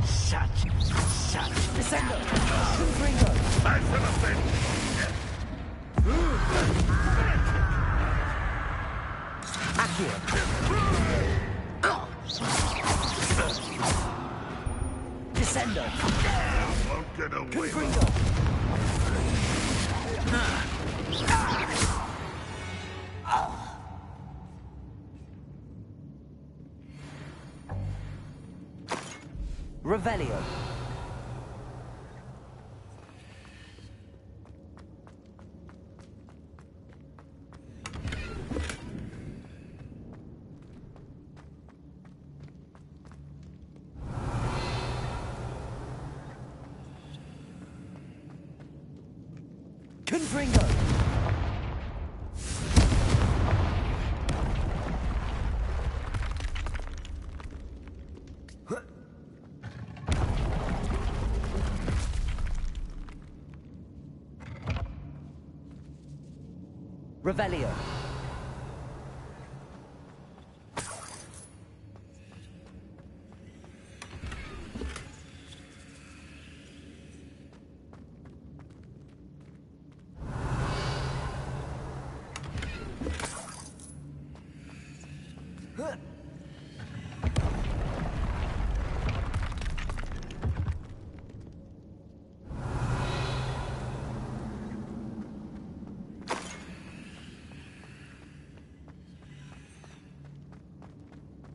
Shut. Descendo. Confringo. Accio. Descendo. Won't get away. Confringo. Revelio. Confringo. Revelio.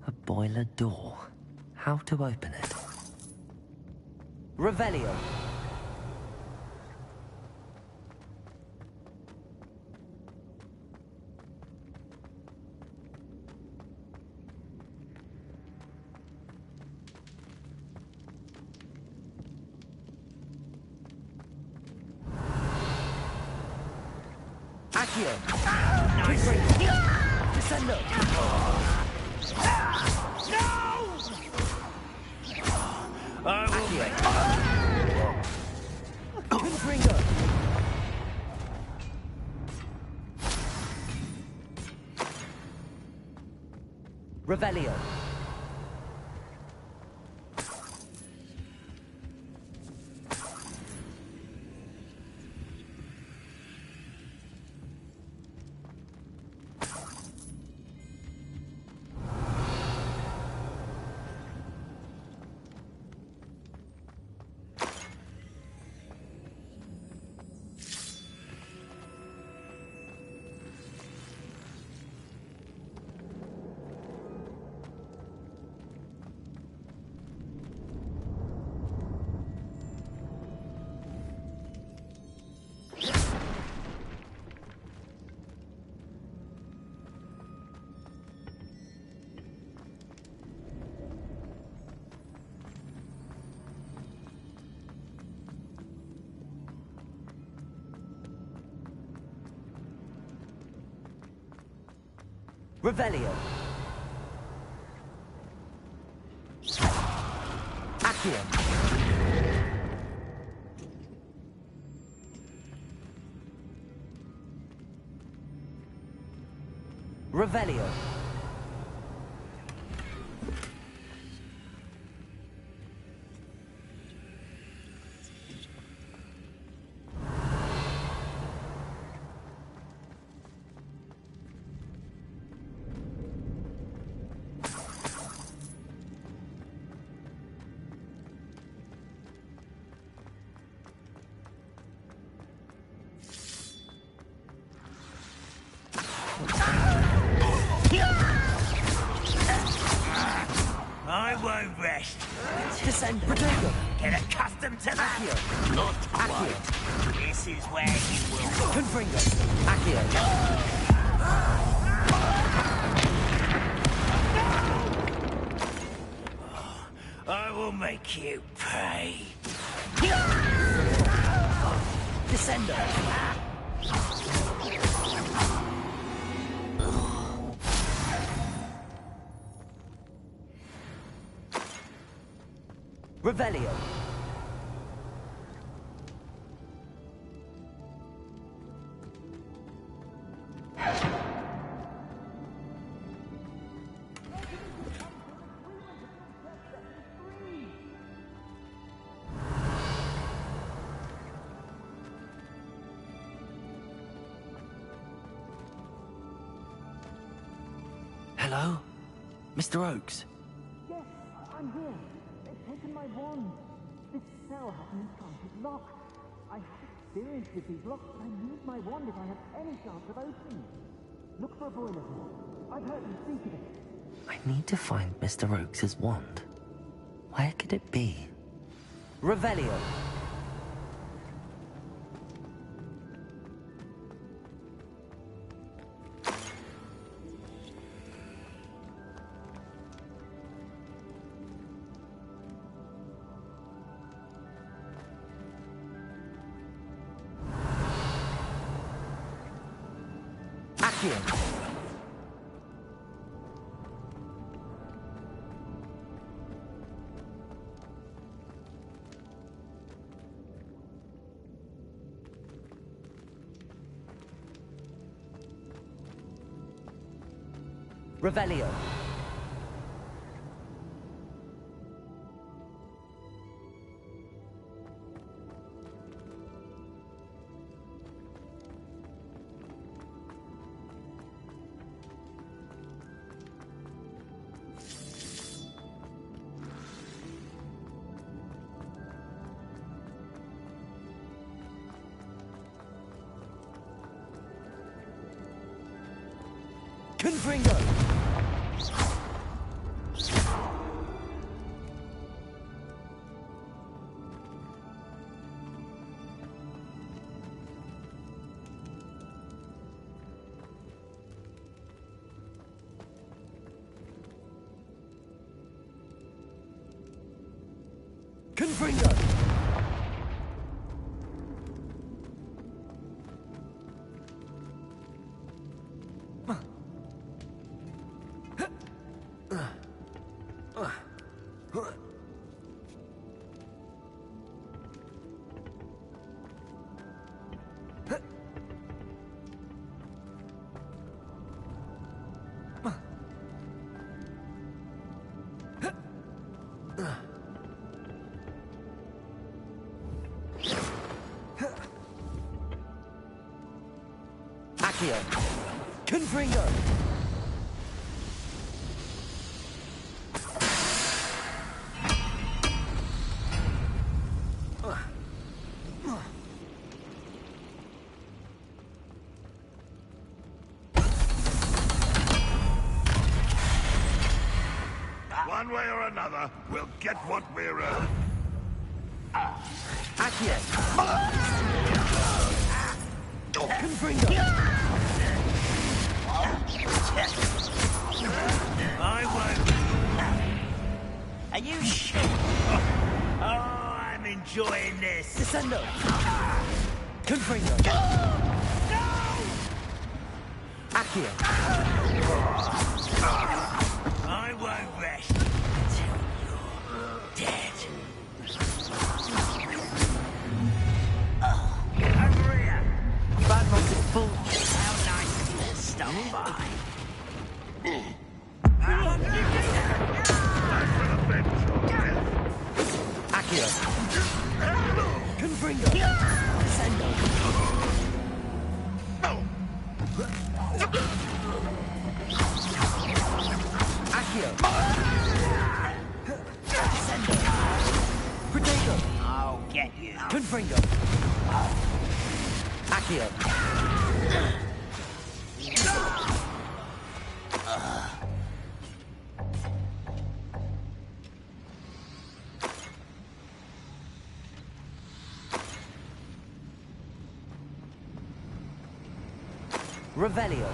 A boiler door. How to open it? Revelio. Accio. Descendo. I will Confringo. Revelio. Revelio. Accio. Revelio. I won't rest. Descend. Protego. Get accustomed to that. Accio. Not Accio. quite. This is where you will. Confringo. Accio. I will make you pay. Descendo. Revelio. Hello? Mr. Oakes? Yes, I'm here. They've taken my wand. This cell has an enchanted lock. I have experience with these locks, but I need my wand if I have any chance of opening it. Look for a boiler hole. I've heard them speak of it. I need to find Mr. Oakes' wand. Where could it be? Revelio. Accio. Revelio. Confringo. Confringo. Accio. Confringo. One way or another, we'll get what we're earned. Accio. Confringo. I won't. Are you sure? Oh, I'm enjoying this. Descendo. Confringo. Accio. I won't rest until you're dead. Over here. Ranrock is full. How nice of you to stop by. Accio. Confringo. Descendo. Accio. Descendo. Protego. I'll get you. Confringo. Accio. Revelio.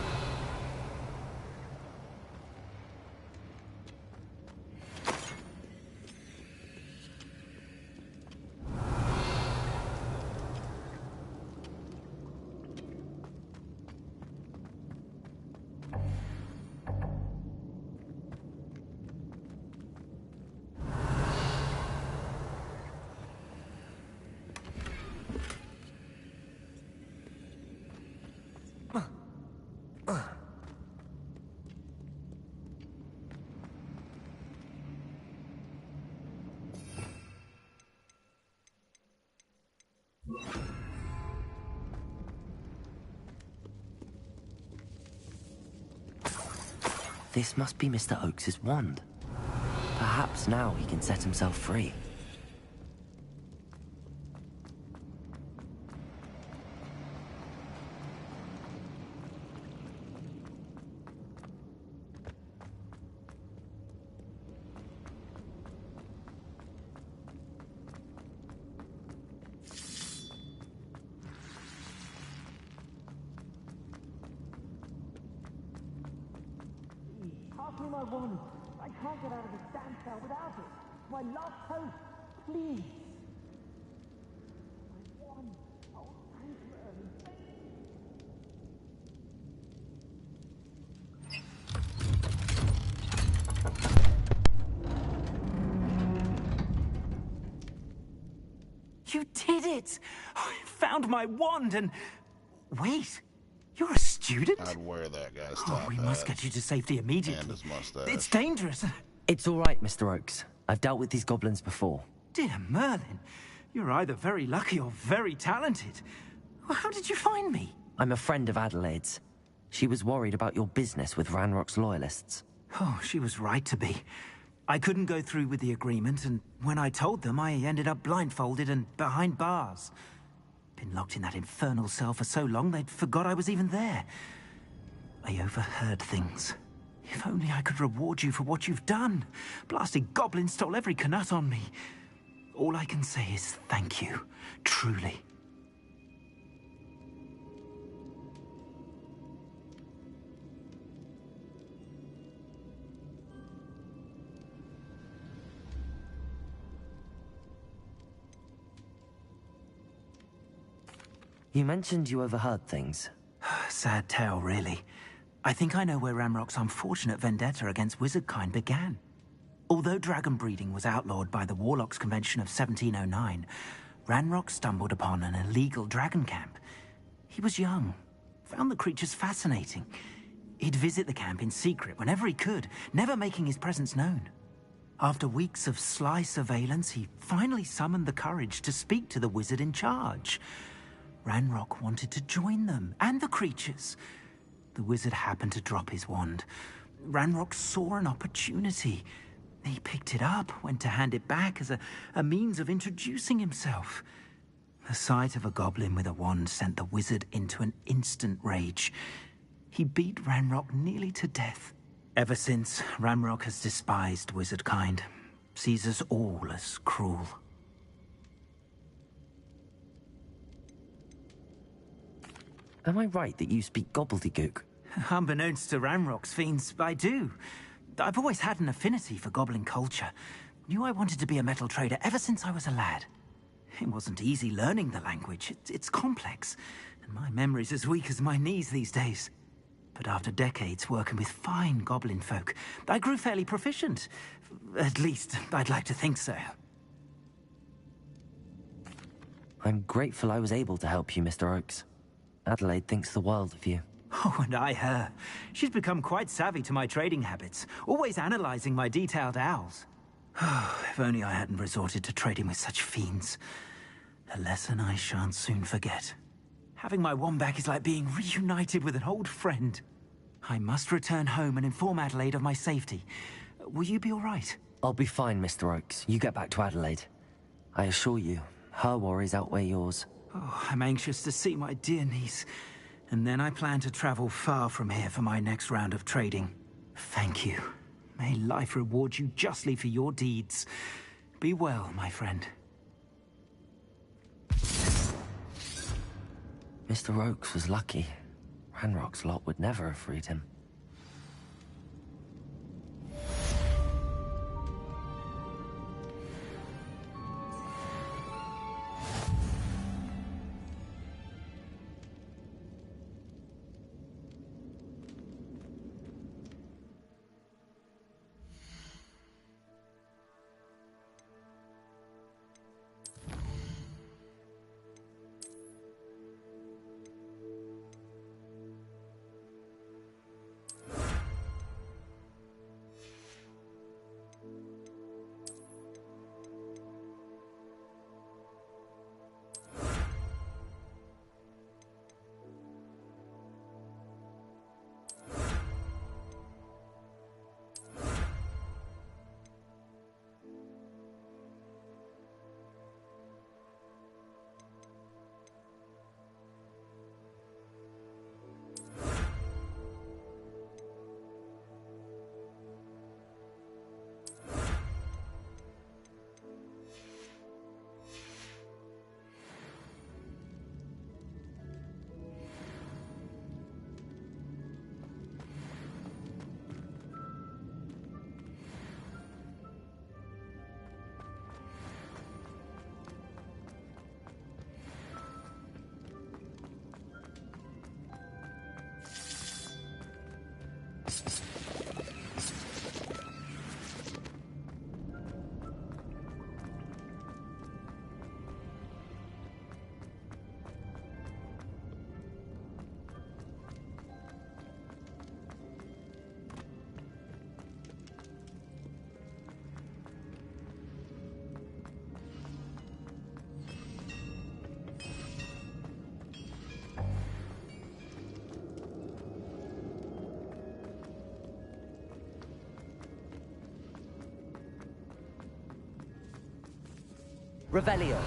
This must be Mr. Oakes's wand. Perhaps now he can set himself free. Pass me my wand. I can't get out of this damn cell without it. My last hope, please. My wand. Oh, thank you, Ernie. You did it! I found my wand and... Wait, you're a student? I'd wear that guy's top we hat must get you to safety immediately. and his mustache. It's dangerous. It's all right, Mr. Oakes. I've dealt with these goblins before. Dear Merlin, you're either very lucky or very talented. Well, how did you find me? I'm a friend of Adelaide's. She was worried about your business with Ranrock's loyalists. Oh, she was right to be. I couldn't go through with the agreement, and when I told them, I ended up blindfolded and behind bars. Been locked in that infernal cell for so long, they'd forgot I was even there. I overheard things. If only I could reward you for what you've done. Blasted goblins stole every canut on me. All I can say is thank you, truly. You mentioned you overheard things. Sad tale, really. I think I know where Ranrock's unfortunate vendetta against wizardkind began. Although dragon breeding was outlawed by the Warlocks Convention of 1709, Ranrock stumbled upon an illegal dragon camp. He was young, found the creatures fascinating. He'd visit the camp in secret whenever he could, never making his presence known. After weeks of sly surveillance, he finally summoned the courage to speak to the wizard in charge. Ranrock wanted to join them, and the creatures. The wizard happened to drop his wand. Ranrock saw an opportunity. He picked it up, went to hand it back as a means of introducing himself. The sight of a goblin with a wand sent the wizard into an instant rage. He beat Ranrock nearly to death. Ever since, Ranrock has despised wizardkind, sees us all as cruel. Am I right that you speak gobbledygook? Unbeknownst to Ranrock's fiends, I do. I've always had an affinity for goblin culture. Knew I wanted to be a metal trader ever since I was a lad. It wasn't easy learning the language. It's complex, and my memory's as weak as my knees these days. But after decades working with fine goblin folk, I grew fairly proficient. At least, I'd like to think so. I'm grateful I was able to help you, Mr. Oakes. Adelaide thinks the world of you. Oh, and I her. She's become quite savvy to my trading habits, always analyzing my detailed owls. If only I hadn't resorted to trading with such fiends. A lesson I shan't soon forget. Having my wand back is like being reunited with an old friend. I must return home and inform Adelaide of my safety. Will you be all right? I'll be fine, Mr. Oakes. You get back to Adelaide. I assure you, her worries outweigh yours. Oh, I'm anxious to see my dear niece. And then I plan to travel far from here for my next round of trading. Thank you. May life reward you justly for your deeds. Be well, my friend. Mr. Oakes was lucky. Ranrock's lot would never have freed him. Revelio.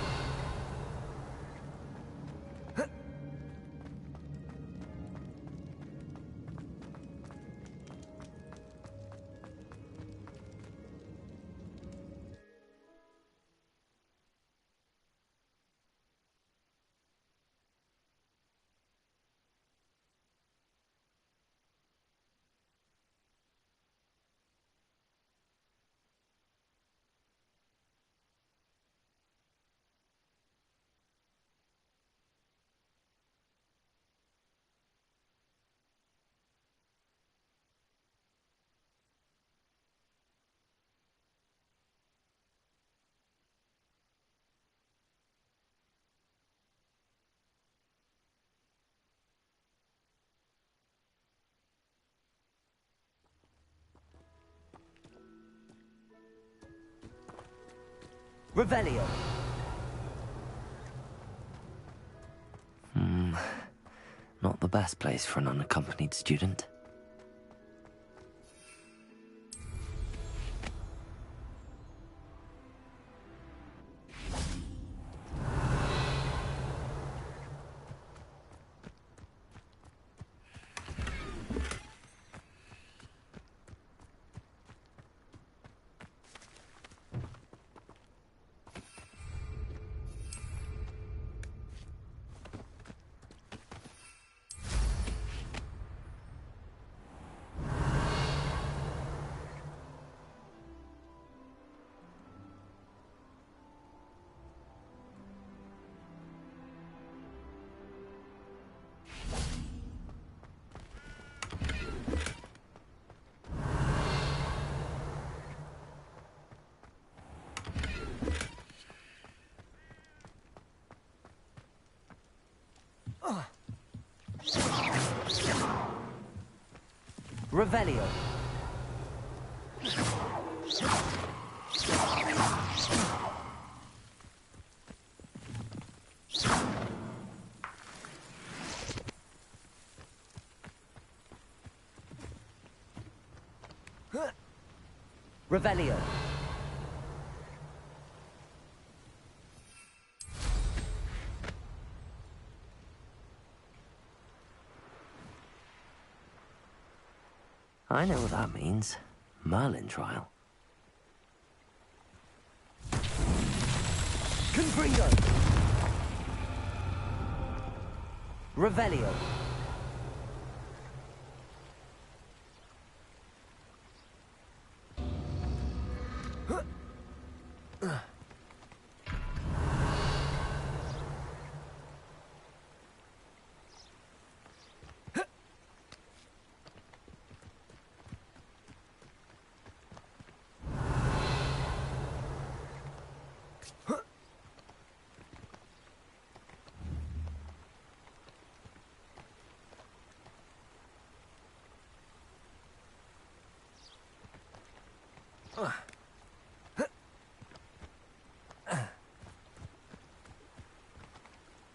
Revelio. Not the best place for an unaccompanied student. Revelio. Revelio. I know what that means. Merlin trial. Confringo. Revelio.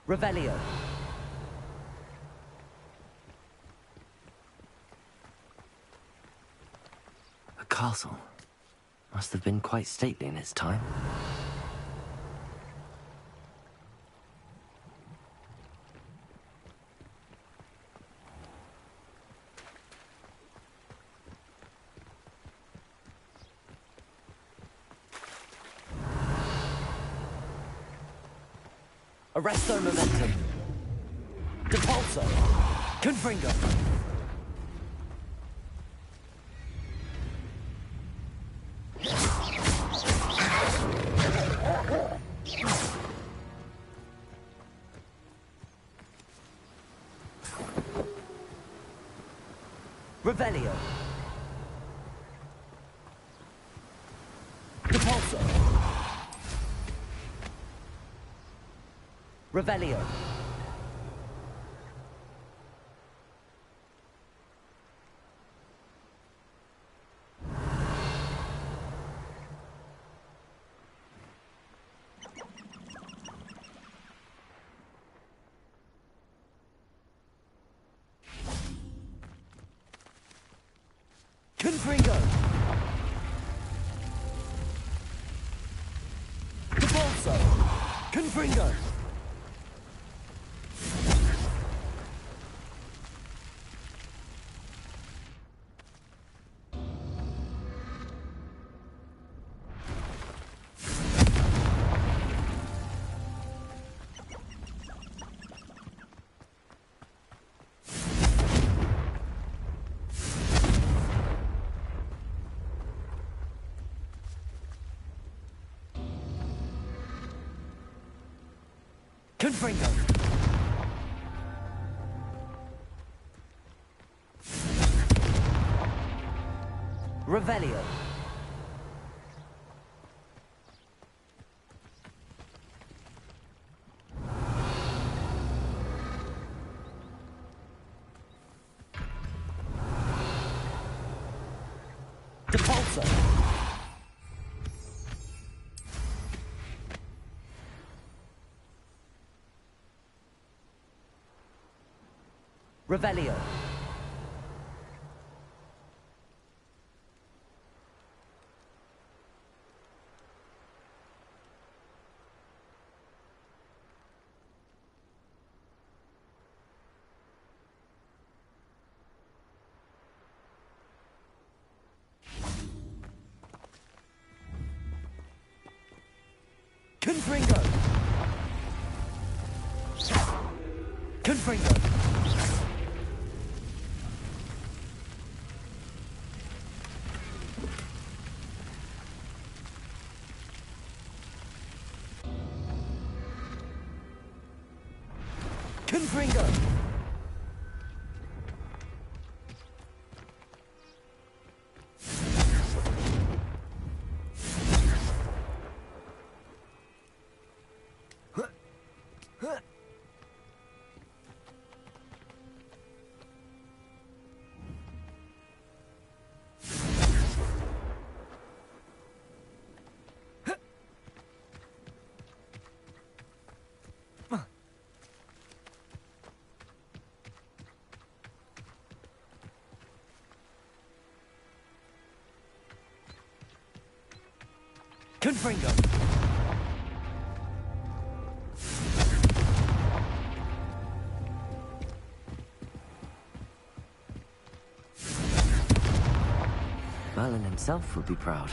Revelio. A castle. Must have been quite stately in its time. Arresto momentum. Depulso. Confringo. Revelio. Depulso. Revelio. Confringo. Depulso. Confringo. Confringo. Revelio. Depulso. Revelio. Confringo. Confringo. Confringo. Confringo. Merlin himself would be proud.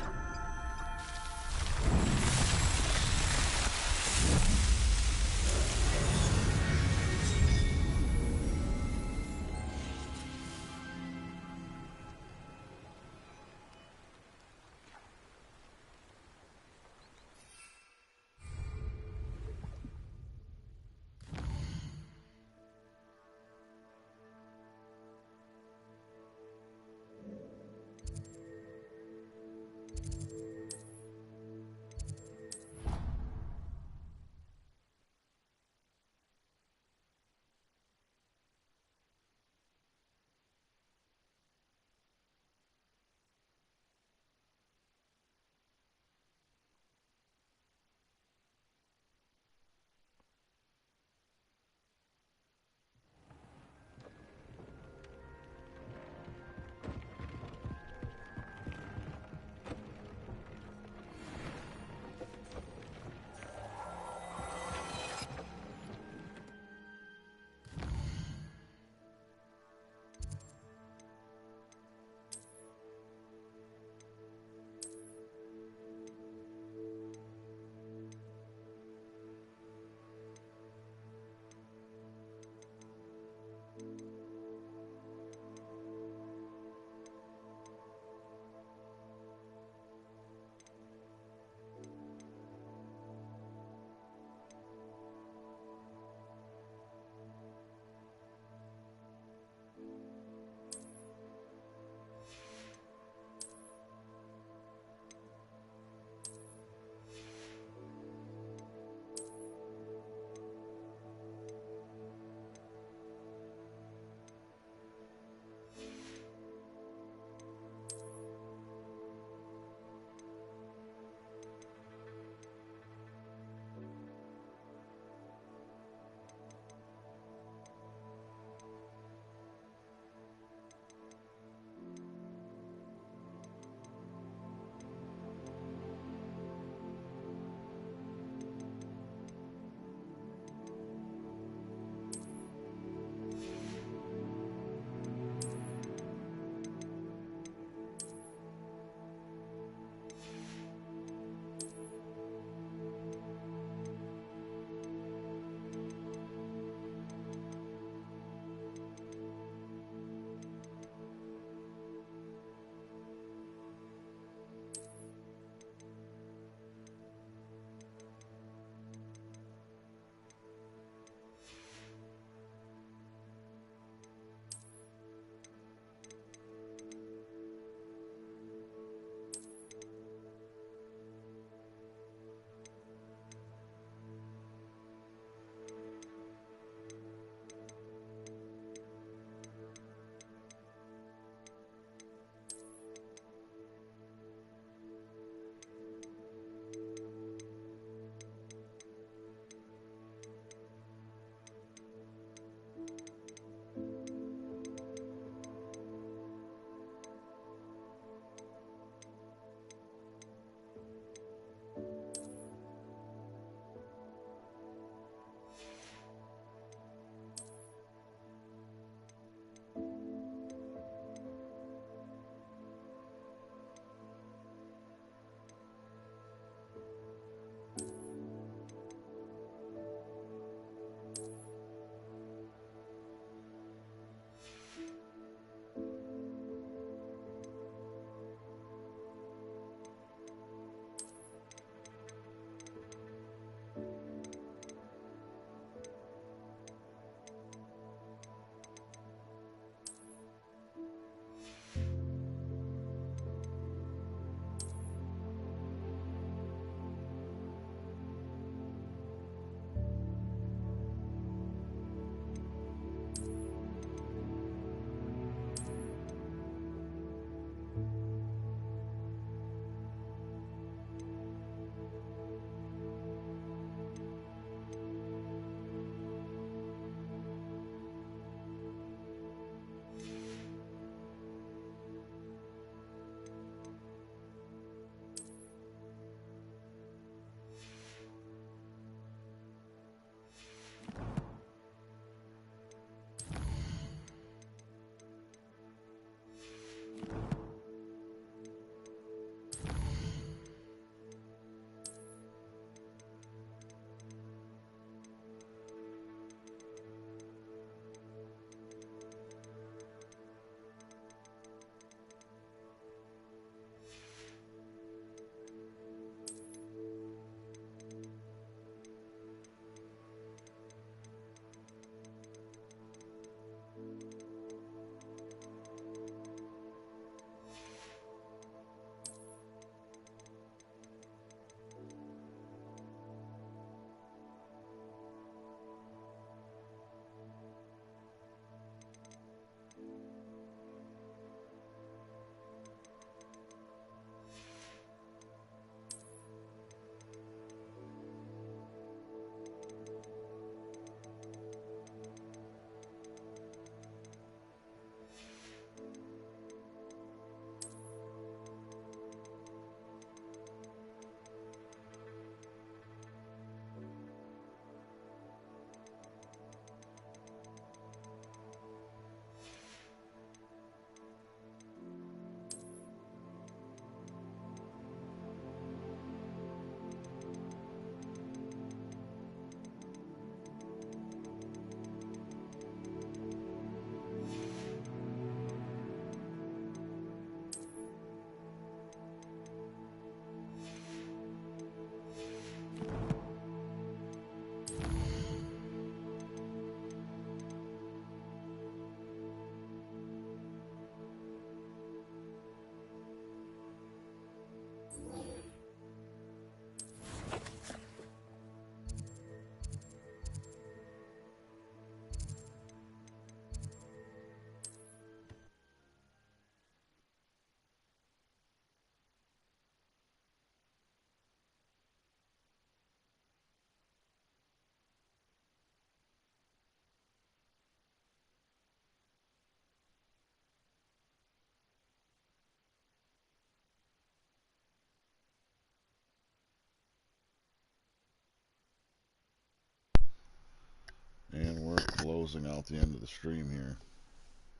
closing out the end of the stream here.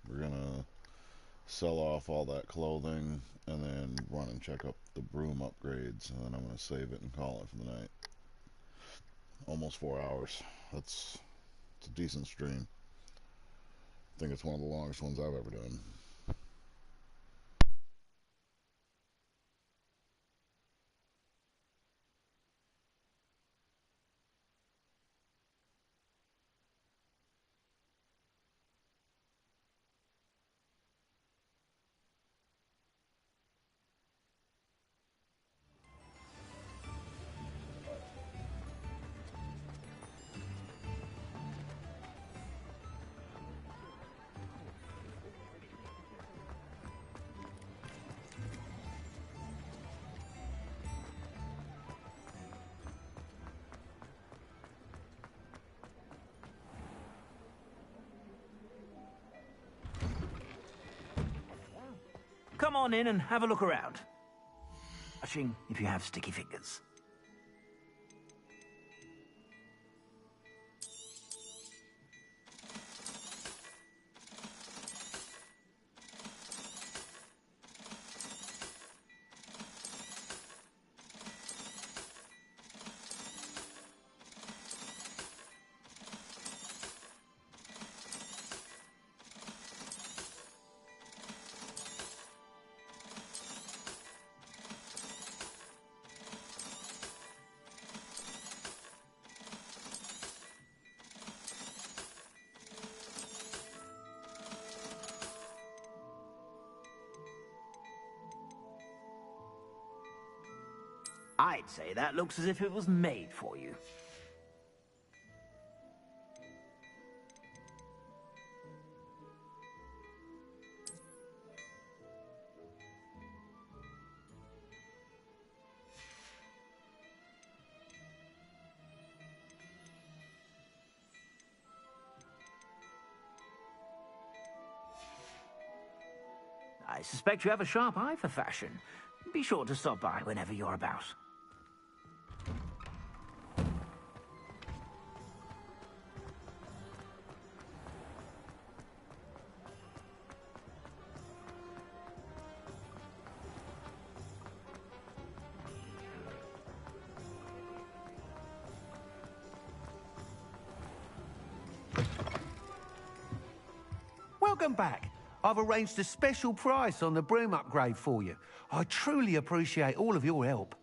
We're gonna sell off all that clothing and then run and check up the broom upgrades, and then I'm gonna save it and call it for the night. Almost 4 hours. It's a decent stream. I think it's one of the longest ones I've ever done. Come on in and have a look around. Touching if you have sticky fingers. I'd say that looks as if it was made for you. I suspect you have a sharp eye for fashion. Be sure to stop by whenever you're about. Welcome back. I've arranged a special price on the broom upgrade for you. I truly appreciate all of your help.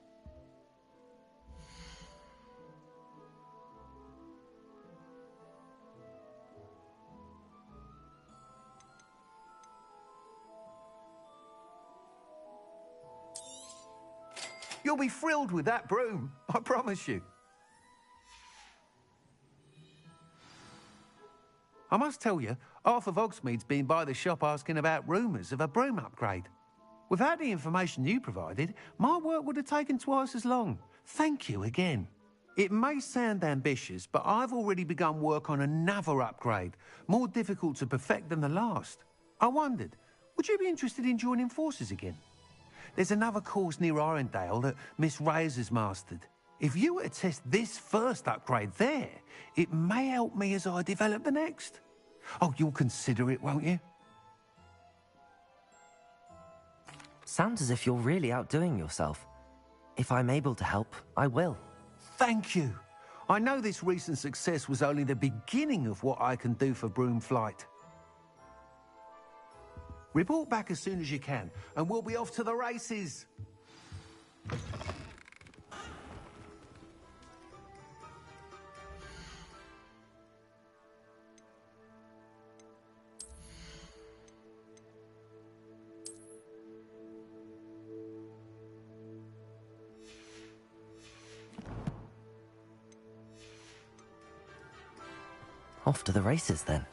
You'll be thrilled with that broom, I promise you. I must tell you, half of Hogsmeade's been by the shop asking about rumours of a broom upgrade. Without the information you provided, my work would have taken twice as long. Thank you again. It may sound ambitious, but I've already begun work on another upgrade, more difficult to perfect than the last. I wondered, would you be interested in joining forces again? There's another course near Arendale that Miss Reyes has mastered. If you were to test this first upgrade there, it may help me as I develop the next. Oh, you'll consider it, won't you? Sounds as if you're really outdoing yourself. If I'm able to help, I will. Thank you. I know this recent success was only the beginning of what I can do for Broomflight. Report back as soon as you can, and we'll be off to the races. Off to the races, then.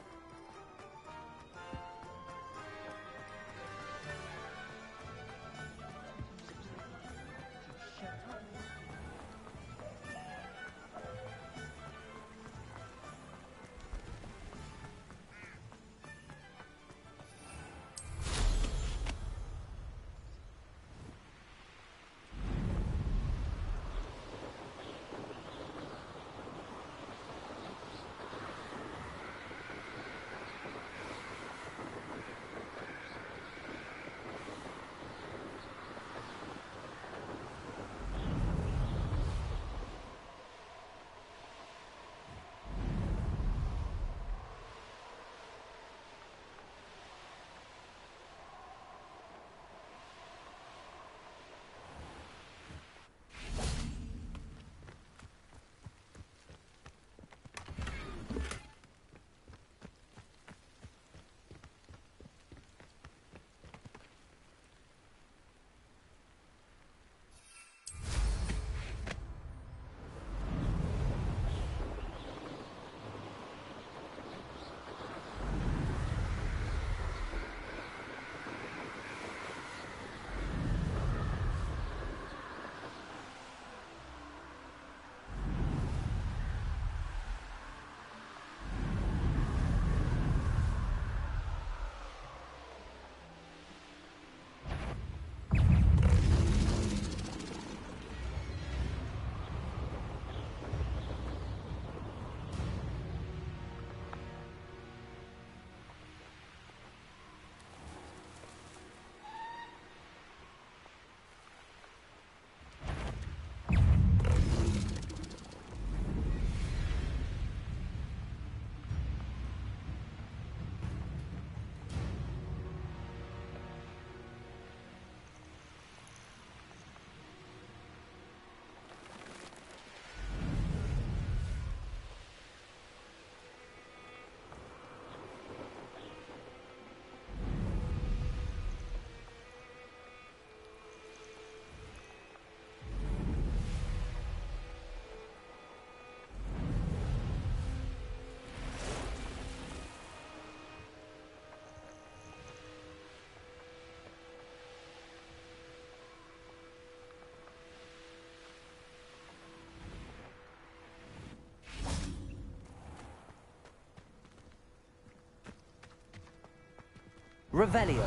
Revelio.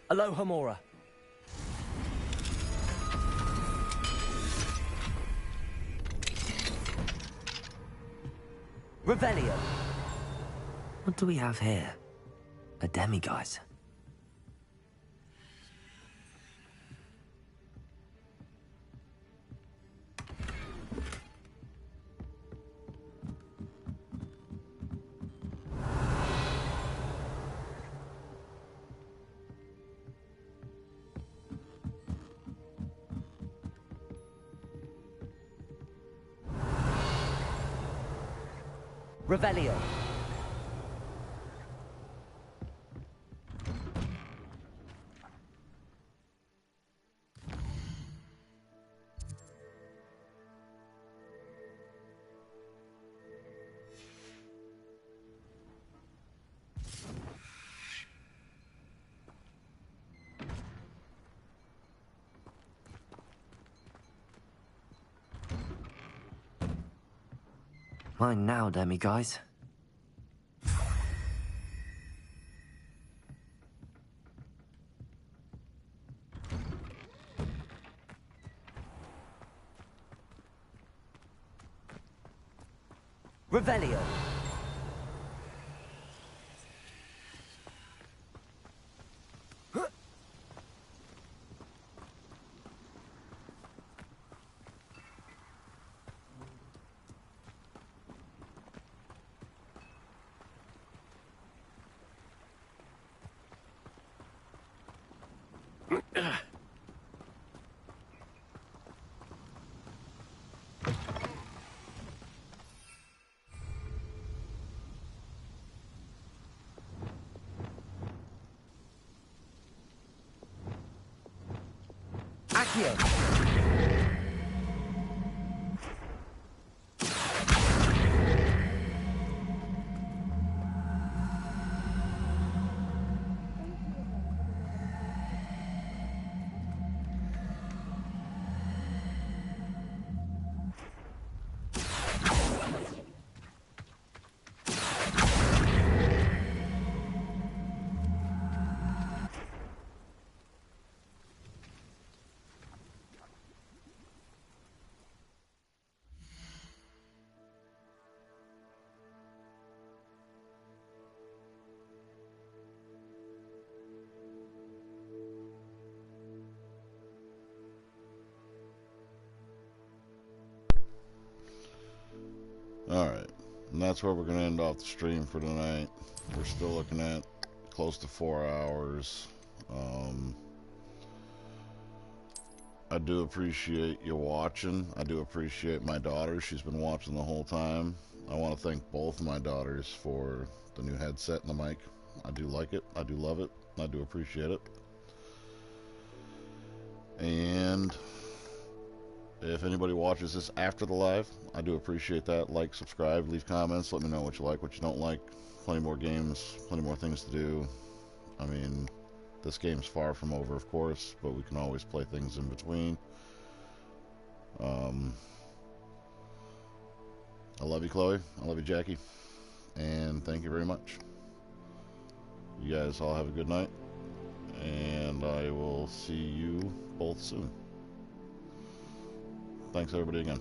Alohomora. Revelio. What do we have here? A demiguise. Revelio. Mine now, demiguise. Revelio. Accio. Alright, and that's where we're going to end off the stream for tonight. We're still looking at close to 4 hours. I do appreciate you watching. I do appreciate my daughter. She's been watching the whole time. I want to thank both of my daughters for the new headset and the mic. I do like it. I do love it. I do appreciate it. And if anybody watches this after the live, I do appreciate that. Like, subscribe, leave comments. Let me know what you like, what you don't like. Plenty more games, plenty more things to do. I mean, this game's far from over, of course, but we can always play things in between. I love you, Chloe. I love you, Jackie. And thank you very much. You guys all have a good night. And I will see you both soon. Thanks, everybody, again.